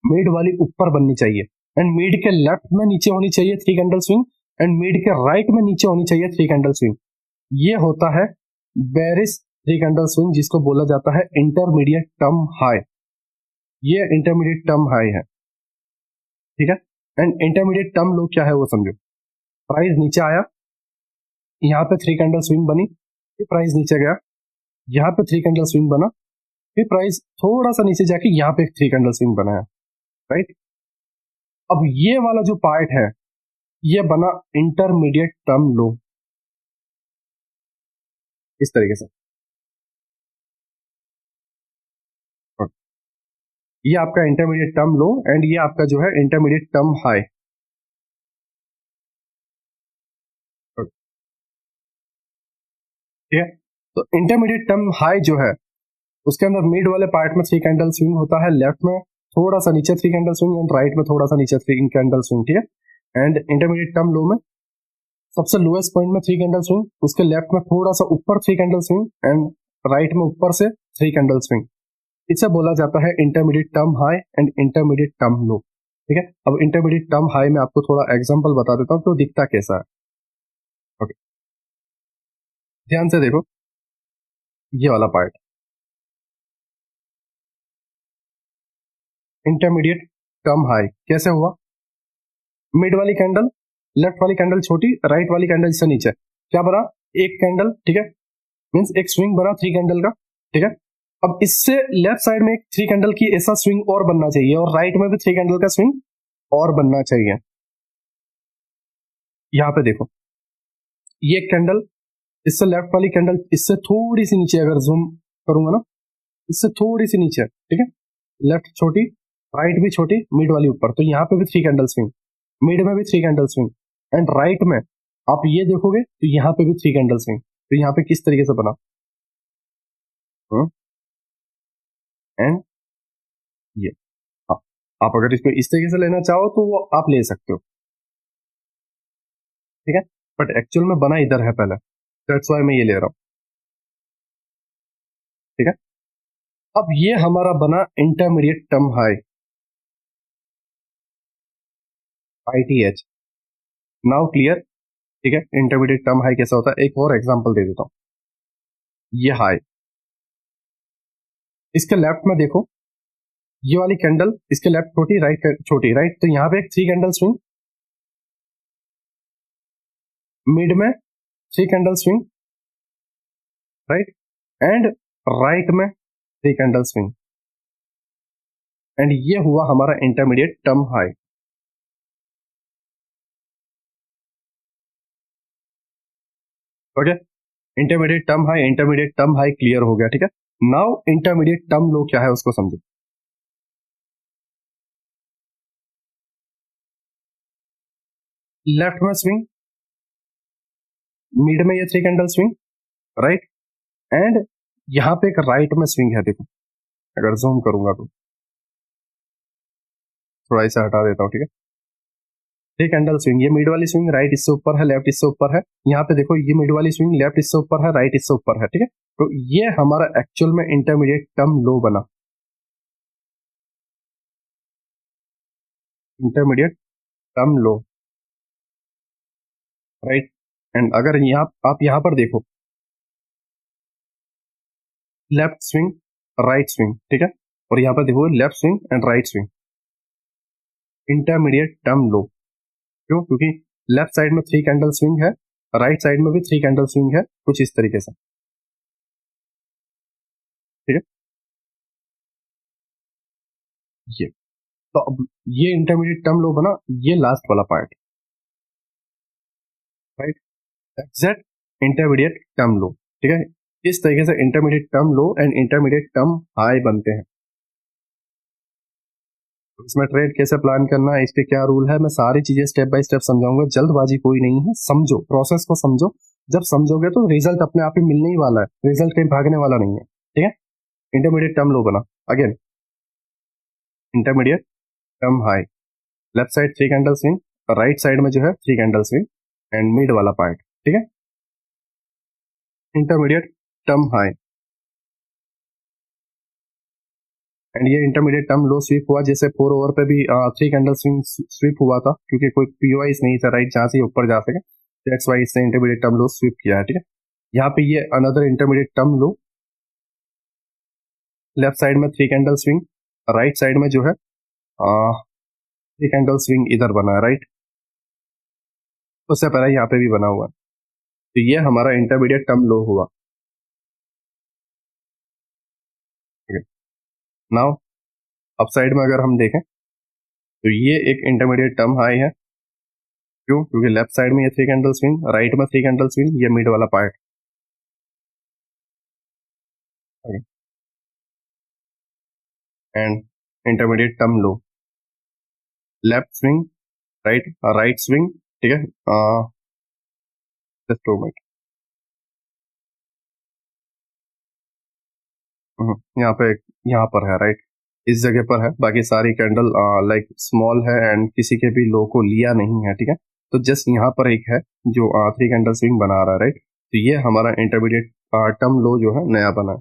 Speaker 1: मिड वाली ऊपर बननी चाहिए एंड मिड के लेफ्ट में नीचे होनी चाहिए 3 कैंडल स्विंग एंड मिड के राइट में नीचे होनी चाहिए 3 कैंडल स्विंग। ये होता है बेरिश 3 कैंडल स्विंग, जिसको बोला जाता है इंटरमीडिएट टर्म हाई। ये इंटरमीडिएट टर्म हाई है, ठीक है। एंड इंटरमीडिएट टर्म लो क्या है वो समझो। प्राइस नीचे आया, यहाँ पे 3 कैंडल स्विंग बनी, फिर प्राइस नीचे गया, यहाँ पे 3 कैंडल स्विंग बना, फिर प्राइस थोड़ा सा नीचे जाके यहाँ पे 3 कैंडल स्विंग बनाया, राइट। अब ये वाला जो पार्ट है ये बना इंटरमीडिएट टर्म लो, इस तरीके से। ये आपका इंटरमीडिएट टर्म लो एंड ये आपका जो है इंटरमीडिएट टर्म हाई, ठीक है। तो इंटरमीडिएट टर्म हाई जो है उसके अंदर मिड वाले पार्ट में 3 कैंडल स्विंग होता है, लेफ्ट में थोड़ा सा नीचे 3 कैंडल स्विंग एंड राइट में थोड़ा सा नीचे 3 कैंडल स्विंग, ठीक है। एंड इंटरमीडिएट टर्म लो में सबसे लोएस्ट पॉइंट में 3 कैंडल स्विंग, उसके लेफ्ट में थोड़ा सा ऊपर 3 कैंडल स्विंग एंड राइट में ऊपर से 3 कैंडल स्विंग। इसे बोला जाता है intermediate term high and intermediate term लो, ठीक है। अब इंटरमीडिएट टर्म हाई में आपको थोड़ा एग्जांपल बता देता हूँ कि वो दिखता कैसा है। ओके, ध्यान से देखो ये वाला पार्ट इंटरमीडिएट टर्म हाई कैसे हुआ, मिड वाली कैंडल, लेफ्ट वाली कैंडल छोटी, राइट वाली कैंडल इससे नीचे, क्या बना, एक कैंडल, ठीक है, मींस एक स्विंग बना 3 कैंडल का, ठीक है। अब इससे लेफ्ट साइड में एक 3 कैंडल की ऐसा स्विंग और बनना चाहिए और राइट में भी 3 कैंडल का स्विंग और बनना चाहिए। यहां पे देखो ये कैंडल, इससे लेफ्ट वाली कैंडल इससे थोड़ी सी नीचे, अगर जूम करूंगा ना, इससे थोड़ी सी नीचे, ठीक है, लेफ्ट छोटी, राइट भी छोटी, मिड वाली ऊपर, तो यहाँ पे भी 3 कैंडल स्विंग, मिड में भी 3 कैंडल स्विंग, एंड राइट में आप ये देखोगे तो यहाँ पे भी 3 कैंडल स्विंग। तो यहाँ पे किस तरीके से बना, एंड ये, हाँ, आप अगर इसको इस तरीके से लेना चाहो तो वो आप ले सकते हो, ठीक है, बट एक्चुअल में बना इधर है पहले, दैट्स व्हाई मैं ये ले रहा हूँ, ठीक है। अब ये हमारा बना intermediate term high, ITH। Now clear, ठीक है, इंटरमीडिएट टर्म हाई कैसा होता है, एक और एग्जांपल दे देता हूँ। ये हाई, इसके लेफ्ट में देखो, ये वाली कैंडल इसके लेफ्ट छोटी, राइट छोटी, राइट, तो यहाँ पे एक 3 कैंडल स्विंग, मिड में 3 candle swing, right, and right में 3 कैंडल स्विंग, एंड ये हुआ हमारा intermediate term high. Okay, intermediate term high, intermediate term high clear हो गया, ठीक है। नाउ इंटरमीडिएट टर्म लो क्या है उसको समझो। लेफ्ट में स्विंग, मिड में ये 3 कैंडल स्विंग, राइट, एंड यहां पे एक राइट में स्विंग है, देखो अगर जूम करूंगा तो थोड़ा इसे हटा देता हूँ, ठीक है। 3 कैंडल स्विंग, ये मिड वाली स्विंग राइट इससे ऊपर है, लेफ्ट इससे ऊपर है, यहाँ पे देखो ये मिड वाली स्विंग लेफ्ट इससे ऊपर है, राइट इससे ऊपर है, ठीक है। तो ये हमारा एक्चुअल में इंटरमीडिएट टर्म लो बना, intermediate term low, right. And अगर यहाँ आप यहाँ पर देखो, लेफ्ट स्विंग राइट स्विंग, ठीक है, और यहाँ पर देखो left swing and right swing, intermediate term लो। क्यों? क्योंकि लेफ्ट साइड में 3 कैंडल स्विंग है, राइट साइड में भी 3 कैंडल स्विंग है, कुछ इस तरीके से, ठीक है। ये तो अब ये इंटरमीडिएट टर्म लो बना, ये लास्ट वाला part, right, exact intermediate term लो, ठीक है। इस तरीके से intermediate term low and intermediate term high बनते हैं। तो इसमें ट्रेड कैसे प्लान करना है, इस पे क्या रूल है, मैं सारी चीजें स्टेप बाय स्टेप समझाऊंगा, जल्दबाजी कोई नहीं है, समझो प्रोसेस को समझो। जब समझोगे तो रिजल्ट अपने आप ही मिलने ही वाला है, रिजल्ट कहीं भागने वाला नहीं है, ठीक है। इंटरमीडिएट टर्म लो बना, again intermediate term high, left side 3 candle swing, right side में जो है 3 कैंडल स्विंग, एंड मिड वाला पार्ट, ठीक है, इंटरमीडिएट टर्म हाई, एंड ये इंटरमीडिएट टर्म लो स्वीप हुआ, जैसे 4 ओवर पे भी 3 कैंडल स्विंग स्वीप हुआ था, क्योंकि कोई पीओआईस नहीं था, राइट, जहां से ऊपर जा सके, दैट्स व्हाई इसने इंटरमीडिएट टर्म लो स्वीप किया है, ठीक है। यहाँ पे ये अनदर इंटरमीडिएट टर्म लो, लेफ्ट साइड में 3 कैंडल स्विंग, राइट साइड में जो है 3 कैंडल स्विंग इधर बना है, राइट, उससे पहले यहाँ पे भी बना हुआ है, तो ये हमारा इंटरमीडिएट टर्म लो हुआ। नाउ अप साइड में अगर हम देखें तो ये एक इंटरमीडिएट टर्म हाई है, क्यों? क्योंकि लेफ्ट साइड में ये 3 कैंडल स्विंग, राइट में 3 कैंडल स्विंग, ये मिड वाला part, and intermediate term low, left swing, right, right swing, ठीक है, जस्ट 2 मिनट, यहाँ पे यहाँ पर है, राइट, इस जगह पर है, बाकी सारी कैंडल लाइक स्मॉल है एंड किसी के भी लो को लिया नहीं है, ठीक है। तो जस्ट यहाँ पर एक है जो 3 कैंडल स्विंग बना रहा है, राइट, तो ये हमारा इंटरमीडिएट टर्म लो जो है नया बना है।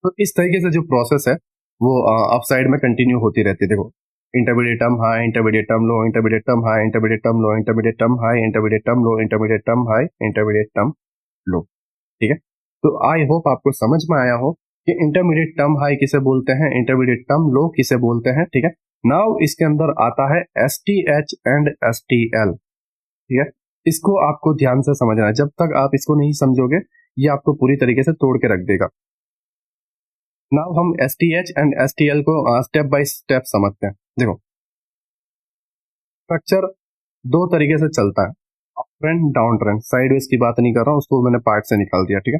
Speaker 1: तो इस तरीके से जो प्रोसेस है वो अप साइड में कंटिन्यू होती रहती है, देखो intermediate term high, intermediate term low, intermediate term high, intermediate term low, intermediate term high, intermediate term low, intermediate term high, intermediate term लो, ठीक है। तो आई होप आपको समझ में आया हो कि इंटरमीडिएट टर्म हाई किसे बोलते हैं, इंटरमीडिएट टर्म लो किसे बोलते हैं, ठीक है। नाउ इसके अंदर आता है STH एंड STL, ठीक है। इसको आपको ध्यान से समझना है, जब तक आप इसको नहीं समझोगे ये आपको पूरी तरीके से तोड़ के रख देगा। नाउ हम STH एंड STL को स्टेप बाय स्टेप समझते हैं। देखो स्ट्रक्चर दो तरीके से चलता है, up trend down trend, sideways की बात नहीं कर रहा हूं, उसको मैंने पार्ट से निकाल दिया, ठीक है।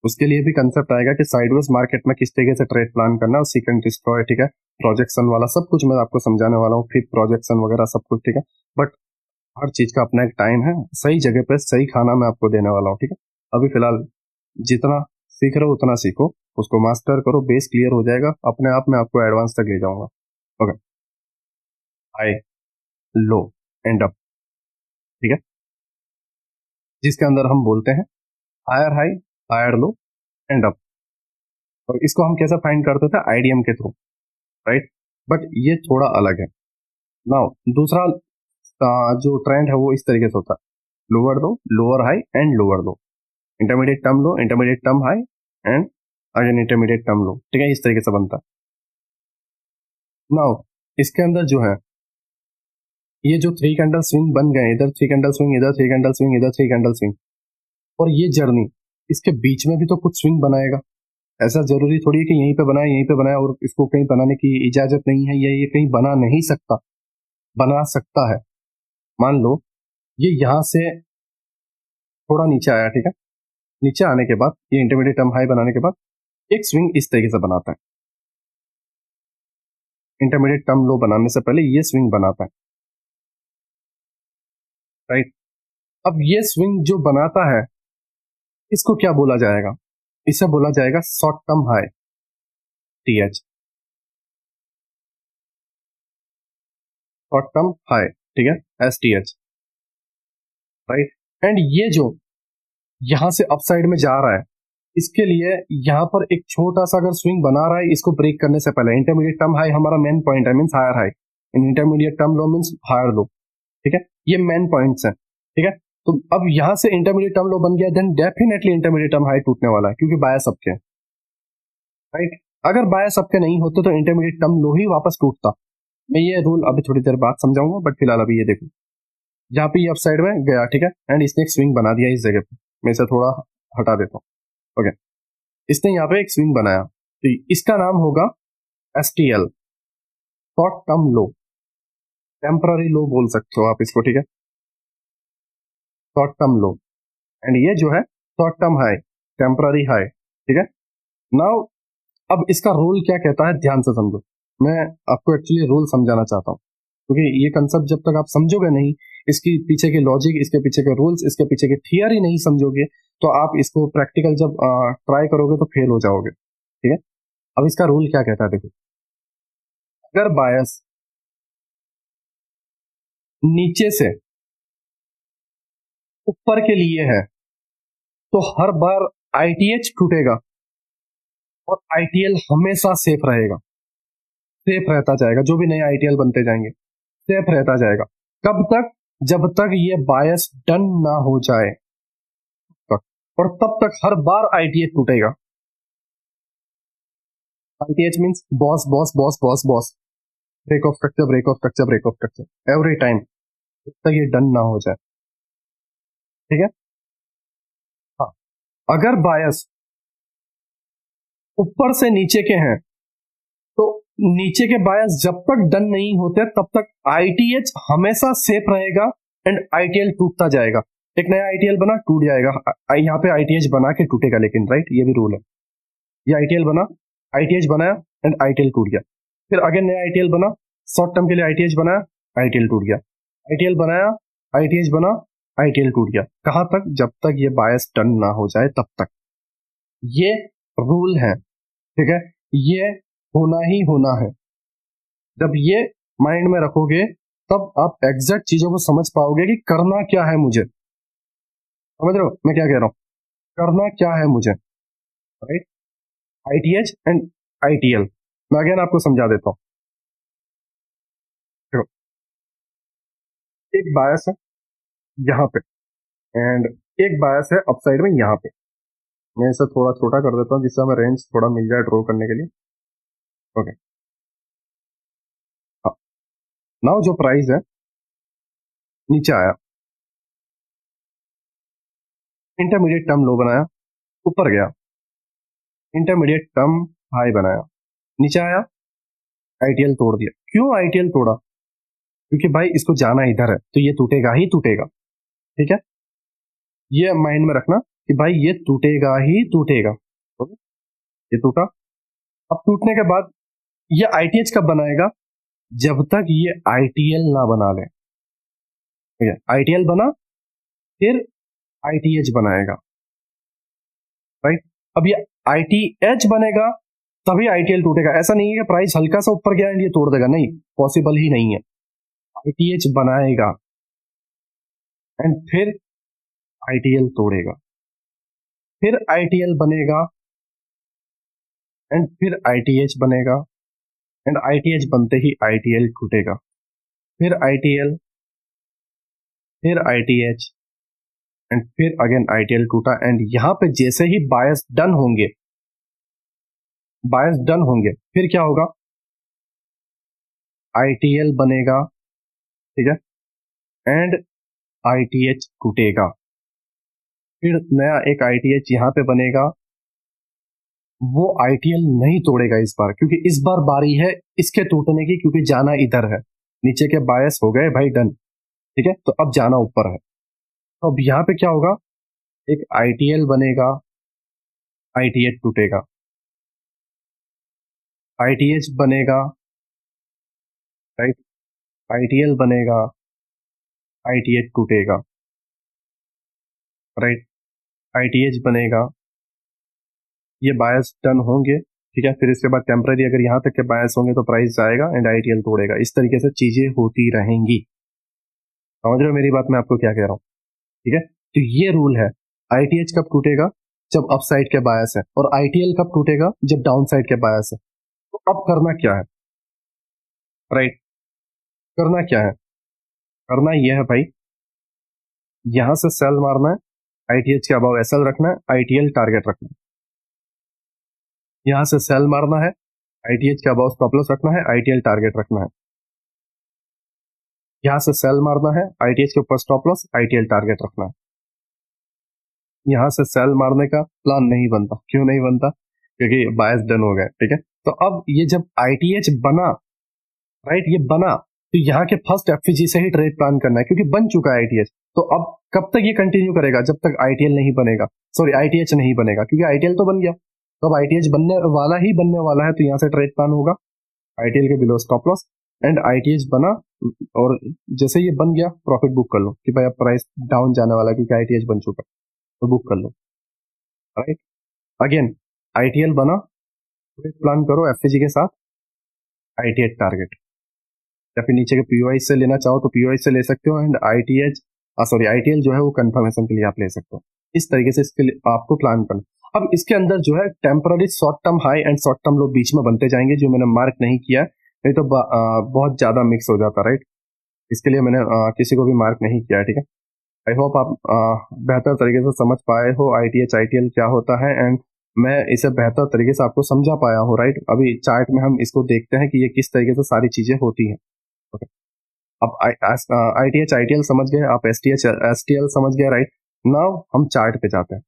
Speaker 1: उसके लिए भी कंसेप्ट आएगा कि साइडवेज मार्केट में किस तरीके से ट्रेड प्लान करना है, और सीक एंड डिस्ट्रॉय, ठीक है, प्रोजेक्शन वाला सब कुछ मैं आपको समझाने वाला हूँ, फिर प्रोजेक्शन वगैरह सब कुछ, ठीक है। बट हर चीज का अपना एक टाइम है, सही जगह पे सही खाना मैं आपको देने वाला हूँ, ठीक है। अभी फिलहाल जितना सीख रहे हो उतना सीखो, उसको मास्टर करो, बेस क्लियर हो जाएगा, अपने आप में आपको एडवांस तक ले जाऊंगा। Okay, high, low and up, ठीक है, जिसके अंदर हम बोलते हैं higher high, higher low and up. और इसको हम कैसे फाइंड करते थे, आईडीएम के थ्रू, राइट। बट ये थोड़ा अलग है। नाउ दूसरा जो ट्रेंड है वो इस तरीके से होता है, lower low, lower high and lower low, intermediate term low, intermediate term high and again intermediate term लो, ठीक है, इस तरीके से बनता है। नाउ इसके अंदर जो है ये जो थ्री कैंडल स्विंग बन गए, इधर थ्री कैंडल स्विंग, इधर थ्री कैंडल स्विंग, इधर थ्री कैंडल स्विंग, और ये जर्नी इसके बीच में भी तो कुछ स्विंग बनाएगा। ऐसा जरूरी थोड़ी है कि यहीं पे बनाए यहीं पे बनाए और इसको कहीं बनाने की इजाजत नहीं है, या ये कहीं बना नहीं सकता, बना सकता है। मान लो ये यहां से थोड़ा नीचे आया, ठीक है, नीचे आने के बाद ये इंटरमीडिएट टर्म हाई बनाने के बाद एक स्विंग इस तरीके से बनाता है, इंटरमीडिएट टर्म लो बनाने से पहले ये स्विंग बनाता है, राइट। अब ये स्विंग जो बनाता है इसको क्या बोला जाएगा, इसे बोला जाएगा short term high, TH, short term high, ठीक है, एसटीएच, राइट। एंड ये जो यहां से अपसाइड में जा रहा है, इसके लिए यहां पर एक छोटा सा अगर स्विंग बना रहा है, इसको ब्रेक करने से पहले इंटरमीडिएट टर्म हाई हमारा मेन पॉइंट है, means higher high, intermediate term low means higher low, ठीक है, ये मेन पॉइंट्स हैं, ठीक है। तो अब यहां से इंटरमीडिएट टर्म लो बन गया, then definitely intermediate term high टूटने वाला है, क्योंकि बायस सबके, राइट। अगर बायस सबके नहीं होते तो इंटरमीडिएट टर्म लो ही वापस टूटता। मैं ये रूल अभी थोड़ी देर बाद समझाऊंगा, बट फिलहाल अभी ये देखो, जहां पे ये अप साइड में गया, ठीक है, एंड इसने एक स्विंग बना दिया इस जगह पे, मैं इसे थोड़ा हटा देता हूँ। ओके, इसने यहाँ पे एक स्विंग बनाया, तो इसका नाम होगा STL, short term low, temporary low बोल सकते हो आप इसको, ठीक है, शॉर्ट टर्म लो। एंड ये जो है short term high, temporary high, ठीक है। नाउ अब इसका रूल क्या कहता है, ध्यान से समझो, मैं आपको एक्चुअली रूल समझाना चाहता हूँ, क्योंकि ये कंसेप्ट जब तक आप समझोगे नहीं, इसके पीछे के लॉजिक, इसके पीछे के रूल्स, इसके पीछे की थियरी नहीं समझोगे, तो आप इसको प्रैक्टिकल जब ट्राई करोगे तो फेल हो जाओगे, ठीक है। अब इसका रूल क्या कहता है, देखो, अगर बायस नीचे से ऊपर के लिए है तो हर बार आईटीएच टूटेगा और आईटीएल हमेशा सेफ रहेगा, सेफ रहता जाएगा, जो भी नए आईटीएल बनते जाएंगे सेफ रहता जाएगा। कब तक, जब तक ये बायस डन ना हो जाए तक, और तब तक हर बार आईटीएच टूटेगा। ITH means BOS BOS BOS BOS BOS, break of structure, break of structure, break of structure every time, जब तक ये डन ना हो जाए, ठीक है। हाँ, अगर बायस ऊपर से नीचे के हैं तो नीचे के बायस जब तक डन नहीं होते तब तक आईटीएच हमेशा सेफ रहेगा एंड आईटीएल टूटता जाएगा। एक नया आईटीएल बना टूट जाएगा, यहाँ पे आईटीएच बना के टूटेगा, लेकिन राइट, ये भी रूल है। ये आईटीएल बना, आईटीएच बनाया एंड आईटीएल टूट गया, फिर अगेन नया आईटीएल बना, शॉर्ट टर्म के लिए आईटीएच बनाया, आईटीएल टूट गया, आईटीएल बनाया, आईटीएच बना, आईटीएल टूट गया। कहां तक, जब तक ये बायस टर्न ना हो जाए तब तक। ये रूल है, ठीक है, ये होना ही होना है। जब ये माइंड में रखोगे तब आप एग्जैक्ट चीजों को समझ पाओगे कि करना क्या है मुझे, समझ रहे हो मैं क्या कह रहा हूं, करना क्या है मुझे, राइट। आईटीएच एंड आईटीएल मैं अगेन आपको समझा देता हूं। देखो, एक बायस है यहाँ पे एंड एक बायस है अपसाइड में यहाँ पे। मैं इसे थोड़ा छोटा कर देता हूँ जिससे हमें रेंज थोड़ा मिल जाए ड्रॉ करने के लिए। ओके, हाँ, नाउ जो प्राइस है नीचे आया, इंटरमीडिएट टर्म लो बनाया, ऊपर गया, इंटरमीडिएट टर्म हाई बनाया, नीचे आया, आईटीएल तोड़ दिया। क्यों आईटीएल तोड़ा, क्योंकि भाई इसको जाना इधर है तो ये टूटेगा ही टूटेगा, ठीक है, ये माइंड में रखना। कि भाई ये टूटेगा ही टूटेगा। ओके, ये टूटा। अब टूटने के बाद ये आईटीएच कब बनाएगा? जब तक ये आईटीएल ना बना ले। ठीक है, आईटीएल बना फिर आईटीएच बनाएगा, राइट। अब ये आईटीएच बनेगा तभी आईटीएल टूटेगा। ऐसा नहीं है कि प्राइस हल्का सा ऊपर गया एंड ये तोड़ देगा, नहीं, पॉसिबल ही नहीं है। आईटीएच बनाएगा एंड फिर आईटीएल तोड़ेगा, फिर आईटीएल बनेगा एंड फिर आईटीएच बनेगा एंड आईटीएच बनते ही आईटीएल टूटेगा, फिर आईटीएल, फिर आईटीएच एंड फिर अगेन आईटीएल टूटा। एंड यहां पे जैसे ही बायस डन होंगे, बायस डन होंगे, फिर क्या होगा? आईटीएल बनेगा, ठीक है, एंड आईटीएच टूटेगा, फिर नया एक आईटीएच यहां पे बनेगा। वो आईटीएल नहीं तोड़ेगा इस बार, क्योंकि इस बार बारी है इसके टूटने की, क्योंकि जाना इधर है। नीचे के बायस हो गए भाई डन, ठीक है, तो अब जाना ऊपर है। तो अब यहां पे क्या होगा? एक आईटीएल बनेगा, आईटीएच टूटेगा, आईटीएच बनेगा, राइट, आईटीएल बनेगा, आईटीएच टूटेगा, राइट, आईटीएच बनेगा, ये बायस डन होंगे, ठीक है, फिर इसके बाद टेम्पररी अगर यहाँ तक के बायस होंगे तो प्राइस जाएगा एंड आईटीएल तोड़ेगा। इस तरीके से चीजें होती रहेंगी। समझ रहे हो मेरी बात, मैं आपको क्या कह रहा हूँ? ठीक है, तो ये रूल है। आईटीएच कब टूटेगा? जब अप साइड के बायस है, और आईटीएल कब टूटेगा? जब डाउन साइड के बायस है। तो अब करना क्या है, राइट? करना क्या है? करना यह है भाई, यहां से सेल मारना है, आईटीएच के अबाव एसएल रखना है, आईटीएल टारगेट रखना है। यहां से सेल मारना है, आईटीएच के अबाव स्टॉप लॉस रखना है, आईटीएल टारगेट रखना है। यहां से सेल मारना है, आईटीएच के ऊपर स्टॉप लॉस, आईटीएल टारगेट रखना है। यहां से सेल मारने का प्लान नहीं बनता। क्यों नहीं बनता? क्योंकि बायस डन हो गए, ठीक है। तो अब ये जब आईटीएच बना, राइट, ये बना, तो यहाँ के फर्स्ट एफजी से ही ट्रेड प्लान करना है, क्योंकि बन चुका है आईटीएच। तो अब कब तक ये कंटिन्यू करेगा? जब तक आईटीएल नहीं बनेगा, सॉरी आईटीएच नहीं बनेगा, क्योंकि आईटीएल तो बन गया, तो अब आईटीएच बनने वाला ही बनने वाला है, तो यहाँ से ट्रेड प्लान होगा आईटीएल के below stop loss, and ITH बना, और जैसे ये बन गया प्रॉफिट बुक कर लो कि भाई अब प्राइस डाउन जाने वाला है क्योंकि आईटीएच बन चुका है, तो बुक कर लो, राइट। अगेन आईटीएल बना, ट्रेड प्लान करो एफजी के साथ, आईटीएच टारगेट, या फिर नीचे के पीओआई से लेना चाहो तो पीओआई से ले सकते हो, एंड आईटीएच सॉरी आईटीएल जो है वो कंफर्मेशन के लिए आप ले सकते हो। इस तरीके से इसके लिए आपको प्लान करना। अब इसके अंदर जो है temporary short term high and short term low बीच में बनते जाएंगे, जो मैंने मार्क नहीं किया, नहीं तो बहुत ज्यादा मिक्स हो जाता, राइट। इसके लिए मैंने किसी को भी मार्क नहीं किया है, ठीक है। आई होप आप बेहतर तरीके से समझ पाए हो आईटीएच आईटीएल क्या होता है, एंड मैं इसे बेहतर तरीके से आपको समझा पाया हूँ, राइट। अभी चार्ट में हम इसको देखते हैं कि ये किस तरीके से सारी चीजें होती हैं। ओके, अब आईटीएच आईटीएल समझ गए, आप एसटीएच एसटीएल समझ गए, राइट। नाउ हम चार्ट पे जाते हैं।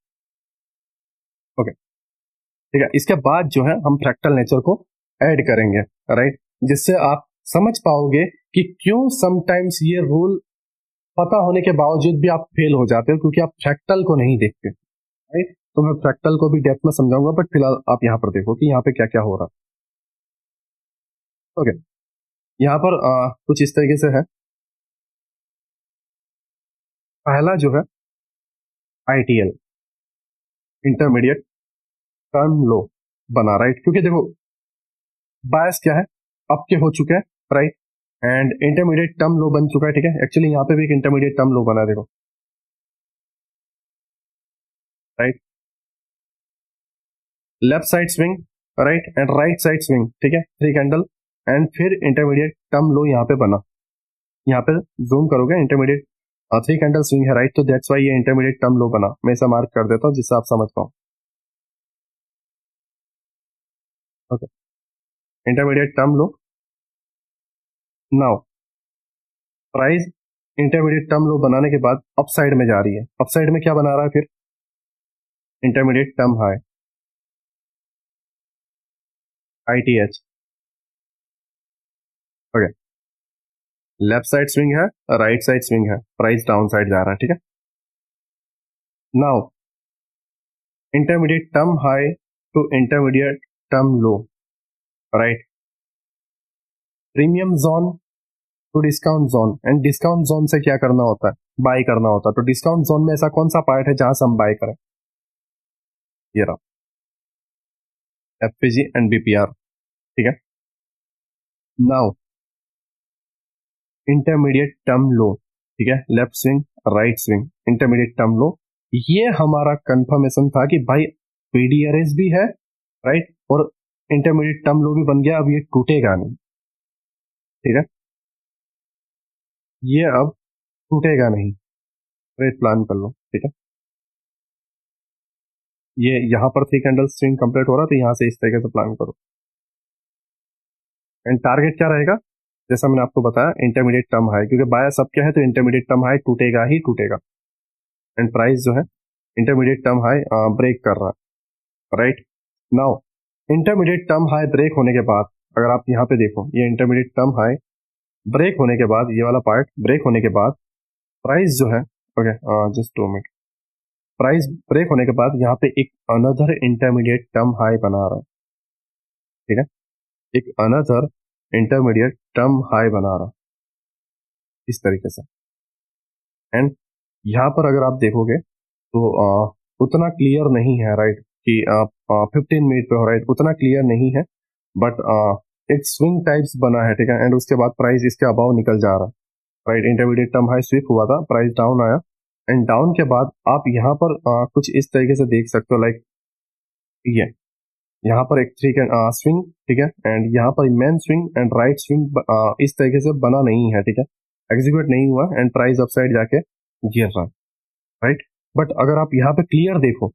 Speaker 1: ओके, ठीक है, इसके बाद जो है हम फ्रैक्टल नेचर को ऐड करेंगे, राइट, जिससे आप समझ पाओगे कि क्यों समटाइम्स ये रूल पता होने के बावजूद भी आप फेल हो जाते हो, क्योंकि आप फ्रैक्टल को नहीं देखते, राइट। तो मैं फ्रैक्टल को भी डेप्थ में समझाऊंगा, बट फिलहाल आप यहाँ पर देखो कि यहाँ पे क्या क्या हो रहा है। ओके, यहाँ पर कुछ इस तरीके से है। पहला जो है आईटीएल, इंटरमीडिएट टर्म लो बना, राइट, क्योंकि देखो बायस क्या है, अब के हो चुके हैं, right, and intermediate term low बन चुका है, ठीक है। एक्चुअली यहाँ पे भी एक इंटरमीडिएट टर्म लो बना है, देखो, right, left side swing, right, and right side swing, ठीक है, 3 कैंडल, एंड फिर इंटरमीडिएट टर्म लो यहाँ पे बना। यहाँ पे जूम करोगे, इंटरमीडिएट 3 कैंडल स्विंग है, राइट, तो दैट्स वाई ये इंटरमीडिएट टर्म लो बना। मैं इसे मार्क कर देता हूँ जिससे आप समझ पाओ। ओके, इंटरमीडिएट टर्म लो। नाउ प्राइस इंटरमीडिएट टर्म लो बनाने के बाद अप साइड में जा रही है। अप साइड में क्या बना रहा है फिर? Intermediate term high, ITH. Okay, left side swing है, राइट साइड स्विंग है, प्राइस डाउन साइड जा रहा है, ठीक है। Now intermediate term high to intermediate term low, right. Premium zone to discount zone, and discount zone से क्या करना होता है, बाय करना होता है। तो डिस्काउंट जोन में ऐसा कौन सा पार्ट है जहां से हम बाय करें, ये रहा एफपीजी एंड बीपीआर, ठीक है। नाउ इंटरमीडिएट टर्म लो, ठीक है, left swing right swing, intermediate term low, ये हमारा कंफर्मेशन था कि भाई पीडीआरएस भी है, राइट, और इंटरमीडिएट टर्म लो भी बन गया, अब ये टूटेगा नहीं, ठीक है, ये अब टूटेगा नहीं, ट्रेड प्लान कर लो, ठीक है। ये यहाँ पर 3 कैंडल स्विंग कंप्लीट हो रहा है, तो यहाँ से इस तरीके से प्लान करो। एंड टारगेट क्या रहेगा, जैसा मैंने आपको बताया इंटरमीडिएट टर्म हाई, क्योंकि बायस अब क्या है, तो इंटरमीडिएट टर्म हाई टूटेगा ही टूटेगा, एंड प्राइस जो है इंटरमीडिएट टर्म हाई ब्रेक कर रहा है, right. Now intermediate term high break होने के बाद अगर आप यहाँ पे देखो, ये इंटरमीडिएट टर्म हाई ब्रेक होने के बाद, ये वाला पार्ट ब्रेक होने के बाद प्राइस जो है, okay just 2 minute, price break होने के बाद यहाँ पे एक अनदर इंटरमीडिएट टर्म हाई बना रहा है, ठीक है, एक अनदर इंटरमीडिएट टर्म हाई बना रहा है इस तरीके से। एंड यहाँ पर अगर आप देखोगे तो उतना क्लियर नहीं है, राइट, कि आप 15 मिनट पे हो, राइट, उतना क्लियर नहीं है, बट एक स्विंग टाइप्स बना है, ठीक है। एंड उसके बाद प्राइस इसके अबाव निकल जा रहा है, right, intermediate term high sweep हुआ था, प्राइस डाउन आया, एंड डाउन के बाद आप यहाँ पर कुछ इस तरीके से देख सकते हो, लाइक ये यहाँ पर एक थ्री स्विंग, ठीक है, एंड यहाँ पर main swing and right swing इस तरीके से बना नहीं है, ठीक है, एग्जीक्यूट नहीं हुआ, एंड प्राइस अपसाइड जाके गिर रहा है, राइट। बट अगर आप यहाँ पे क्लियर देखो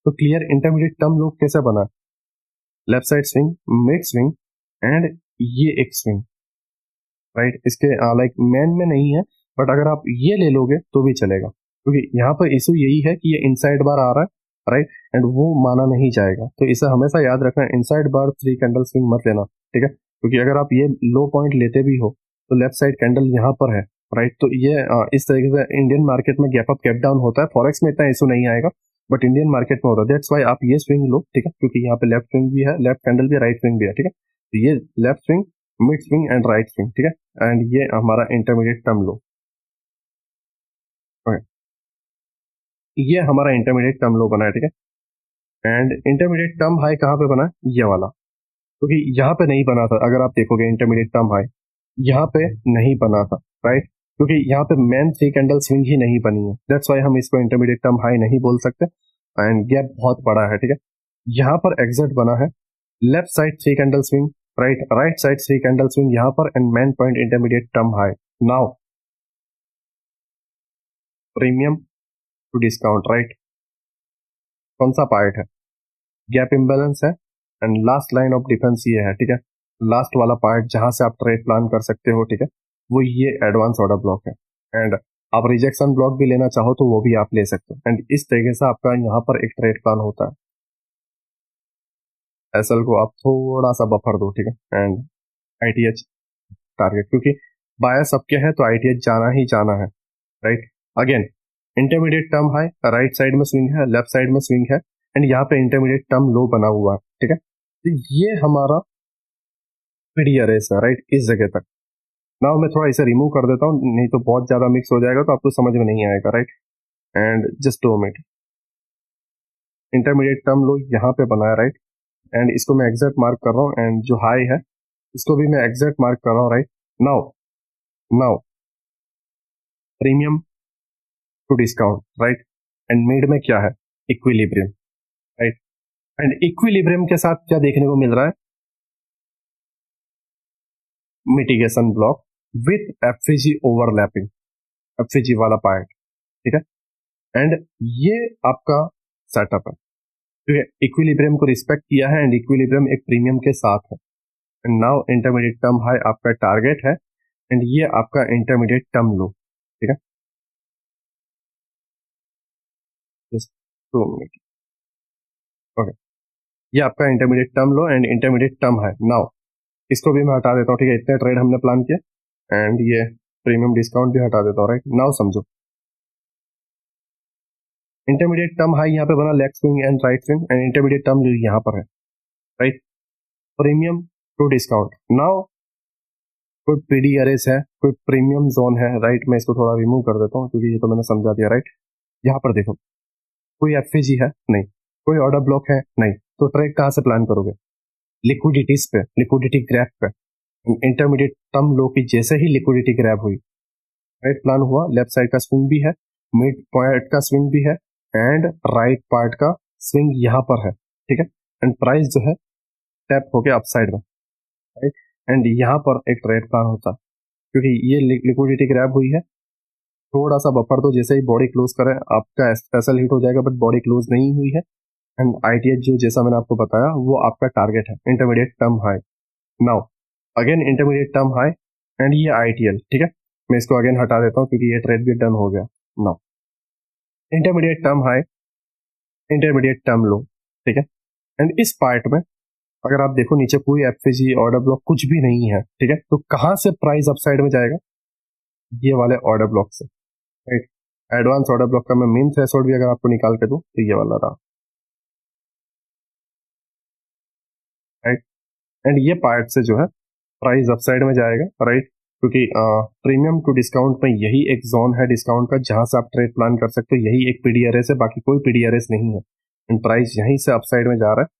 Speaker 1: तो क्लियर इंटरमीडिएट टर्म लो कैसे बना, left side swing, mid swing, and ये एक स्विंग, राइट, इसके लाइक मेन में नहीं है, बट अगर आप ये ले लोगे तो भी चलेगा, क्योंकि यहाँ पर इशू यही है कि ये इनसाइड बार आ रहा है, राइट, एंड वो माना नहीं जाएगा, तो इसे हमेशा याद रखना, इनसाइड बार 3 कैंडल स्विंग मत लेना, ठीक है, क्योंकि अगर आप ये लो पॉइंट लेते भी हो तो लेफ्ट साइड कैंडल यहाँ पर है, राइट, तो ये इस तरीके से इंडियन मार्केट में गैप अप गैप डाउन होता है, फॉरेक्स में इतना इशू नहीं आएगा, बट इंडियन मार्केट में होता है, दैट्स वाई आप ये स्विंग लो, ठीक है, क्योंकि यहाँ पे लेफ्ट स्विंग भी है, लेफ्ट कैंडल भी, राइट स्विंग भी है, ठीक है, तो ये left swing, mid swing and right swing, ठीक है, एंड ये हमारा इंटरमीडिएट टर्म लो, ये हमारा इंटरमीडिएट टर्म लो बना है, ठीक है। एंड इंटरमीडिएट टर्म हाई कहाँ पे बना है, ये वाला, क्योंकि यहाँ पे नहीं बना था, अगर आप देखोगे इंटरमीडिएट टर्म हाई यहाँ पे नहीं बना था, राइट, क्योंकि यहाँ पे मेन 3 कैंडल स्विंग ही नहीं बनी है, दैट्स वाई हम इसको इंटरमीडिएट टर्म हाई नहीं बोल सकते, एंड गैप बहुत बड़ा है, ठीक है। यहाँ पर एग्जिट बना है, left side 3 candle swing, right, right side 3 candle swing यहाँ पर, and main point intermediate term high. Now premium to discount, right, कौन सा पार्ट है, गैप इम्बेलेंस है, and last line of defense ये है, ठीक है, लास्ट वाला पार्ट जहां से आप ट्रेड प्लान कर सकते हो, ठीक है, वो ये एडवांस ऑर्डर ब्लॉक है, एंड आप रिजेक्शन ब्लॉक भी लेना चाहो तो वो भी आप ले सकते हो, एंड इस तरीके से आपका यहाँ पर एक ट्रेड प्लान होता है। एसएल को आप थोड़ा सा बफर दो, ठीक है, एंड आईटीएच टारगेट, क्योंकि बायस सबके है तो आईटीएच जाना ही जाना है, right. Again intermediate term high, right side में स्विंग है, लेफ्ट साइड में स्विंग है, एंड यहाँ पे इंटरमीडिएट टर्म लो बना हुआ है, ठीक है, तो ये हमारा पीडीआरएस है, राइट, इस जगह तक। नाउ मैं थोड़ा इसे रिमूव कर देता हूँ, नहीं तो बहुत ज्यादा मिक्स हो जाएगा तो आपको समझ में नहीं आएगा, right, and just 2 minute, intermediate term लो यहाँ पे बना है, राइट, एंड इसको मैं एग्जैक्ट मार्क कर रहा हूँ, एंड जो हाई है इसको भी मैं एग्जैक्ट मार्क कर रहा हूँ, right. Now now premium to discount, right, and mid में क्या है, इक्विलिब्रियम, राइट, एंड इक्विलिब्रियम के साथ क्या देखने को मिल रहा है, mitigation block with FVG overlapping, FVG वाला पार्ट, ठीक है, एंड ये आपका सेटअप है, ठीक है, इक्विलिब्रियम को रिस्पेक्ट किया है, एंड इक्विलिब्रियम एक प्रीमियम के साथ है, and now intermediate term high आपका टारगेट है, एंड ये आपका इंटरमीडिएट टर्म लो, ठीक है, जस्ट 2 मिनट, ओके, ये आपका intermediate term low and intermediate term high. Now इसको भी मैं हटा देता हूँ, ठीक है, इतने ट्रेड हमने प्लान किया, एंड ये प्रीमियम डिस्काउंट भी हटा देता हूँ, राइट। नाउ समझो इंटरमीडिएट टर्म हाई यहाँ पे बना left swing and right swing, and intermediate term यहाँ पर है, right. Premium to discount. Now कोई पीडी अरेस है, कोई प्रीमियम जोन है, राइट। मैं इसको थोड़ा रिमूव कर देता हूँ क्योंकि ये तो मैंने समझा दिया, राइट। यहाँ पर देखो कोई एफएजी है नहीं, कोई ऑर्डर ब्लॉक है नहीं, तो ट्रेड कहाँ से प्लान करोगे? लिक्विडिटीज पे, लिक्विडिटी ग्रैब पे। इंटरमीडिएट टर्म लो की जैसे ही लिक्विडिटी ग्रैब हुई, राइट, प्लान हुआ, लेफ्ट साइड का स्विंग भी है, मिड पॉइंट का स्विंग भी है, एंड राइट पार्ट का स्विंग यहाँ पर है, ठीक है। एंड प्राइस जो है टैप हो गया अपसाइड में, राइट। एंड यहाँ पर एक ट्रेड प्लान होता है क्योंकि ये लिक्विडिटी ग्रैब हुई है, थोड़ा सा बफर तो जैसे ही बॉडी क्लोज करे आपका स्पेशल हिट हो जाएगा, बट बॉडी क्लोज नहीं हुई है। एंड आईटीएच जो जैसा मैंने आपको बताया वो आपका टारगेट है, intermediate term high. Now again intermediate term high and ये आईटीएल, ठीक है। मैं इसको अगेन हटा देता हूँ क्योंकि ये ट्रेड भी डन हो गया। Now intermediate term high, intermediate term लो, ठीक है। एंड इस पार्ट में अगर आप देखो नीचे कोई एफएजी ऑर्डर ब्लॉक कुछ भी नहीं है, ठीक है, तो कहां से प्राइस अपसाइड में जाएगा? ये वाले ऑर्डर ब्लॉक से, राइट। एडवांस ऑर्डर ब्लॉक का मैं मेन थ्रेशोल्ड भी अगर आपको निकाल के दूं तो ये वाला रहा, राइट। एंड ये पार्ट से जो है प्राइस अपसाइड में जाएगा, राइट, क्योंकि प्रीमियम टू डिस्काउंट में यही एक जोन है डिस्काउंट का जहां से आप ट्रेड प्लान कर सकते हो, यही एक पीडीआरएस है, बाकी कोई पीडीआरएस नहीं है। एंड प्राइस यहीं से अपसाइड में जा रहा है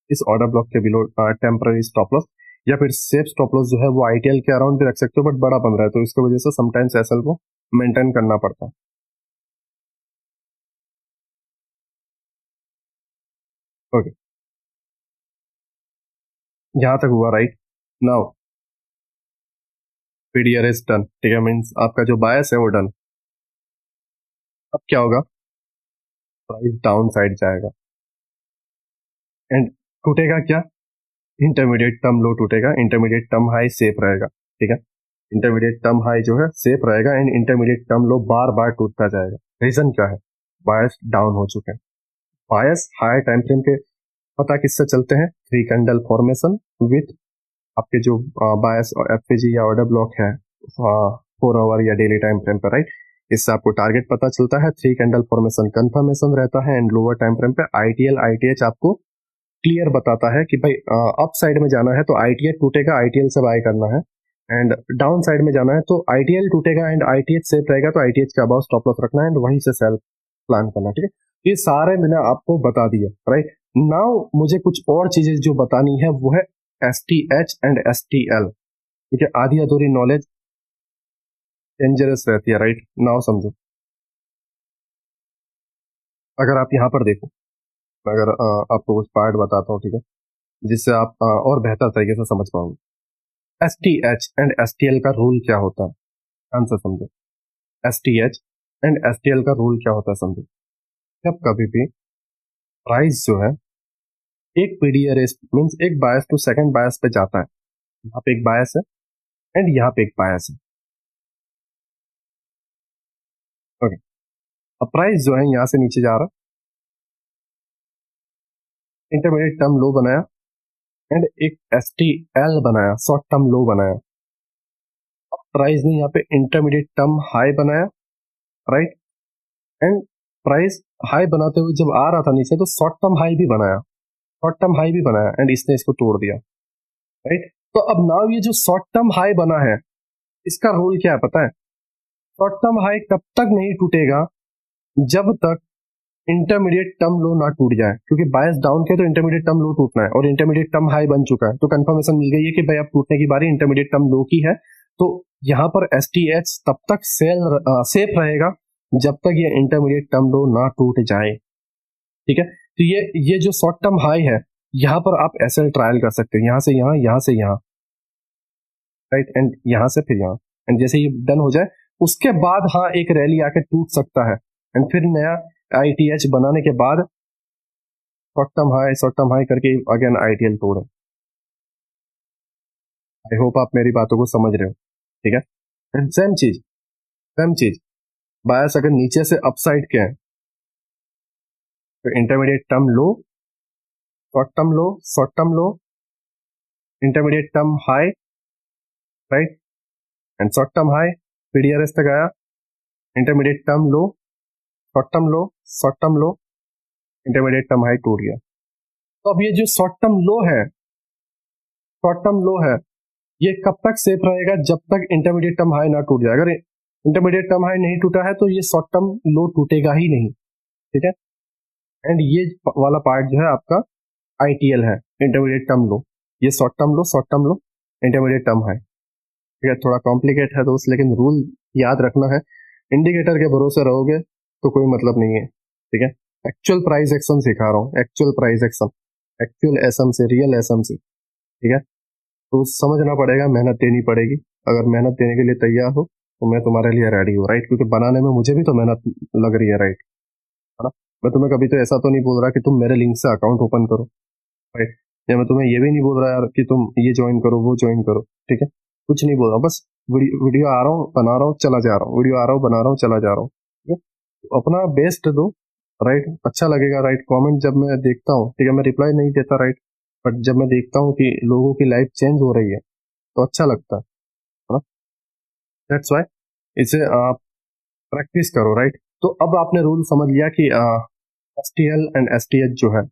Speaker 1: इस ऑर्डर ब्लॉक के बिलो टेम्पररी स्टॉप लॉस, या फिर सेफ स्टॉप लॉस जो है वो आईटीएल के अराउंड भी रख सकते हो, बट बड़ा बन रहा है तो इसकी वजह से समटाइम्स एसएल को मेंटेन करना पड़ता है। ओके, यहां तक हुआ, राइट। नाउ पीडीआरएस डन, ठीक है, मीन्स आपका जो बायस है वो डन। अब क्या होगा? प्राइस डाउन साइड जाएगा एंड टूटेगा क्या? इंटरमीडिएट टर्म लो टूटेगा, इंटरमीडिएट टर्म हाई सेफ रहेगा, ठीक है। इंटरमीडिएट टर्म हाई जो है सेफ रहेगा एंड इंटरमीडिएट टर्म लो बार बार टूटता जाएगा। रीजन क्या है? बायस डाउन हो चुके हैं। बायस हाई टाइम फ्रेम के पता किससे चलते हैं? थ्री कैंडल फॉर्मेशन विथ आपके जो बायस और एफपीजी या ऑर्डर ब्लॉक है 4 आवर या डेली टाइम फ्रेम पर, राइट। इससे आपको टारगेट पता चलता है, थ्री कैंडल फॉर्मेशन कंफर्मेशन रहता है, एंड लोअर टाइम फ्रेम पे आईटीएल आईटीएच आपको क्लियर बताता है कि भाई अप साइड में जाना है तो आईटीएच टूटेगा, आईटीएल से बाय करना है, एंड डाउन साइड में जाना है तो आईटीएल टूटेगा एंड आईटीएच सेफ रहेगा तो आईटीएच के अबाउट स्टॉप लॉस रखना है एंड वहीं से सेल प्लान करना, ठीक है। ये सारे मैंने आपको बता दिया, राइट। नाउ मुझे कुछ और चीजें जो बतानी है वो है S T H and S T L, ठीक है। आधी अधूरी नॉलेज डेंजरस रहती है, राइट। नाउ समझो, अगर आप यहाँ पर देखो, अगर आपको कुछ पार्ट बताता हूँ, ठीक है, जिससे आप और बेहतर तरीके से समझ पाओगे। S T H and S T L का रूल क्या होता है, आंसर समझो। S T H and S T L का रूल क्या होता है समझो। जब कभी भी प्राइस जो है एक पीडीआरएस मीन्स एक बायस टू सेकंड बायस पे जाता है, यहाँ पे एक बायस है एंड यहाँ पे एक बायस है, ओके। अब प्राइस जो है यहाँ से नीचे जा रहा है, इंटरमीडिएट टर्म लो बनाया एंड एक एस टी एल बनाया, शॉर्ट टर्म लो बनाया। अब प्राइस ने यहाँ पे इंटरमीडिएट टर्म हाई बनाया, राइट। एंड प्राइस हाई बनाते हुए जब आ रहा था नीचे तो शॉर्ट टर्म हाई भी बनाया, शॉर्ट टर्म हाई भी बनाया एंड इसने इसको तोड़ दिया, राइट। तो अब नाउ ये जो शॉर्ट टर्म हाई बना है इसका रूल क्या है पता है? शॉर्ट टर्म हाई तब तक नहीं टूटेगा जब तक इंटरमीडिएट टर्म लो ना टूट जाए, क्योंकि बायस डाउन के तो इंटरमीडिएट टर्म लो टूटना है और इंटरमीडिएट टर्म हाई बन चुका है, तो कंफर्मेशन मिल गई है कि भाई अब टूटने की बारी इंटरमीडिएट टर्म लो की है। तो यहाँ पर एस टी एच तब तक सेफ रहेगा जब तक ये इंटरमीडिएट टर्म लो ना टूट जाए, ठीक है। तो ये जो शॉर्ट टर्म हाई है यहाँ पर आप एसएल ट्रायल कर सकते हैं, यहाँ से यहाँ, यहाँ से यहाँ, राइट, एंड यहाँ से फिर यहाँ। एंड जैसे ये डन हो जाए उसके बाद हाँ एक रैली आके टूट सकता है एंड फिर नया आईटीएच बनाने के बाद शॉर्ट टर्म हाई करके अगेन आईटीएल तोड़े। आई होप आप मेरी बातों को समझ रहे हो, ठीक है। एंड सेम चीज बायस अगर नीचे से अपसाइड के हैं तो intermediate term low, short term low, short term low, intermediate term high, right, and short term high PDRS तक आया intermediate term low, short term low, short term low, intermediate term high टूट गया। तो अब ये जो शॉर्ट टर्म लो है, शॉर्ट टर्म लो है, ये कब तक सेफ रहेगा? जब तक इंटरमीडिएट टर्म हाई ना टूट जाए। अगर इंटरमीडिएट टर्म हाई नहीं टूटा है तो ये शॉर्ट टर्म लो टूटेगा ही नहीं, ठीक है। एंड ये वाला पार्ट जो है आपका आईटीएल है, इंटरमीडिएट टर्म लो। ये short term low, short term low, intermediate term high, ठीक है। थोड़ा कॉम्प्लिकेट है दोस्त, लेकिन रूल याद रखना है। इंडिकेटर के भरोसे रहोगे तो कोई मतलब नहीं है, ठीक है। एक्चुअल प्राइस एक्शन सिखा रहा हूँ, actual price action, actual SM से, रियल एसएम से, ठीक है। तो समझना पड़ेगा, मेहनत देनी पड़ेगी। अगर मेहनत देने के लिए तैयार हो तो मैं तुम्हारे लिए रेडी हूँ, राइट। क्योंकि बनाने में मुझे भी तो मेहनत लग रही है, राइट, है ना। मैं तुम्हें कभी तो ऐसा तो नहीं बोल रहा कि तुम मेरे लिंक से अकाउंट ओपन करो, राइट। या मैं तुम्हें ये भी नहीं बोल रहा यार कि तुम ये ज्वाइन करो, वो ज्वाइन करो, ठीक है। कुछ नहीं बोल रहा, बस वीडियो आ रहा हूँ, बना रहा हूँ, चला जा रहा हूँ, वीडियो आ रहा हूँ, बना रहा हूँ, चला जा रहा हूँ, ठीक है। तो अपना बेस्ट दो, राइट। अच्छा लगेगा, राइट। कमेंट जब मैं देखता हूँ, ठीक है, मैं रिप्लाई नहीं देता, राइट, बट जब मैं देखता हूँ कि लोगों की लाइफ चेंज हो रही है तो अच्छा लगता है ना। दैट्स वाई इसे प्रैक्टिस करो, राइट। तो अब आपने रूल समझ लिया कि एसटीएल एंड एसटीएच जो है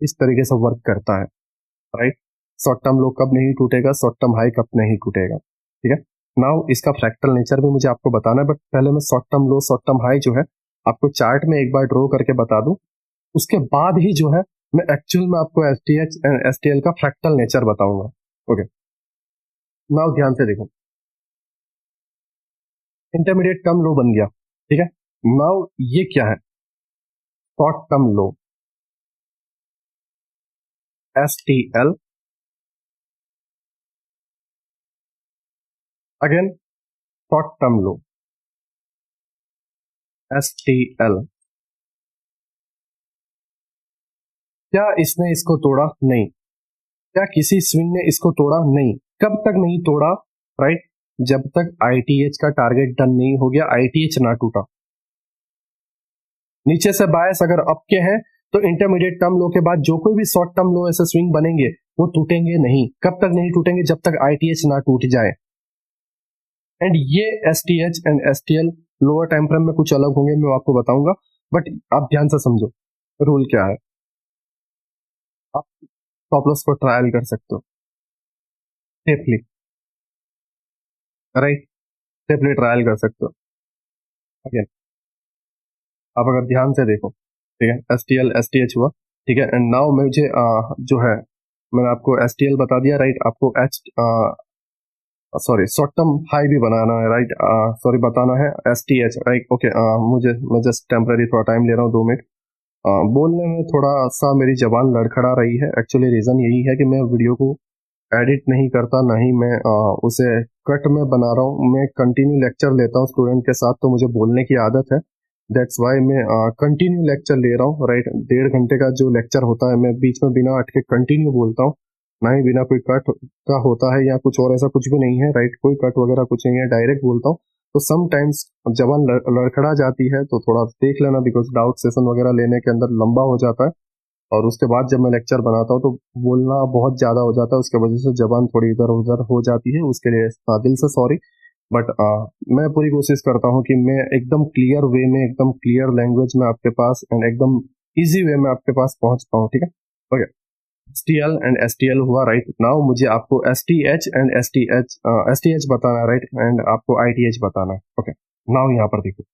Speaker 1: इस तरीके से वर्क करता है, राइट। शॉर्ट टर्म लो कब नहीं टूटेगा, शॉर्ट टर्म हाई कब नहीं टूटेगा, ठीक है। नाउ इसका फ्रैक्टल नेचर भी मुझे आपको बताना है, बट पहले मैं short term low, short term high जो है आपको चार्ट में एक बार ड्रॉ करके बता दूं। उसके बाद ही जो है मैं एक्चुअल में आपको एसटीएच एंड एसटीएल का फ्रैक्टल नेचर बताऊंगा। ओके, नाउ ध्यान से देखो, इंटरमीडिएट टर्म लो बन गया, ठीक है। नाउ ये क्या है? शॉर्ट टर्म लो, एसटीएल, अगेन शॉर्ट टर्म लो, एसटीएल। क्या इसने इसको तोड़ा? नहीं। क्या किसी स्विंग ने इसको तोड़ा? नहीं। कब तक नहीं तोड़ा? राइट, जब तक आईटीएच का टारगेट डन नहीं हो गया, आईटीएच ना टूटा। नीचे से बायस अगर अप के हैं तो इंटरमीडिएट टर्म लो के बाद जो कोई भी शॉर्ट टर्म लो ऐसे स्विंग बनेंगे वो टूटेंगे नहीं। कब तक नहीं टूटेंगे? जब तक आईटीएच ना टूट जाए। एंड ये STH and STL lower time frame में कुछ अलग होंगे, मैं आपको बताऊंगा, बट आप ध्यान से समझो रूल क्या है। आप स्टॉप लॉस को ट्रायल कर सकते हो सेफली, राइट, सेफली ट्रायल कर सकते हो। अगेन आप अगर ध्यान से देखो, ठीक है, S T L S T H हुआ, ठीक है। एंड नाउ मुझे जो है मैंने आपको एस टी एल बता दिया, राइट। आपको H sorry short term high भी बनाना है, राइट, सॉरी बताना है S T H, right. Okay, मुझे मैं जस्ट टेम्पररी थोड़ा टाइम ले रहा हूँ, 2 मिनट। बोलने में थोड़ा सा मेरी जबान लड़खड़ा रही है। एक्चुअली रीज़न यही है कि मैं वीडियो को एडिट नहीं करता, ना ही मैं उसे कट में बना रहा हूँ। मैं कंटिन्यू लेक्चर लेता हूँ स्टूडेंट के साथ, तो मुझे बोलने की आदत है। दैट्स वाई मैं कंटिन्यू लेक्चर ले रहा हूँ, राइट। 1.5 घंटे का जो लेक्चर होता है मैं बीच में बिना अटके कंटिन्यू बोलता हूँ, ना ही बिना कोई कट का होता है या कुछ और, ऐसा कुछ भी नहीं है, राइट। कोई कट वगैरह कुछ नहीं है, डायरेक्ट बोलता हूँ। तो समटाइम्स जबान लड़खड़ा जाती है तो थोड़ा देख लेना, बिकॉज डाउट सेशन वगैरह लेने के अंदर लंबा हो जाता है। और उसके बाद जब मैं लेक्चर बनाता हूँ तो बोलना बहुत ज़्यादा हो जाता है, उसके वजह से जबान थोड़ी इधर उधर हो जाती है। उसके लिए दिल से सॉरी, बट मैं पूरी कोशिश करता हूँ कि मैं एकदम क्लियर वे में, एकदम क्लियर लैंग्वेज में आपके पास एंड एकदम इजी वे में आपके पास पहुंच पाऊँ, ठीक है। Okay, S T L and S T L हुआ, राइट। नाउ मुझे आपको S T H and S T H बताना है, राइट, एंड आपको आई टी एच बताना है। ओके, नाउ यहाँ पर देखो,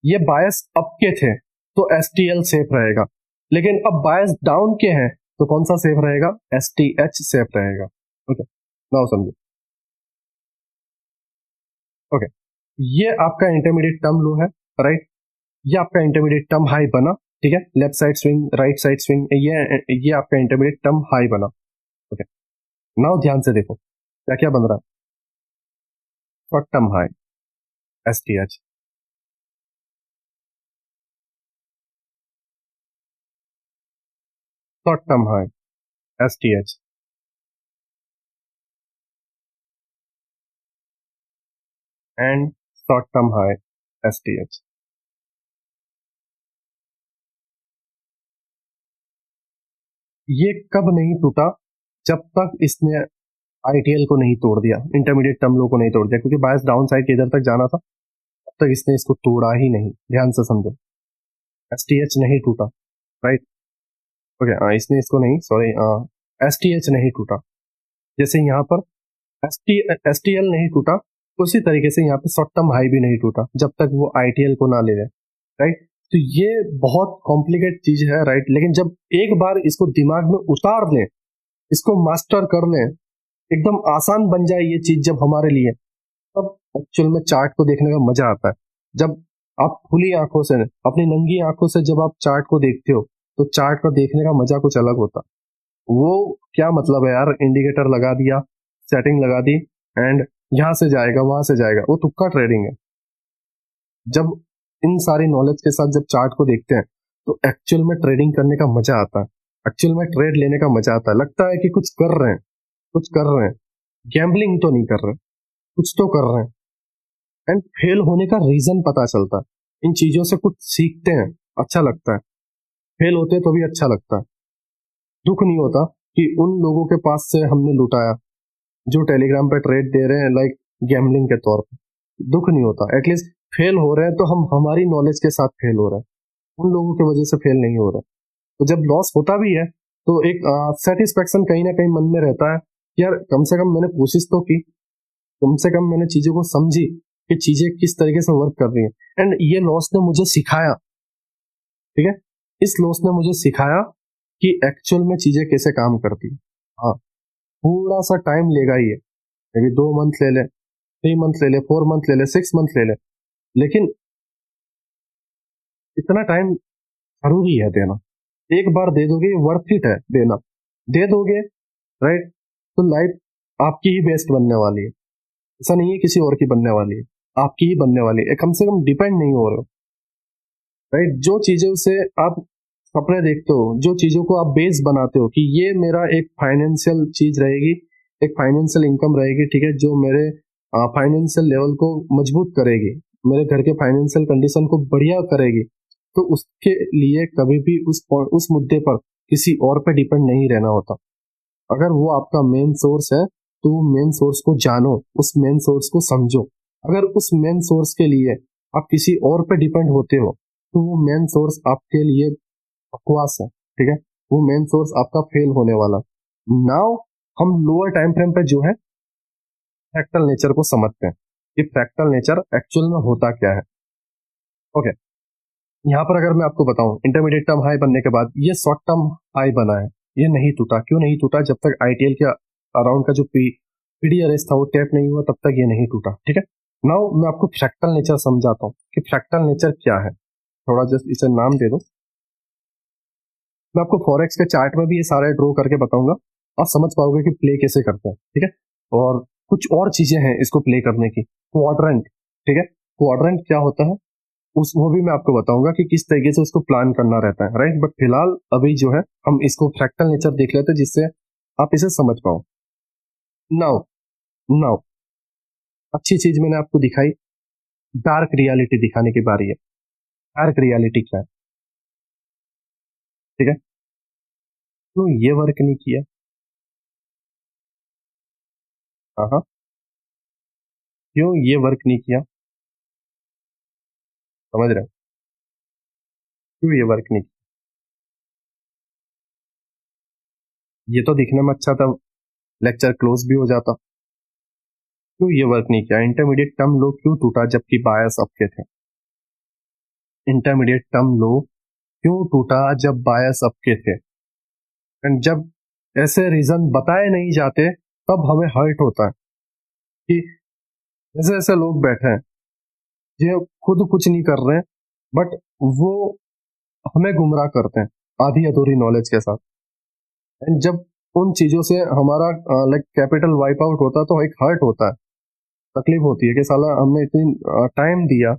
Speaker 1: ये बायस अप के थे तो एस टी एल सेफ रहेगा, लेकिन अब बायस डाउन के हैं तो कौन सा सेफ रहेगा? एस टी एच सेफ रहेगा। ओके, नाउ समझो। ओके, ये आपका इंटरमीडिएट टर्म लो है, राइट। ये आपका इंटरमीडिएट टर्म हाई बना, ठीक है। Left side swing, right side swing, ये आपका इंटरमीडिएट टर्म हाई बना। ओके, नाउ ध्यान से देखो क्या क्या बन रहा है। Short term high, S T H, short term high, S T H, and short term high, S T H. ये कब नहीं टूटा? जब तक इसने आईटीएल को नहीं तोड़ दिया, इंटरमीडिएट टर्म लो को नहीं तोड़ दिया, क्योंकि बायस डाउन साइड इधर तक जाना था, तक इसने इसको तोड़ा ही नहीं। ध्यान से समझो, STH नहीं टूटा, राइट। ओके, इसने इसको नहीं, सॉरी, STH नहीं टूटा। जैसे यहाँ पर STL नहीं टूटा, उसी तरीके से यहाँ पे शॉर्ट टर्म हाई भी नहीं टूटा जब तक वो ITL को ना ले ले, राइट। तो ये बहुत कॉम्प्लिकेट चीज है, राइट। लेकिन जब एक बार इसको दिमाग में उतार लें, इसको मास्टर कर लें, एकदम आसान बन जाए ये चीज जब हमारे लिए, तब एक्चुअल में चार्ट को देखने का मजा आता है। जब आप खुली आंखों से, अपनी नंगी आंखों से जब आप चार्ट को देखते हो, तो चार्ट को देखने का मजा कुछ अलग होता। वो क्या मतलब है यार, इंडिकेटर लगा दिया, सेटिंग लगा दी एंड यहां से जाएगा वहां से जाएगा, वो तुक्का ट्रेडिंग है। जब इन सारी नॉलेज के साथ जब चार्ट को देखते हैं, तो एक्चुअल में ट्रेडिंग करने का मजा आता है, एक्चुअल में ट्रेड लेने का मजा आता है। लगता है कि कुछ कर रहे हैं, कुछ कर रहे हैं, गैम्बलिंग तो नहीं कर रहे, कुछ तो कर रहे हैं। एंड फेल होने का रीजन पता चलता है, इन चीजों से कुछ सीखते हैं, अच्छा लगता है। फेल होते तो भी अच्छा लगता है, दुख नहीं होता कि उन लोगों के पास से हमने लुटाया जो टेलीग्राम पे ट्रेड दे रहे हैं लाइक गैम्बलिंग के तौर पे। दुख नहीं होता, एटलीस्ट फेल हो रहे हैं तो हम हमारी नॉलेज के साथ फेल हो रहे हैं, उन लोगों की वजह से फेल नहीं हो रहा। तो जब लॉस होता भी है तो एक सेटिस्फेक्शन कहीं ना कहीं मन में रहता है कि यार कम से कम मैंने कोशिश तो की, कम से कम मैंने चीजों को समझी कि चीजें किस तरीके से वर्क कर रही हैं। एंड ये लॉस ने मुझे सिखाया, ठीक है, इस लॉस ने मुझे सिखाया कि एक्चुअल में चीजें कैसे काम करती है। हाँ, थोड़ा सा टाइम लेगा ये, मे बी 2 मंथ ले ले, 3 मंथ ले ले, 4 मंथ ले ले, 6 मंथ ले ले, लेकिन इतना टाइम जरूरी है देना। एक बार दे दोगे, वर्थ इट है देना, दे दोगे, राइट, तो लाइफ आपकी ही बेस्ट बनने वाली है। ऐसा नहीं है किसी और की बनने वाली है, आपकी ही बनने वाली है। कम से कम डिपेंड नहीं हो रहे हो, राइट। जो चीजों से आप सपने देखते हो, जो चीजों को आप बेस बनाते हो कि ये मेरा एक फाइनेंशियल चीज रहेगी, एक फाइनेंशियल इनकम रहेगी, ठीक है, जो मेरे फाइनेंशियल लेवल को मजबूत करेगी, मेरे घर के फाइनेंशियल कंडीशन को बढ़िया करेगी, तो उसके लिए कभी भी उस मुद्दे पर किसी और पे डिपेंड नहीं रहना होता। अगर वो आपका मेन सोर्स है तो मेन सोर्स को जानो, उस मेन सोर्स को समझो। अगर उस मेन सोर्स के लिए आप किसी और पे डिपेंड होते हो तो वो मेन सोर्स आपके लिए बकवास है, ठीक है, वो मेन सोर्स आपका फेल होने वाला। नाउ हम लोअर टाइम फ्रेम पे जो है फ्रैक्टल नेचर को समझते हैं कि फ्रैक्टल नेचर एक्चुअल में होता क्या है। ओके, यहाँ पर अगर मैं आपको बताऊं, इंटरमीडिएट टर्म हाई बनने के बाद ये शॉर्ट टर्म हाई बना है, ये नहीं टूटा। क्यों नहीं टूटा? जब तक ITL के अराउंड का जो PDRS था वो टैप नहीं हुआ, तब तक ये नहीं टूटा, ठीक है। नाउ मैं आपको फ्रैक्टल नेचर समझाता हूँ कि फ्रैक्टल नेचर क्या है। थोड़ा जस्ट इसे नाम दे दो। मैं आपको फॉरेक्स के चार्ट में भी ये सारे ड्रॉ करके बताऊंगा, आप समझ पाओगे कि प्ले कैसे करते हैं, ठीक है। और कुछ और चीजें हैं इसको प्ले करने की, क्वाड्रेंट, ठीक है, क्वाड्रेंट क्या होता है वो भी मैं आपको बताऊंगा कि किस तरीके से उसको प्लान करना रहता है, राइट। बट फिलहाल अभी जो है हम इसको फ्रैक्टल नेचर देख लेते हैं जिससे आप इसे समझ पाओ। नाउ नाउ अच्छी चीज मैंने आपको दिखाई, डार्क रियलिटी दिखाने की बारी है। डार्क रियलिटी क्या है, ठीक है, तो ये वर्क नहीं किया। हाँ हाँ, क्यों ये वर्क नहीं किया, समझ रहे हो, क्यों ये वर्क नहीं किया? ये तो दिखने में अच्छा था, लेक्चर क्लोज भी हो जाता। क्यों ये वर्क नहीं किया? इंटरमीडिएट टर्म लो क्यों टूटा जबकि बायस अप के थे? इंटरमीडिएट टर्म लो क्यों टूटा जब बायस अप के थे? एंड जब ऐसे रीजन बताए नहीं जाते तब हमें हर्ट होता है कि ऐसे ऐसे लोग बैठे हैं जो खुद कुछ नहीं कर रहे हैं, बट वो हमें गुमराह करते हैं आधी अधूरी नॉलेज के साथ। एंड जब उन चीजों से हमारा लाइक कैपिटल वाइप आउट होता है तो एक हर्ट होता है, तकलीफ होती है कि साला हमने इतनी टाइम दिया,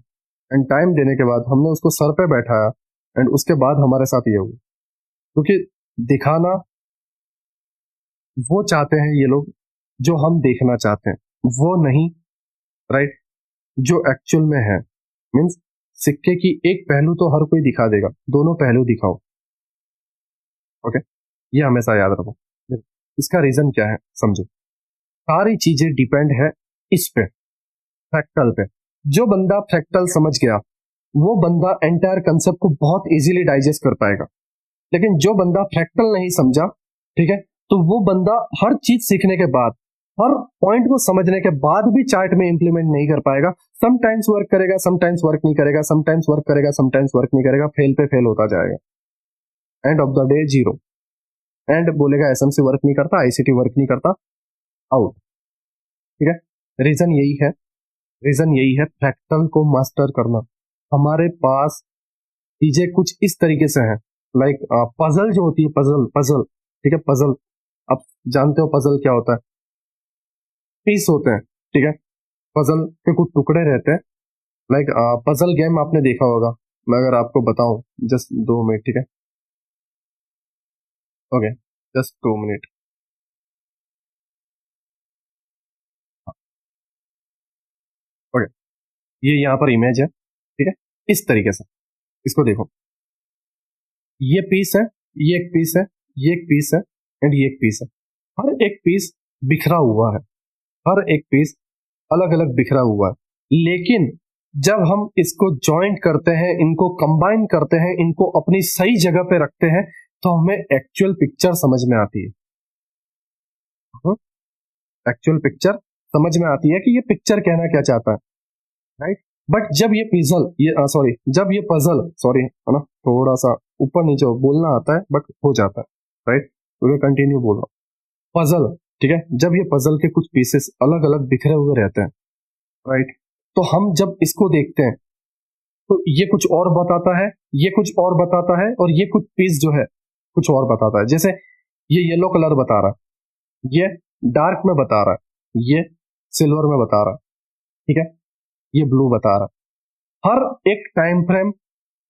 Speaker 1: एंड टाइम देने के बाद हमने उसको सर पे बैठाया, एंड उसके बाद हमारे साथ ये हुआ। क्योंकि दिखाना वो चाहते हैं ये लोग जो हम देखना चाहते हैं, वो नहीं, राइट, जो एक्चुअल में है। मीन्स सिक्के की एक पहलू तो हर कोई दिखा देगा, दोनों पहलू दिखाओ, ओके, ये हमेशा याद रखो। इसका रीजन क्या है समझो। सारी चीजें डिपेंड है इस पे, फ्रैक्टल पे। जो बंदा फ्रैक्टल समझ गया वो बंदा एंटायर कंसेप्ट को बहुत इजीली डाइजेस्ट कर पाएगा, लेकिन जो बंदा फ्रैक्टल नहीं समझा, ठीक है, तो वो बंदा हर चीज सीखने के बाद, हर पॉइंट को समझने के बाद भी चार्ट में इंप्लीमेंट नहीं कर पाएगा। समटाइम्स वर्क करेगा, समटाइम्स वर्क नहीं करेगा, समटाइम्स वर्क करेगा, समटाइम्स वर्क नहीं करेगा, फेल पे फेल होता जाएगा, end of the day zero. And बोलेगा एसएमसी वर्क नहीं करता, आईसीटी वर्क नहीं करता, आउट। ठीक है, रीजन यही है, रीजन यही है फ्रैक्टल को मास्टर करना। हमारे पास चीजें कुछ इस तरीके से हैं, लाइक पजल जो होती है, पजल पजल, ठीक है, पजल, आप जानते हो पजल क्या होता है, पीस होते हैं, ठीक है, पजल के कुछ टुकड़े रहते हैं, लाइक पजल गेम आपने देखा होगा, मैं अगर आपको बताऊं, जस्ट 2 मिनट, ठीक है, ओके, जस्ट 2 मिनट। ओके, ये यहाँ पर इमेज है, ठीक है, इस तरीके से इसको देखो, ये पीस है, ये एक पीस है, ये एक पीस है, एंड ये एक पीस है। हर एक पीस बिखरा हुआ है, हर एक पीस अलग अलग बिखरा हुआ है, लेकिन जब हम इसको जॉइंट करते हैं, इनको कंबाइन करते हैं, इनको अपनी सही जगह पे रखते हैं, तो हमें एक्चुअल पिक्चर समझ में आती है। एक्चुअल पिक्चर समझ में आती है कि ये पिक्चर कहना क्या चाहता है, राइट। बट जब ये पिजल, ये सॉरी, जब ये पजल, सॉरी है ना, थोड़ा सा ऊपर नीचे बोलना आता है बट हो जाता है, राइट, तो मैं कंटिन्यू बोल रहा हूँ। पजल, ठीक है, जब ये पजल के कुछ पीसेस अलग अलग बिखरे हुए रहते हैं, राइट, तो हम जब इसको देखते हैं तो ये कुछ और बताता है, ये कुछ और बताता है, और ये कुछ पीस जो है कुछ और बताता है। जैसे ये येलो कलर बता रहा है, ये डार्क में बता रहा है, ये सिल्वर में बता रहा है, ठीक है, ये ब्लू बता रहा है। हर एक टाइम फ्रेम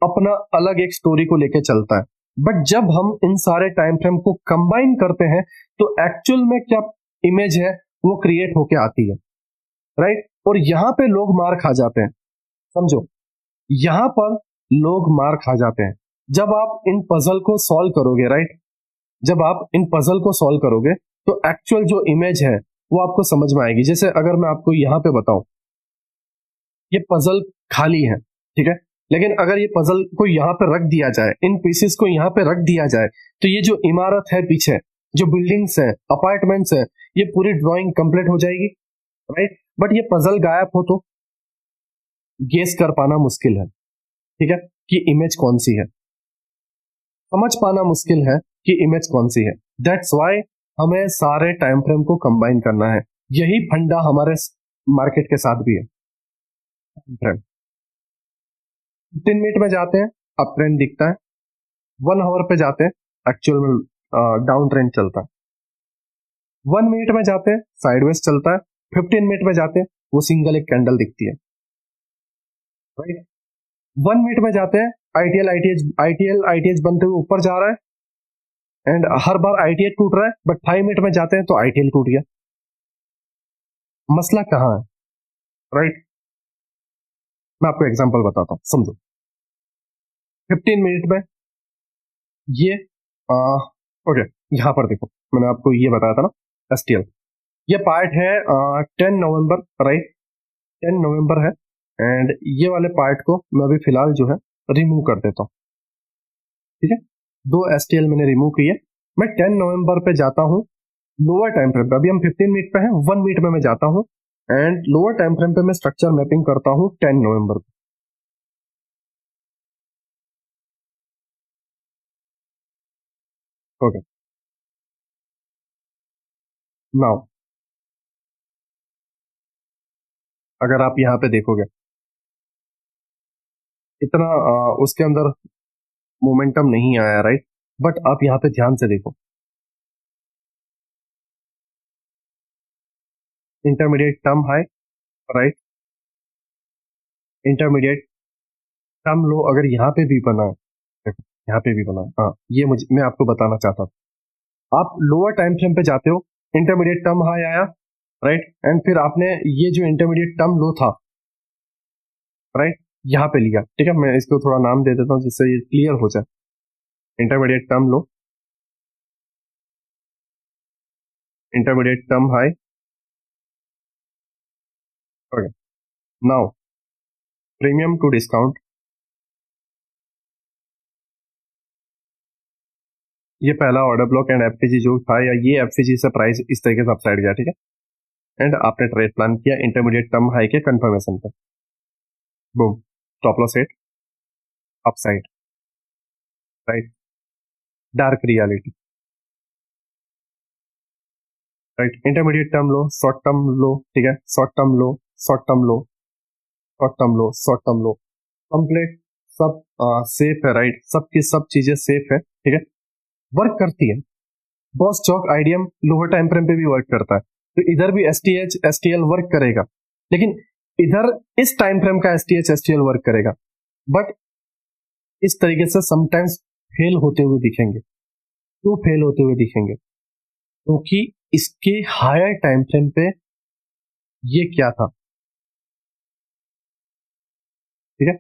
Speaker 1: अपना अलग एक स्टोरी को लेके चलता है, बट जब हम इन सारे टाइम फ्रेम को कंबाइन करते हैं तो एक्चुअल में क्या इमेज है वो क्रिएट होके आती है, राइट। और यहां पे लोग मार खा जाते हैं, समझो, यहां पर लोग मार खा जाते हैं। जब आप इन पजल को सॉल्व करोगे, राइट, जब आप इन पजल को सॉल्व करोगे तो एक्चुअल जो इमेज है वो आपको समझ में आएगी। जैसे अगर मैं आपको यहां पे बताऊं, ये पजल खाली है, ठीक है, लेकिन अगर ये पजल को यहाँ पे रख दिया जाए, इन पीसेस को यहाँ पे रख दिया जाए, तो ये जो इमारत है पीछे, जो बिल्डिंग्स है, अपार्टमेंट्स है, ये पूरी ड्राइंग कंप्लीट हो जाएगी, राइट। बट ये पजल गायब हो तो गेस कर पाना मुश्किल है, ठीक है, कि इमेज कौन सी है, समझ पाना मुश्किल है कि इमेज कौन सी है। दैट्स वाई हमें सारे टाइम फ्रेम को कंबाइन करना है। यही फंडा हमारे मार्केट के साथ भी है। 15 मिनट में जाते हैं, अप ट्रेंड दिखता है, 1 आवर पे जाते हैं, एक्चुअल में डाउन ट्रेंड चलता है, 1 मिनट में जाते हैं साइडवेज चलता है, 15 मिनट में जाते हैं वो सिंगल एक कैंडल दिखती है, राइट। 1 मिनट में जाते हैं आईटीएल बनते हुए ऊपर जा रहा है, एंड हर बार आईटीएल टूट रहा है, बट 5 मिनट में जाते हैं तो आईटीएल टूट गया। मसला कहाँ है, राइट। मैं आपको एग्जांपल बताता हूँ, समझो। 15 मिनट में ये ओके, यहाँ पर देखो, मैंने आपको ये बताया था ना, एसटीएल, ये पार्ट है 10 नवंबर, राइट, 10 नवंबर है, एंड ये वाले पार्ट को मैं अभी फिलहाल जो है रिमूव कर देता हूँ, ठीक है। 2 एसटीएल मैंने रिमूव किए, मैं 10 नवंबर पे जाता हूँ, लोअर टाइम फ्रेम पे, अभी हम 15 मिनट पे हैं, 1 मिनट में मैं जाता हूँ, एंड लोअर टाइम फ्रेम पे मैं स्ट्रक्चर मैपिंग करता हूँ 10 नवंबर पे। ओके, नाउ अगर आप यहाँ पे देखोगे, इतना उसके अंदर मोमेंटम नहीं आया, राइट, बट आप यहाँ पे ध्यान से देखो, intermediate term high, right, intermediate term लो, अगर यहाँ पे भी बना है, देखो यहाँ पे भी बना है, हाँ, ये मुझे, मैं आपको बताना चाहता था। आप लोअर टाइम फ्रेम पे जाते हो, इंटरमीडिएट टर्म हाई आया, राइट, एंड फिर आपने ये जो इंटरमीडिएट टर्म लो था, राइट, यहाँ पे लिया, ठीक है, मैं इसको थोड़ा नाम दे देता हूँ जिससे ये क्लियर हो जाए। Intermediate term low, intermediate term high, okay, now premium to discount, ये पहला ऑर्डर ब्लॉक एंड एफपीजी जो था, या ये एफपीजी से प्राइस इस तरीके से अपसाइड गया, ठीक है। एंड आपने ट्रेड प्लान किया इंटरमीडिएट टर्म हाई के कंफर्मेशन पे, boom, stop loss hit upside, right, dark reality, right, intermediate term low, short term लो, ठीक है, short term low, short term low, short term low, short term लो, कंप्लीट सब सेफ है, राइट, सब की सब चीजें सेफ है, ठीक है, वर्क करती है। बॉस चौक आईडीएम लोअर टाइम फ्रेम पे भी वर्क करता है, तो इधर भी एसटीएच एसटीएल वर्क करेगा, लेकिन इधर इस टाइम फ्रेम का एसटीएच एसटीएल वर्क करेगा, बट इस तरीके से समटाइम्स फेल होते हुए दिखेंगे। क्यों फेल होते हुए दिखेंगे? क्योंकि इसके हायर टाइम फ्रेम पे ये क्या था, ठीक है,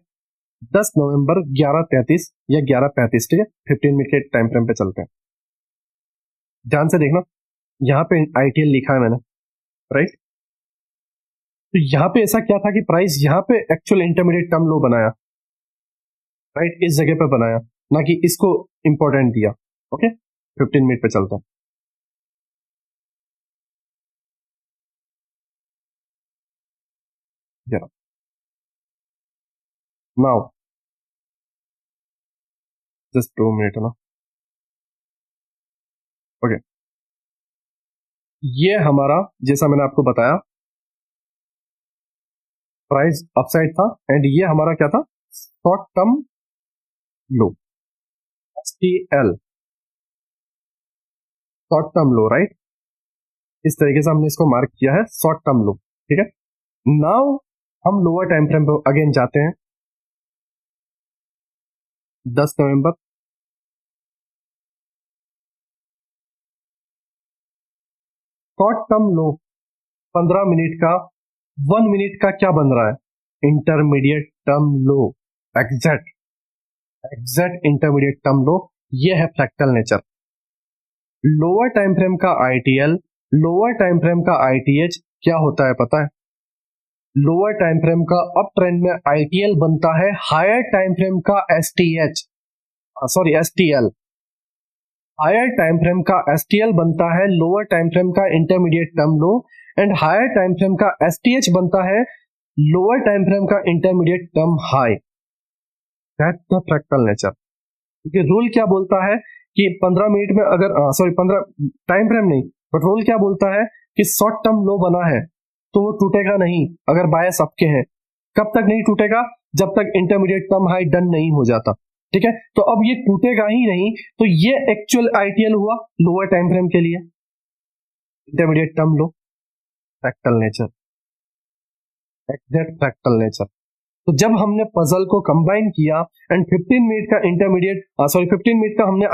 Speaker 1: 10 नवंबर 11:33 या 11:35, ठीक है, 15 मिनट के टाइम फ्रेम पे चलते हैं, ध्यान से देखना, यहां पे आईटीएल लिखा है मैंने, राइट, तो यहां पे ऐसा क्या था कि प्राइस यहां पे एक्चुअल इंटरमीडिएट टर्म लो बनाया, राइट, इस जगह पे बनाया, ना कि इसको इंपॉर्टेंट दिया। ओके, 15 मिनट पे चलता है, जरा नाउ जस्ट 2 मिनट ना। ओके, ये हमारा, जैसा मैंने आपको बताया, प्राइस अपसाइड था, एंड ये हमारा क्या था, शॉर्ट टर्म लो, STL, short term low, right, इस तरीके से हमने इसको मार्क किया है, शॉर्ट टर्म लो, ठीक है। नाउ हम लोअर टाइम फ्रेम पे अगेन जाते हैं, 10 नवंबर, शॉर्ट टर्म लो 15 मिनट का, 1 मिनट का क्या बन रहा है, इंटरमीडिएट टर्म लो, exact exact intermediate term low, ये है fractal nature. Lower time frame का आईटीएल, लोअर टाइम फ्रेम का आईटीएच क्या होता है पता है? लोअर टाइम फ्रेम का अप ट्रेंड में आईटीएल बनता है हायर टाइम फ्रेम का STH, sorry STL, higher time frame का एसटीएल बनता है लोअर टाइम फ्रेम का intermediate term low, and higher time frame का एसटीएच बनता है लोअर टाइम फ्रेम का intermediate term high. That's the fractal nature. क्योंकि रूल क्या बोलता है कि 15 मिनट में अगर, सॉरी 15 टाइम फ्रेम नहीं, बट रूल क्या बोलता है कि शॉर्ट टर्म लो बना है तो वो टूटेगा नहीं अगर बायस आपके हैं। कब तक नहीं टूटेगा? जब तक इंटरमीडिएट टर्म हाई डन नहीं हो जाता, ठीक है। तो अब ये टूटेगा ही नहीं, तो ये एक्चुअल आईटीएल हुआ लोअर टाइम फ्रेम के लिए, इंटरमीडिएट टर्म लो, fractal nature, exact fractal nature. तो जब हमने पजल को कंबाइन किया एंड 15 मिनट का इंटरमीडिएट, सॉरी 15 मिनट का हमने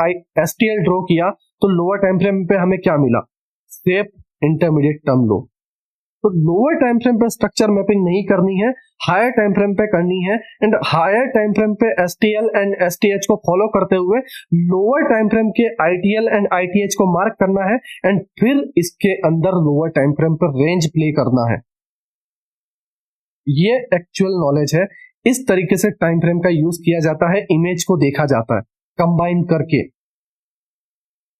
Speaker 1: एसटीएल ड्रॉ किया, तो लोअर टाइम फ्रेम पे हमें क्या मिला? सेफ इंटरमीडिएट टर्म लो। तो लोअर टाइम फ्रेम पे स्ट्रक्चर मैपिंग नहीं करनी है, हायर टाइम फ्रेम पे करनी है, एंड हायर टाइम फ्रेम पे एसटीएल एंड एसटीएच को फॉलो करते हुए लोअर टाइम फ्रेम के आईटीएल एंड आईटीएच को मार्क करना है, एंड फिर इसके अंदर लोअर टाइम फ्रेम पर रेंज प्ले करना है। ये एक्चुअल नॉलेज है। इस तरीके से टाइम फ्रेम का यूज किया जाता है, इमेज को देखा जाता है कंबाइन करके,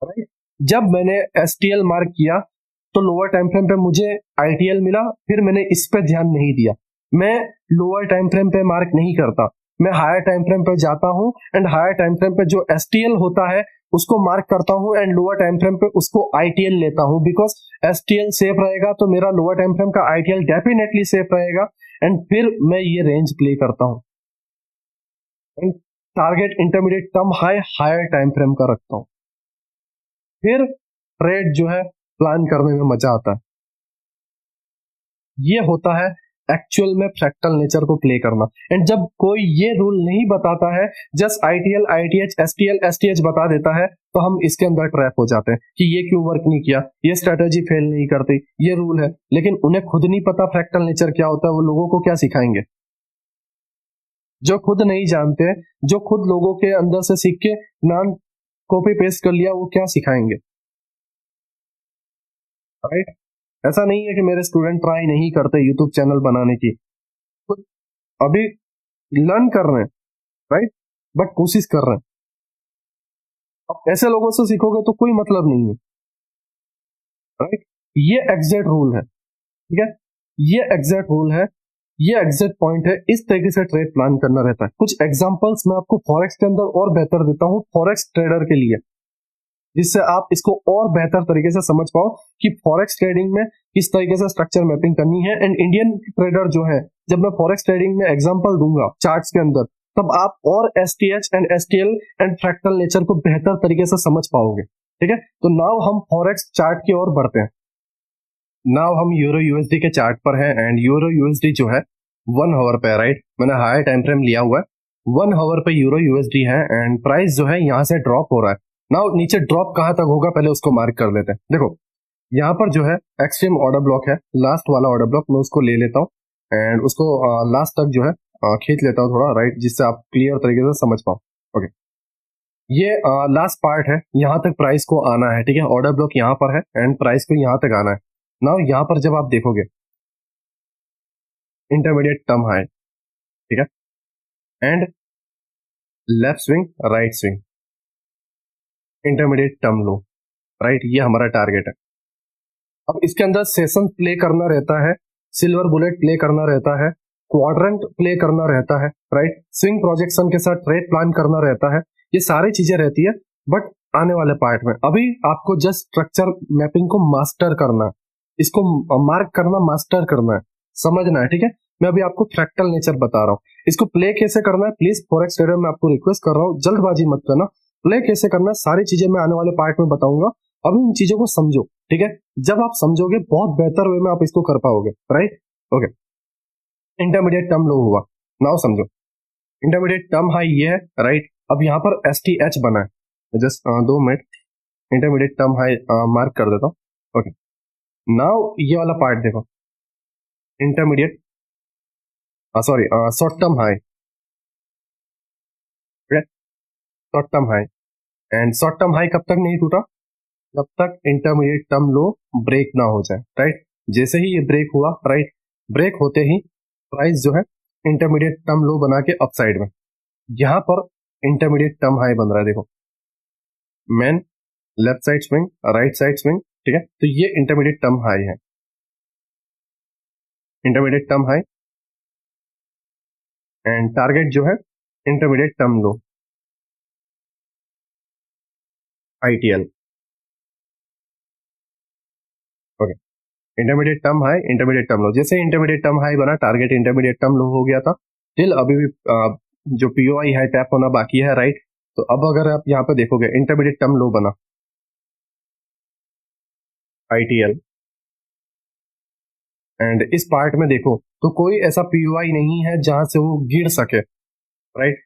Speaker 1: राइट। जब मैंने एसटीएल मार्क किया तो लोअर टाइम फ्रेम पे मुझे आईटीएल मिला, फिर मैंने इस पे ध्यान नहीं दिया, मैं लोअर टाइम फ्रेम पे मार्क नहीं करता, मैं हायर टाइम फ्रेम पे जाता हूं एंड हायर टाइम फ्रेम पे जो एसटीएल होता है उसको मार्क करता हूं, एंड लोअर टाइम फ्रेम पे उसको आईटीएल लेता हूं, बिकॉज एसटीएल सेफ रहेगा तो मेरा लोअर टाइम फ्रेम का आईटीएल डेफिनेटली सेफ रहेगा, एंड फिर मैं ये रेंज प्ले करता हूं, and target intermediate term high higher time frame का रखता हूं, फिर ट्रेड जो है प्लान करने में मजा आता है। ये होता है एक्चुअल में फ्रैक्टल नेचर को प्ले करना। एंड जब कोई ये रूल नहीं बताता है, just ITL ITH STL STH बता देता है, तो हम इसके अंदर ट्रैप हो जाते हैं कि ये क्यों वर्क नहीं किया, ये स्ट्रेटेजी फेल नहीं करती, ये रूल है, लेकिन उन्हें खुद नहीं पता फ्रैक्टल नेचर क्या होता है, वो लोगों को क्या सिखाएंगे? जो खुद नहीं जानते, जो खुद लोगों के अंदर से सीख के नाम कॉपी पेस्ट कर लिया, वो क्या सिखाएंगे, राइट। ऐसा नहीं है कि मेरे स्टूडेंट ट्राई नहीं करते यूट्यूब चैनल बनाने की, तो अभी लर्न कर रहे हैं, राइट, बट कोशिश कर रहे हैं। अब ऐसे लोगों से सीखोगे तो कोई मतलब नहीं है, राइट। ये एग्जैक्ट रूल है, ठीक है, ये एग्जैक्ट रूल है, ये एग्जैक्ट पॉइंट है। इस तरीके से ट्रेड प्लान करना रहता है। कुछ एग्जांपल्स मैं आपको फॉरेक्स के अंदर और बेहतर देता हूँ फॉरेक्स ट्रेडर के लिए, जिससे आप इसको और बेहतर तरीके से समझ पाओ कि फॉरेक्स ट्रेडिंग में किस तरीके से स्ट्रक्चर मैपिंग करनी है। एंड इंडियन ट्रेडर जो है, जब मैं फॉरेक्स ट्रेडिंग में एग्जांपल दूंगा चार्ट्स के अंदर, तब आप और STH and STL and fractal nature को बेहतर तरीके से समझ पाओगे, ठीक है। तो नाउ हम फॉरेक्स चार्ट की ओर बढ़ते हैं। नाउ हम यूरो यूएसडी के चार्ट पर हैं एंड यूरो यूएसडी जो है 1 आवर पे है, राइट। मैंने हायर टाइम फ्रेम लिया हुआ है, 1 आवर पे यूरो यूएसडी है एंड प्राइस जो है यहाँ से ड्रॉप हो रहा है। नाउ नीचे ड्रॉप कहाँ तक होगा पहले उसको मार्क कर लेते हैं। देखो यहाँ पर जो है एक्सट्रीम ऑर्डर ब्लॉक है, लास्ट वाला ऑर्डर ब्लॉक, मैं उसको ले लेता हूँ एंड उसको लास्ट तक जो है खींच लेता हूँ थोड़ा, राइट, जिससे आप क्लियर तरीके से समझ पाओ। ओके, ये लास्ट पार्ट है, यहाँ तक प्राइस को आना है, ठीक है। ऑर्डर ब्लॉक यहाँ पर है एंड प्राइस को यहाँ तक आना है। नाउ यहाँ पर जब आप देखोगे इंटरमीडिएट टर्म हाई, ठीक है, and left swing right swing, intermediate term low, right, ये हमारा टारगेट है। अब इसके अंदर सेशन प्ले करना रहता है, सिल्वर बुलेट प्ले करना रहता है, क्वाड्रेंट प्ले करना रहता है, राइट, स्विंग प्रोजेक्शन के साथ ट्रेड प्लान करना रहता है, ये सारी चीजें रहती है। बट आने वाले पार्ट में अभी आपको जस्ट स्ट्रक्चर मैपिंग को मास्टर करना है, इसको मार्क करना, मास्टर करना है, समझना है, ठीक है। मैं अभी आपको फ्रैक्टल नेचर बता रहा हूँ, इसको प्ले कैसे करना है। प्लीज फॉरेक्स ट्रेडर में आपको रिक्वेस्ट कर रहा हूँ, जल्दबाजी मत करना, प्ले कैसे करना है सारी चीजें मैं आने वाले पार्ट में बताऊंगा। अभी इन चीजों को समझो, ठीक है। जब आप समझोगे बहुत बेहतर वे में आप इसको कर पाओगे, राइट। ओके, इंटरमीडिएट टर्म लो हुआ, नाउ समझो इंटरमीडिएट टर्म हाई ये है, राइट। अब यहाँ पर एस टी एच बना है, just 2 minute, intermediate term high mark कर देता हूँ। ओके, नाउ ये वाला पार्ट देखो, intermediate sorry short term high, short term high, and short term high कब तक नहीं टूटा, जब तक इंटरमीडिएट टर्म लो ब्रेक ना हो जाए, राइट। जैसे ही ये ब्रेक हुआ, राइट, ब्रेक होते ही प्राइस जो है इंटरमीडिएट टर्म लो बना के अपसाइड में, यहां पर इंटरमीडिएट टर्म हाई बन रहा है, देखो man, left side swing, right side swing, ठीक है। तो ये इंटरमीडिएट टर्म हाई है, intermediate term high and target जो है इंटरमीडिएट टर्म लो, ITL. Okay, intermediate term high, intermediate term लो, जैसे इंटरमीडिएट टर्म हाई बना टारगेट इंटरमीडिएट टर्म लो हो गया था। टिल अभी भी जो पीओआई है टैप होना बाकी है, राइट। तो अब अगर आप यहाँ पे देखोगे इंटरमीडिएट टर्म लो बना आईटीएल, एंड इस पार्ट में देखो तो कोई ऐसा पीओआई नहीं है जहां से वो गिर सके, राइट।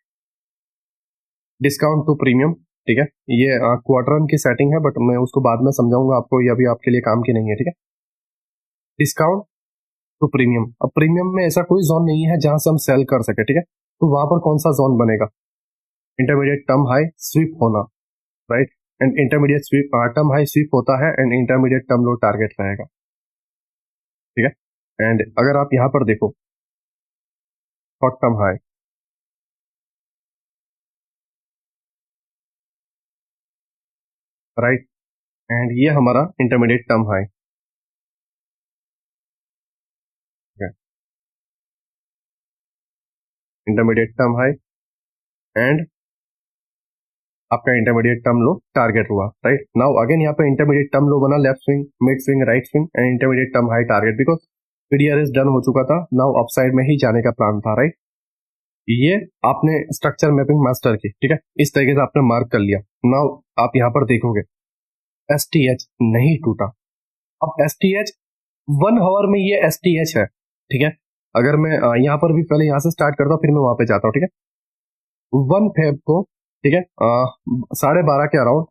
Speaker 1: डिस्काउंट टू प्रीमियम, ठीक है, ये क्वार्टर की सेटिंग है, बट मैं उसको बाद में समझाऊंगा आपको, ये अभी आपके लिए काम की नहीं है, ठीक है। डिस्काउंट टू प्रीमियम, अब प्रीमियम में ऐसा कोई जोन नहीं है जहां से हम सेल कर सके, ठीक है। तो वहां पर कौन सा जोन बनेगा, इंटरमीडिएट टर्म हाई स्वीप होना, right, and intermediate sweep term high sweep होता है and intermediate term low target रहेगा, ठीक है। एंड अगर आप यहां पर देखो short term high, right, and ये हमारा intermediate term high, intermediate term high and आपका इंटरमीडिएट टर्म लो टारगेट हुआ, राइट। नाउ अगेन यहाँ पे इंटरमीडिएट टर्म लो बना, left swing, mid swing, right swing and intermediate term high target, because पीडीआरएस done हो चुका था, नाउ अपसाइड में ही जाने का प्लान था, राइट। ये आपने स्ट्रक्चर मैपिंग मास्टर की, ठीक है, इस तरीके से आपने मार्क कर लिया। नाउ आप यहाँ पर देखोगे एस टी एच नहीं टूटा। अब एस टी एच 1 आवर में ये एस टी एच है, ठीक है। अगर मैं यहाँ पर भी पहले यहाँ से स्टार्ट करता हूँ फिर मैं वहां पे जाता हूँ, ठीक है। 1 फेब को, ठीक है, 12:30 के अराउंड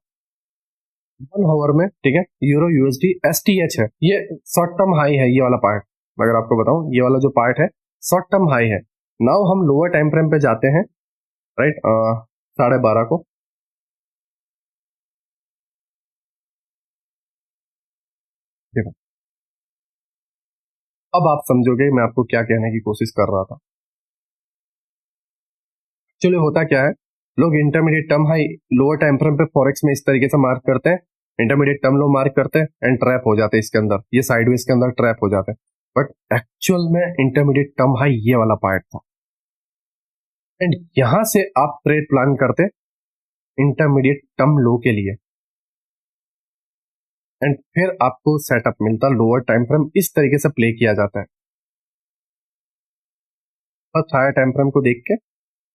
Speaker 1: 1 आवर में, ठीक है, euro USD S T H है, ये शॉर्ट टर्म हाई है, ये वाला पार्ट अगर आपको बताऊं, ये वाला जो पार्ट है शॉर्ट टर्म हाई है। नाउ हम लोअर टाइम फ्रेम पे जाते हैं, राइट, 12:30 को, देखो अब आप समझोगे मैं आपको क्या कहने की कोशिश कर रहा था। एक्चुअली होता क्या है, लोग intermediate term high lower time frame पे फॉरेक्स में इस तरीके से मार्क करते हैं, इंटरमीडिएट टर्म लो मार्क करते हैं एंड ट्रैप हो जाते हैं इसके अंदर, ये साइडवेज के अंदर ट्रैप हो जाते हैं। बट एक्चुअल में इंटरमीडिएट टर्म हाई ये वाला पार्ट था, एंड यहां से आप ट्रेड प्लान करते इंटरमीडिएट टर्म लो के लिए, एंड फिर आपको सेटअप मिलता लोअर टाइम फ्रेम इस तरीके से प्ले किया जाता है, बस हायर टाइम फ्रेम को देख के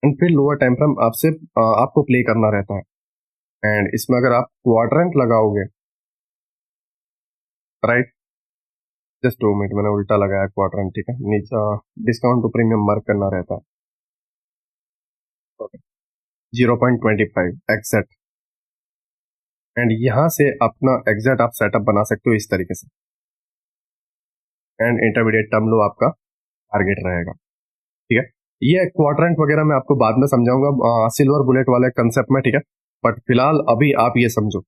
Speaker 1: एंड फिर लोअर टाइम फ्रेम आपसे आपको प्ले करना रहता है। एंड इसमें अगर आप क्वाड्रेंट लगाओगे, राइट, जस्ट 2 मिनट मैंने उल्टा लगाया क्वाड्रेंट, ठीक है, नीचे डिस्काउंट टू प्रीमियम मार्क करना रहता है, ओके, 0.25 एग्जैक्ट, एंड यहां से अपना एग्जैक्ट आप सेटअप बना सकते हो इस तरीके से, एंड इंटरमीडिएट टर्म लो आपका टारगेट रहेगा, ठीक है। ये क्वाड्रेंट वगैरह मैं आपको बाद में समझाऊंगा सिल्वर बुलेट वाले कंसेप्ट में, ठीक है, बट फिलहाल अभी आप ये समझो,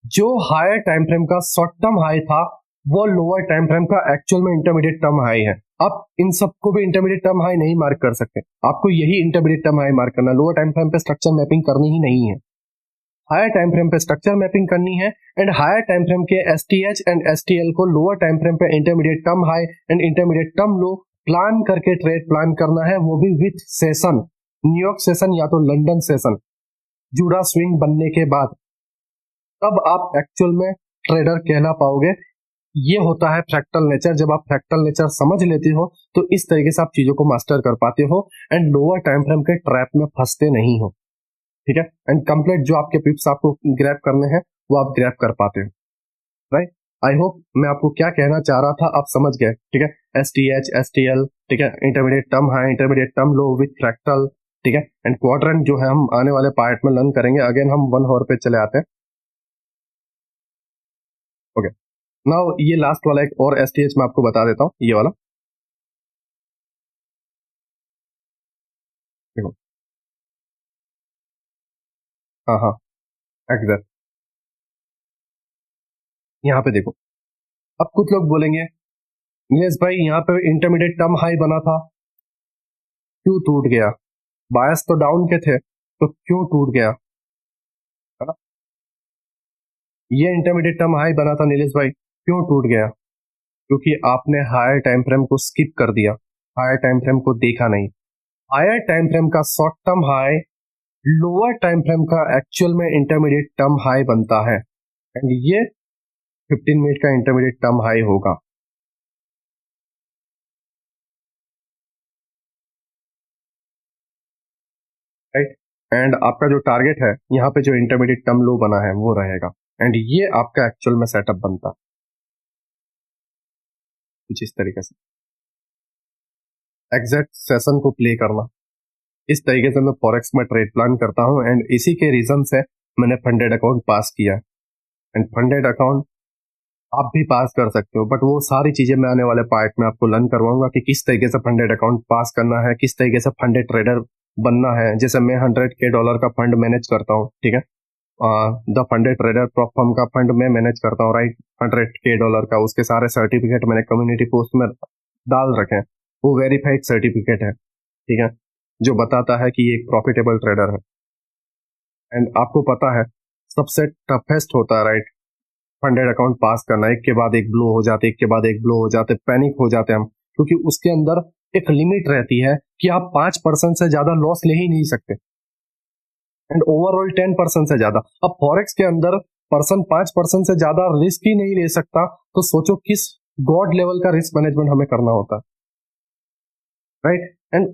Speaker 1: जो हायर टाइम फ्रेम का शॉर्ट टर्म हाई था वो लोअर टाइम फ्रेम का एक्चुअल में इंटरमीडिएट टर्म हाई है। आप इन सबको भी इंटरमीडिएट टर्म हाई नहीं मार्क कर सकते, आपको यही इंटरमीडिएट टर्म हाई मार्क करना, लोअर टाइम फ्रेम पे स्ट्रक्चर मैपिंग करनी ही नहीं है, हायर टाइम फ्रेम पे स्ट्रक्चर मैपिंग करनी है, एंड हायर टाइम फ्रेम के एसटीएच एंड एसटीएल को लोअर टाइम फ्रेम पे intermediate term high and intermediate term low plan करके ट्रेड प्लान करना है, वो भी विथ सेशन, न्यूयॉर्क सेशन या तो लंदन सेशन, जूड़ा स्विंग बनने के बाद, तब आप एक्चुअल में ट्रेडर कहला पाओगे। ये होता है फ्रैक्टल नेचर, जब आप फ्रैक्टल नेचर समझ लेते हो तो इस तरीके से आप चीजों को मास्टर कर पाते हो एंड लोअर टाइम फ्रेम के ट्रैप में फंसते नहीं हो, ठीक है, एंड कंप्लीट जो आपके पिप्स आपको ग्रैब करने हैं वो आप ग्रैब कर पाते हो, राइट। आई होप मैं आपको क्या कहना चाह रहा था आप समझ गए, ठीक है, S T H S T L, ठीक है, intermediate term high intermediate term low with fractal, ठीक है, एंड क्वाड्रेंट जो है हम आने वाले पार्ट में लर्न करेंगे। अगेन हम 1 आवर पे चले आते हैं, ओके। नाउ ये लास्ट वाला एक और एस टी एच मैं आपको बता देता हूँ, ये वाला देखो, हाँ हाँ एग्जैक्ट, यहाँ पे देखो, अब कुछ लोग बोलेंगे नीलेश भाई यहाँ पे इंटरमीडिएट टर्म हाई बना था क्यों टूट गया, बायस तो डाउन के थे तो क्यों टूट गया, है ना, ये इंटरमीडिएट टर्म हाई बना था नीलेश भाई क्यों टूट गया, क्योंकि आपने हायर टाइम फ्रेम को स्किप कर दिया, हायर टाइम फ्रेम को देखा नहीं। हायर टाइम फ्रेम का short term high lower time frame का एक्चुअल में इंटरमीडिएट टर्म हाई बनता है, एंड ये 15 मिनट का इंटरमीडिएट टर्म हाई होगा, राइट, एंड आपका जो टारगेट है यहाँ पे जो इंटरमीडिएट टर्म लो बना है वो रहेगा, एंड ये आपका एक्चुअल में सेटअप बनता है कुछ इस तरीके से, एग्जैक्ट सेशन को प्ले करना, इस तरीके से मैं फॉरेक्स में ट्रेड प्लान करता हूँ, एंड इसी के रीजन से मैंने फंडेड अकाउंट पास किया, एंड फंडेड अकाउंट आप भी पास कर सकते हो, बट वो सारी चीजें मैं आने वाले पार्ट में आपको लर्न करवाऊंगा कि किस तरीके से फंडेड अकाउंट पास करना है, किस तरीके से फंडेड ट्रेडर बनना है। जैसे मैं $100K का फंड मैनेज करता हूँ, ठीक है, the funded trader prop firm का फंड मैं मैनेज करता हूँ, राइट, $100K का, उसके सारे सर्टिफिकेट मैंने कम्युनिटी पोस्ट में डाल रखे हैं, वो वेरीफाइड सर्टिफिकेट है, ठीक है, जो बताता है कि ये एक प्रॉफिटेबल ट्रेडर है। एंड आपको पता है सबसे टफेस्ट होता है, राइट, फंडेड अकाउंट पास करना, एक के बाद एक ब्लो हो जाते, एक के बाद एक ब्लो हो जाते, पैनिक हो जाते हम, क्योंकि उसके अंदर एक लिमिट रहती है कि आप 5% से ज्यादा लॉस ले ही नहीं सकते, एंड ओवरऑल 10% से ज्यादा। अब फॉरेक्स के अंदर पर्सन 5% से ज्यादा रिस्क ही नहीं ले सकता, तो सोचो किस गॉड लेवल का रिस्क मैनेजमेंट हमें करना होता है, राइट। एंड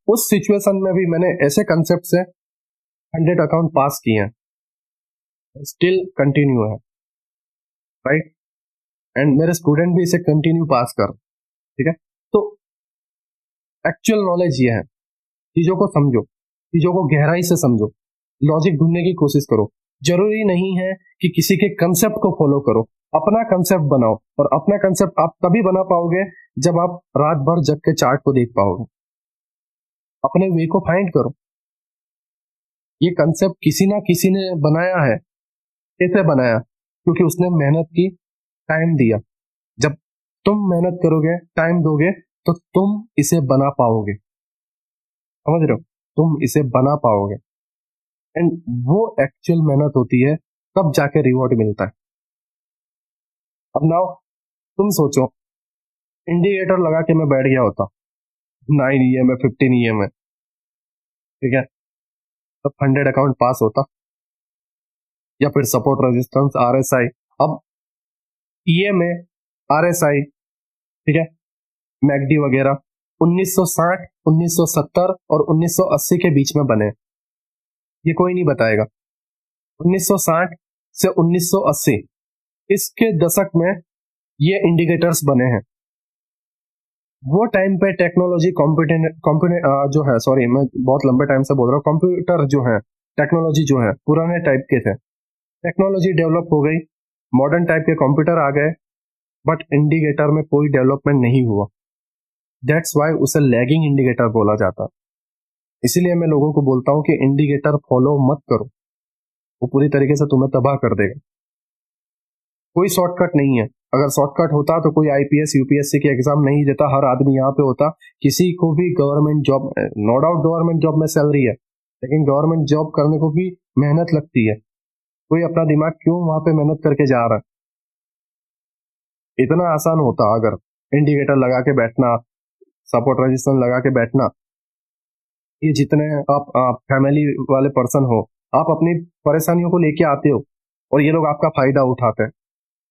Speaker 1: उस सिचुएशन में भी मैंने ऐसे कंसेप्ट से 100 अकाउंट पास किए हैं, स्टिल कंटिन्यू है, राइट, एंड मेरे स्टूडेंट भी इसे कंटिन्यू पास कर, ठीक है। तो एक्चुअल नॉलेज ये है, चीजों को समझो, चीजों को गहराई से समझो, लॉजिक ढूंढने की कोशिश करो, जरूरी नहीं है कि किसी के कंसेप्ट को फॉलो करो, अपना कंसेप्ट बनाओ, और अपना कंसेप्ट आप तभी बना पाओगे जब आप रात भर जग के चार्ट को देख पाओगे, अपने वे को फाइंड करो। ये कंसेप्ट किसी ना किसी ने बनाया है, कैसे बनाया, क्योंकि उसने मेहनत की, टाइम दिया, जब तुम मेहनत करोगे टाइम दोगे तो तुम इसे बना पाओगे, समझ रहे हो। तुम इसे बना पाओगे। एंड वो एक्चुअल मेहनत होती है, तब जाके रिवॉर्ड मिलता है। अब नाउ तुम सोचो, इंडिकेटर लगा के मैं बैठ गया होता 9 EM है, 15 EM है, ठीक है, तब 100 अकाउंट पास होता, या फिर सपोर्ट रेजिस्टेंस RSI। अब EMA, RSI, ठीक है, मैकडी वगैरह 1960, 1970 और 1980 के बीच में बने। ये कोई नहीं बताएगा। 1960 से 1980 इसके दशक में ये इंडिकेटर्स बने हैं। वो टाइम पे टेक्नोलॉजी जो है, सॉरी मैं बहुत लंबे टाइम से बोल रहा हूँ, कंप्यूटर जो है, टेक्नोलॉजी जो है पुराने टाइप के थे। टेक्नोलॉजी डेवलप हो गई, मॉडर्न टाइप के कंप्यूटर आ गए, बट इंडिकेटर में कोई डेवलपमेंट नहीं हुआ। दैट्स वाई उसे लैगिंग इंडिकेटर बोला जाता है। इसीलिए मैं लोगों को बोलता हूँ कि इंडिकेटर फॉलो मत करो, वो पूरी तरीके से तुम्हें तबाह कर देगा। कोई शॉर्टकट नहीं है। अगर शॉर्टकट होता तो कोई IPS UPSC के एग्जाम नहीं देता, हर आदमी यहाँ पे होता। किसी को भी government job, no doubt government job में सैलरी है, लेकिन गवर्नमेंट जॉब करने को भी मेहनत लगती है। कोई अपना दिमाग क्यों वहां पे मेहनत करके जा रहा है? इतना आसान होता अगर इंडिकेटर लगा के बैठना, सपोर्ट रजिस्टेंस लगा के बैठना। ये जितने आप फैमिली वाले पर्सन हो, आप अपनी परेशानियों को लेके आते हो और ये लोग आपका फायदा उठाते हैं।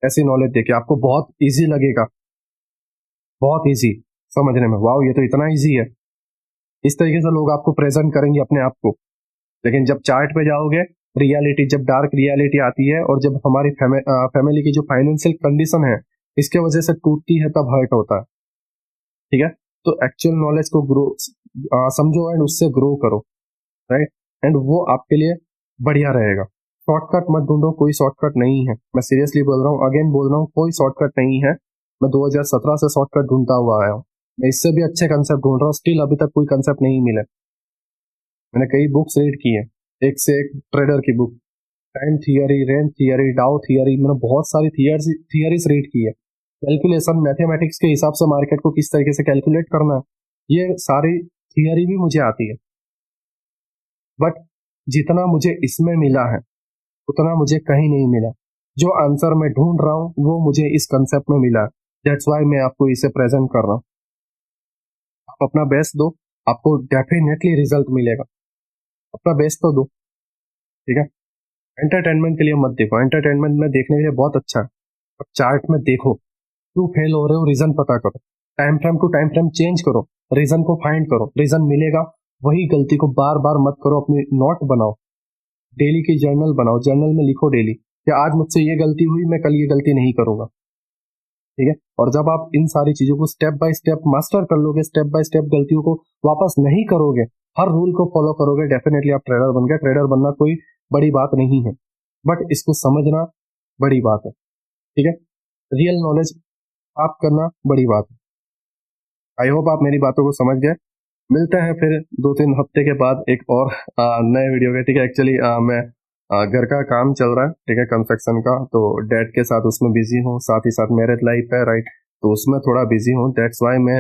Speaker 1: ऐसी नॉलेज देके आपको बहुत इजी लगेगा, बहुत इजी समझने में, वाओ ये तो इतना इजी है। इस तरीके से लोग आपको प्रेजेंट करेंगे अपने आप को। लेकिन जब चार्ट पे जाओगे, रियलिटी, जब डार्क रियलिटी आती है और जब हमारी फैमिली की जो फाइनेंशियल कंडीशन है इसके वजह से टूटती है, तब हर्ट होता है। ठीक है, तो एक्चुअल नॉलेज को ग्रो समझो एंड उससे ग्रो करो, राइट, एंड वो आपके लिए बढ़िया रहेगा। शॉर्टकट मत ढूंढो, कोई शॉर्टकट नहीं है। मैं सीरियसली बोल रहा हूँ, अगेन बोल रहा हूँ, कोई शॉर्टकट नहीं है। मैं 2017 से शॉर्टकट ढूंढता हुआ आया हूँ। मैं इससे भी अच्छे कंसेप्ट ढूंढ रहा हूँ, स्टिल अभी तक कोई कंसेप्ट नहीं मिला। मैंने कई बुक्स रीड की है, एक से एक ट्रेडर की book, time theory, range theory, डाउ थियरी, मैंने बहुत सारी थियरीज रीड की है। कैलकुलेशन, मैथमेटिक्स के हिसाब से मार्केट को किस तरीके से कैलकुलेट करना है, ये सारी थियरी भी मुझे आती है। बट जितना मुझे इसमें मिला है उतना मुझे कहीं नहीं मिला। जो आंसर मैं ढूंढ रहा हूँ वो मुझे इस कंसेप्ट में मिला। दैट्स वाई मैं आपको इसे प्रेजेंट कर रहा हूँ। आप अपना बेस्ट दो, आपको डेफिनेटली रिजल्ट मिलेगा। अपना बेस्ट तो दो, ठीक है। एंटरटेनमेंट के लिए मत देखो, एंटरटेनमेंट में देखने के लिए बहुत अच्छा है, अब चार्ट में देखो, क्यों फेल हो रहे हो, रीजन पता करो, time frame to time frame change करो, रीजन को फाइंड करो, रीजन मिलेगा। वही गलती को बार बार मत करो, अपनी नोट बनाओ, डेली की जर्नल बनाओ, जर्नल में लिखो डेली कि आज मुझसे ये गलती हुई, मैं कल ये गलती नहीं करूंगा, ठीक है। और जब आप इन सारी चीजों को स्टेप बाय स्टेप मास्टर कर लोगे, स्टेप बाय स्टेप गलतियों को वापस नहीं करोगे, हर रूल को फॉलो करोगे, डेफिनेटली आप ट्रेडर बन गए। ट्रेडर बनना कोई बड़ी बात नहीं है, बट इसको समझना बड़ी बात है, ठीक है। रियल नॉलेज आप करना बड़ी बात है। आई होप आप मेरी बातों को समझ गए। मिलते हैं फिर 2-3 हफ्ते के बाद एक और नए वीडियो के, ठीक है। एक्चुअली मैं घर का काम चल रहा है, ठीक है, कंस्ट्रक्शन का, तो डैड के साथ उसमें बिजी हूँ, साथ ही साथ मैरिड लाइफ है, राइट, तो उसमें थोड़ा बिजी हूँ। दैट्स वाई मैं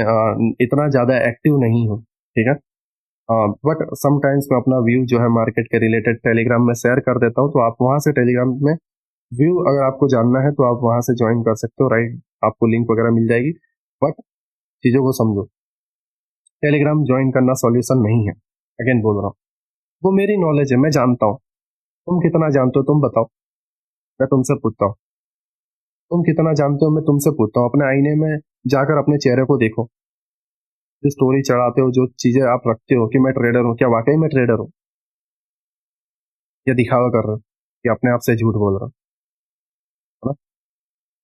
Speaker 1: इतना ज़्यादा एक्टिव नहीं हूँ, ठीक है। बट समटाइम्स मैं अपना व्यू जो है मार्केट के रिलेटेड टेलीग्राम में शेयर कर देता हूँ, तो आप वहाँ से टेलीग्राम में व्यू अगर आपको जानना है तो आप वहाँ से ज्वाइन कर सकते हो, राइट, आपको लिंक वगैरह मिल जाएगी। बट चीज़ों को समझो, टेलीग्राम ज्वाइन करना सॉल्यूशन नहीं है, अगेन बोल रहा हूँ। वो मेरी नॉलेज है, मैं जानता हूँ। तुम कितना जानते हो तुम बताओ, मैं तुमसे पूछता हूँ। तुम कितना जानते हो मैं तुमसे पूछता हूँ। अपने आईने में जाकर अपने चेहरे को देखो, जो स्टोरी चढ़ाते हो, जो चीजें आप रखते हो कि मैं ट्रेडर हूँ, क्या वाकई में ट्रेडर हूँ, या दिखावा कर रहे हो, या अपने आप से झूठ बोल रहे हो, है ना?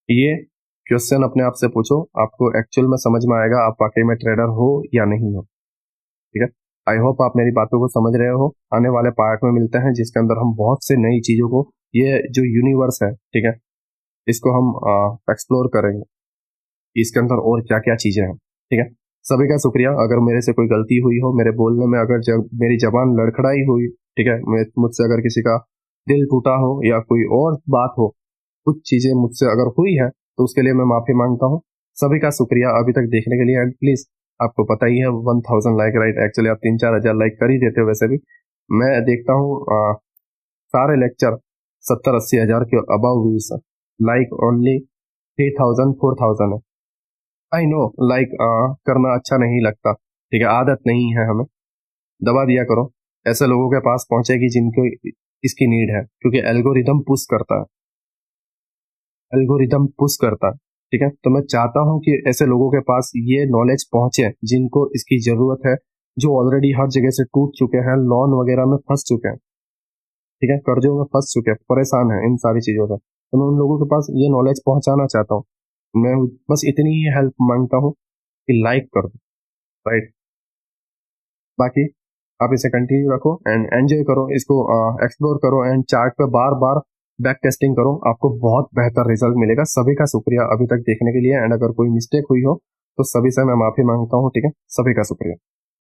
Speaker 1: ये क्वेश्चन अपने आप से पूछो, आपको एक्चुअल में समझ में आएगा आप वाकई में ट्रेडर हो या नहीं हो, ठीक है। आई होप आप मेरी बातों को समझ रहे हो। आने वाले पार्ट में मिलते हैं जिसके अंदर हम बहुत से नई चीजों को, ये जो यूनिवर्स है, ठीक है, इसको हम एक्सप्लोर करेंगे, इसके अंदर और क्या क्या चीजें हैं, ठीक है। सभी का शुक्रिया। अगर मेरे से कोई गलती हुई हो, मेरे बोलने में अगर मेरी जबान लड़खड़ाई हुई, ठीक है, मुझसे अगर किसी का दिल टूटा हो या कोई और बात हो, कुछ चीजें मुझसे अगर हुई है तो उसके लिए मैं माफी मांगता हूँ। सभी का शुक्रिया अभी तक देखने के लिए, एंड प्लीज आपको पता ही है 1000 लाइक, राइट? एक्चुअली आप 3-4 हज़ार लाइक कर ही देते हो वैसे भी। मैं देखता हूँ सारे लेक्चर 70-80 हज़ार के अबव व्यूज, लाइक ओनली 3000-4000 है। आई नो लाइक करना अच्छा नहीं लगता, ठीक है, आदत नहीं है हमें, दबा दिया करो। ऐसे लोगों के पास पहुंचेगी जिनको इसकी नीड है, क्योंकि एल्गोरिदम पुश करता है, एल्गोरिदम पुश करता है, ठीक है। तो मैं चाहता हूं कि ऐसे लोगों के पास ये नॉलेज पहुंचे जिनको इसकी जरूरत है, जो ऑलरेडी हर जगह से टूट चुके हैं, लोन वगैरह में फंस चुके हैं, ठीक है, कर्जों में फंस चुके हैं, परेशान हैं इन सारी चीजों से। तो मैं उन लोगों के पास ये नॉलेज पहुंचाना चाहता हूँ। मैं बस इतनी ही हेल्प मांगता हूँ कि लाइक कर दो, राइट? बाकी आप इसे कंटिन्यू रखो एंड एंजॉय करो, इसको एक्सप्लोर करो एंड चार्ट पे बार बार बैक टेस्टिंग करो, आपको बहुत बेहतर रिजल्ट मिलेगा। सभी का शुक्रिया अभी तक देखने के लिए, एंड अगर कोई मिस्टेक हुई हो तो सभी से मैं माफी मांगता हूँ, ठीक है? सभी का शुक्रिया।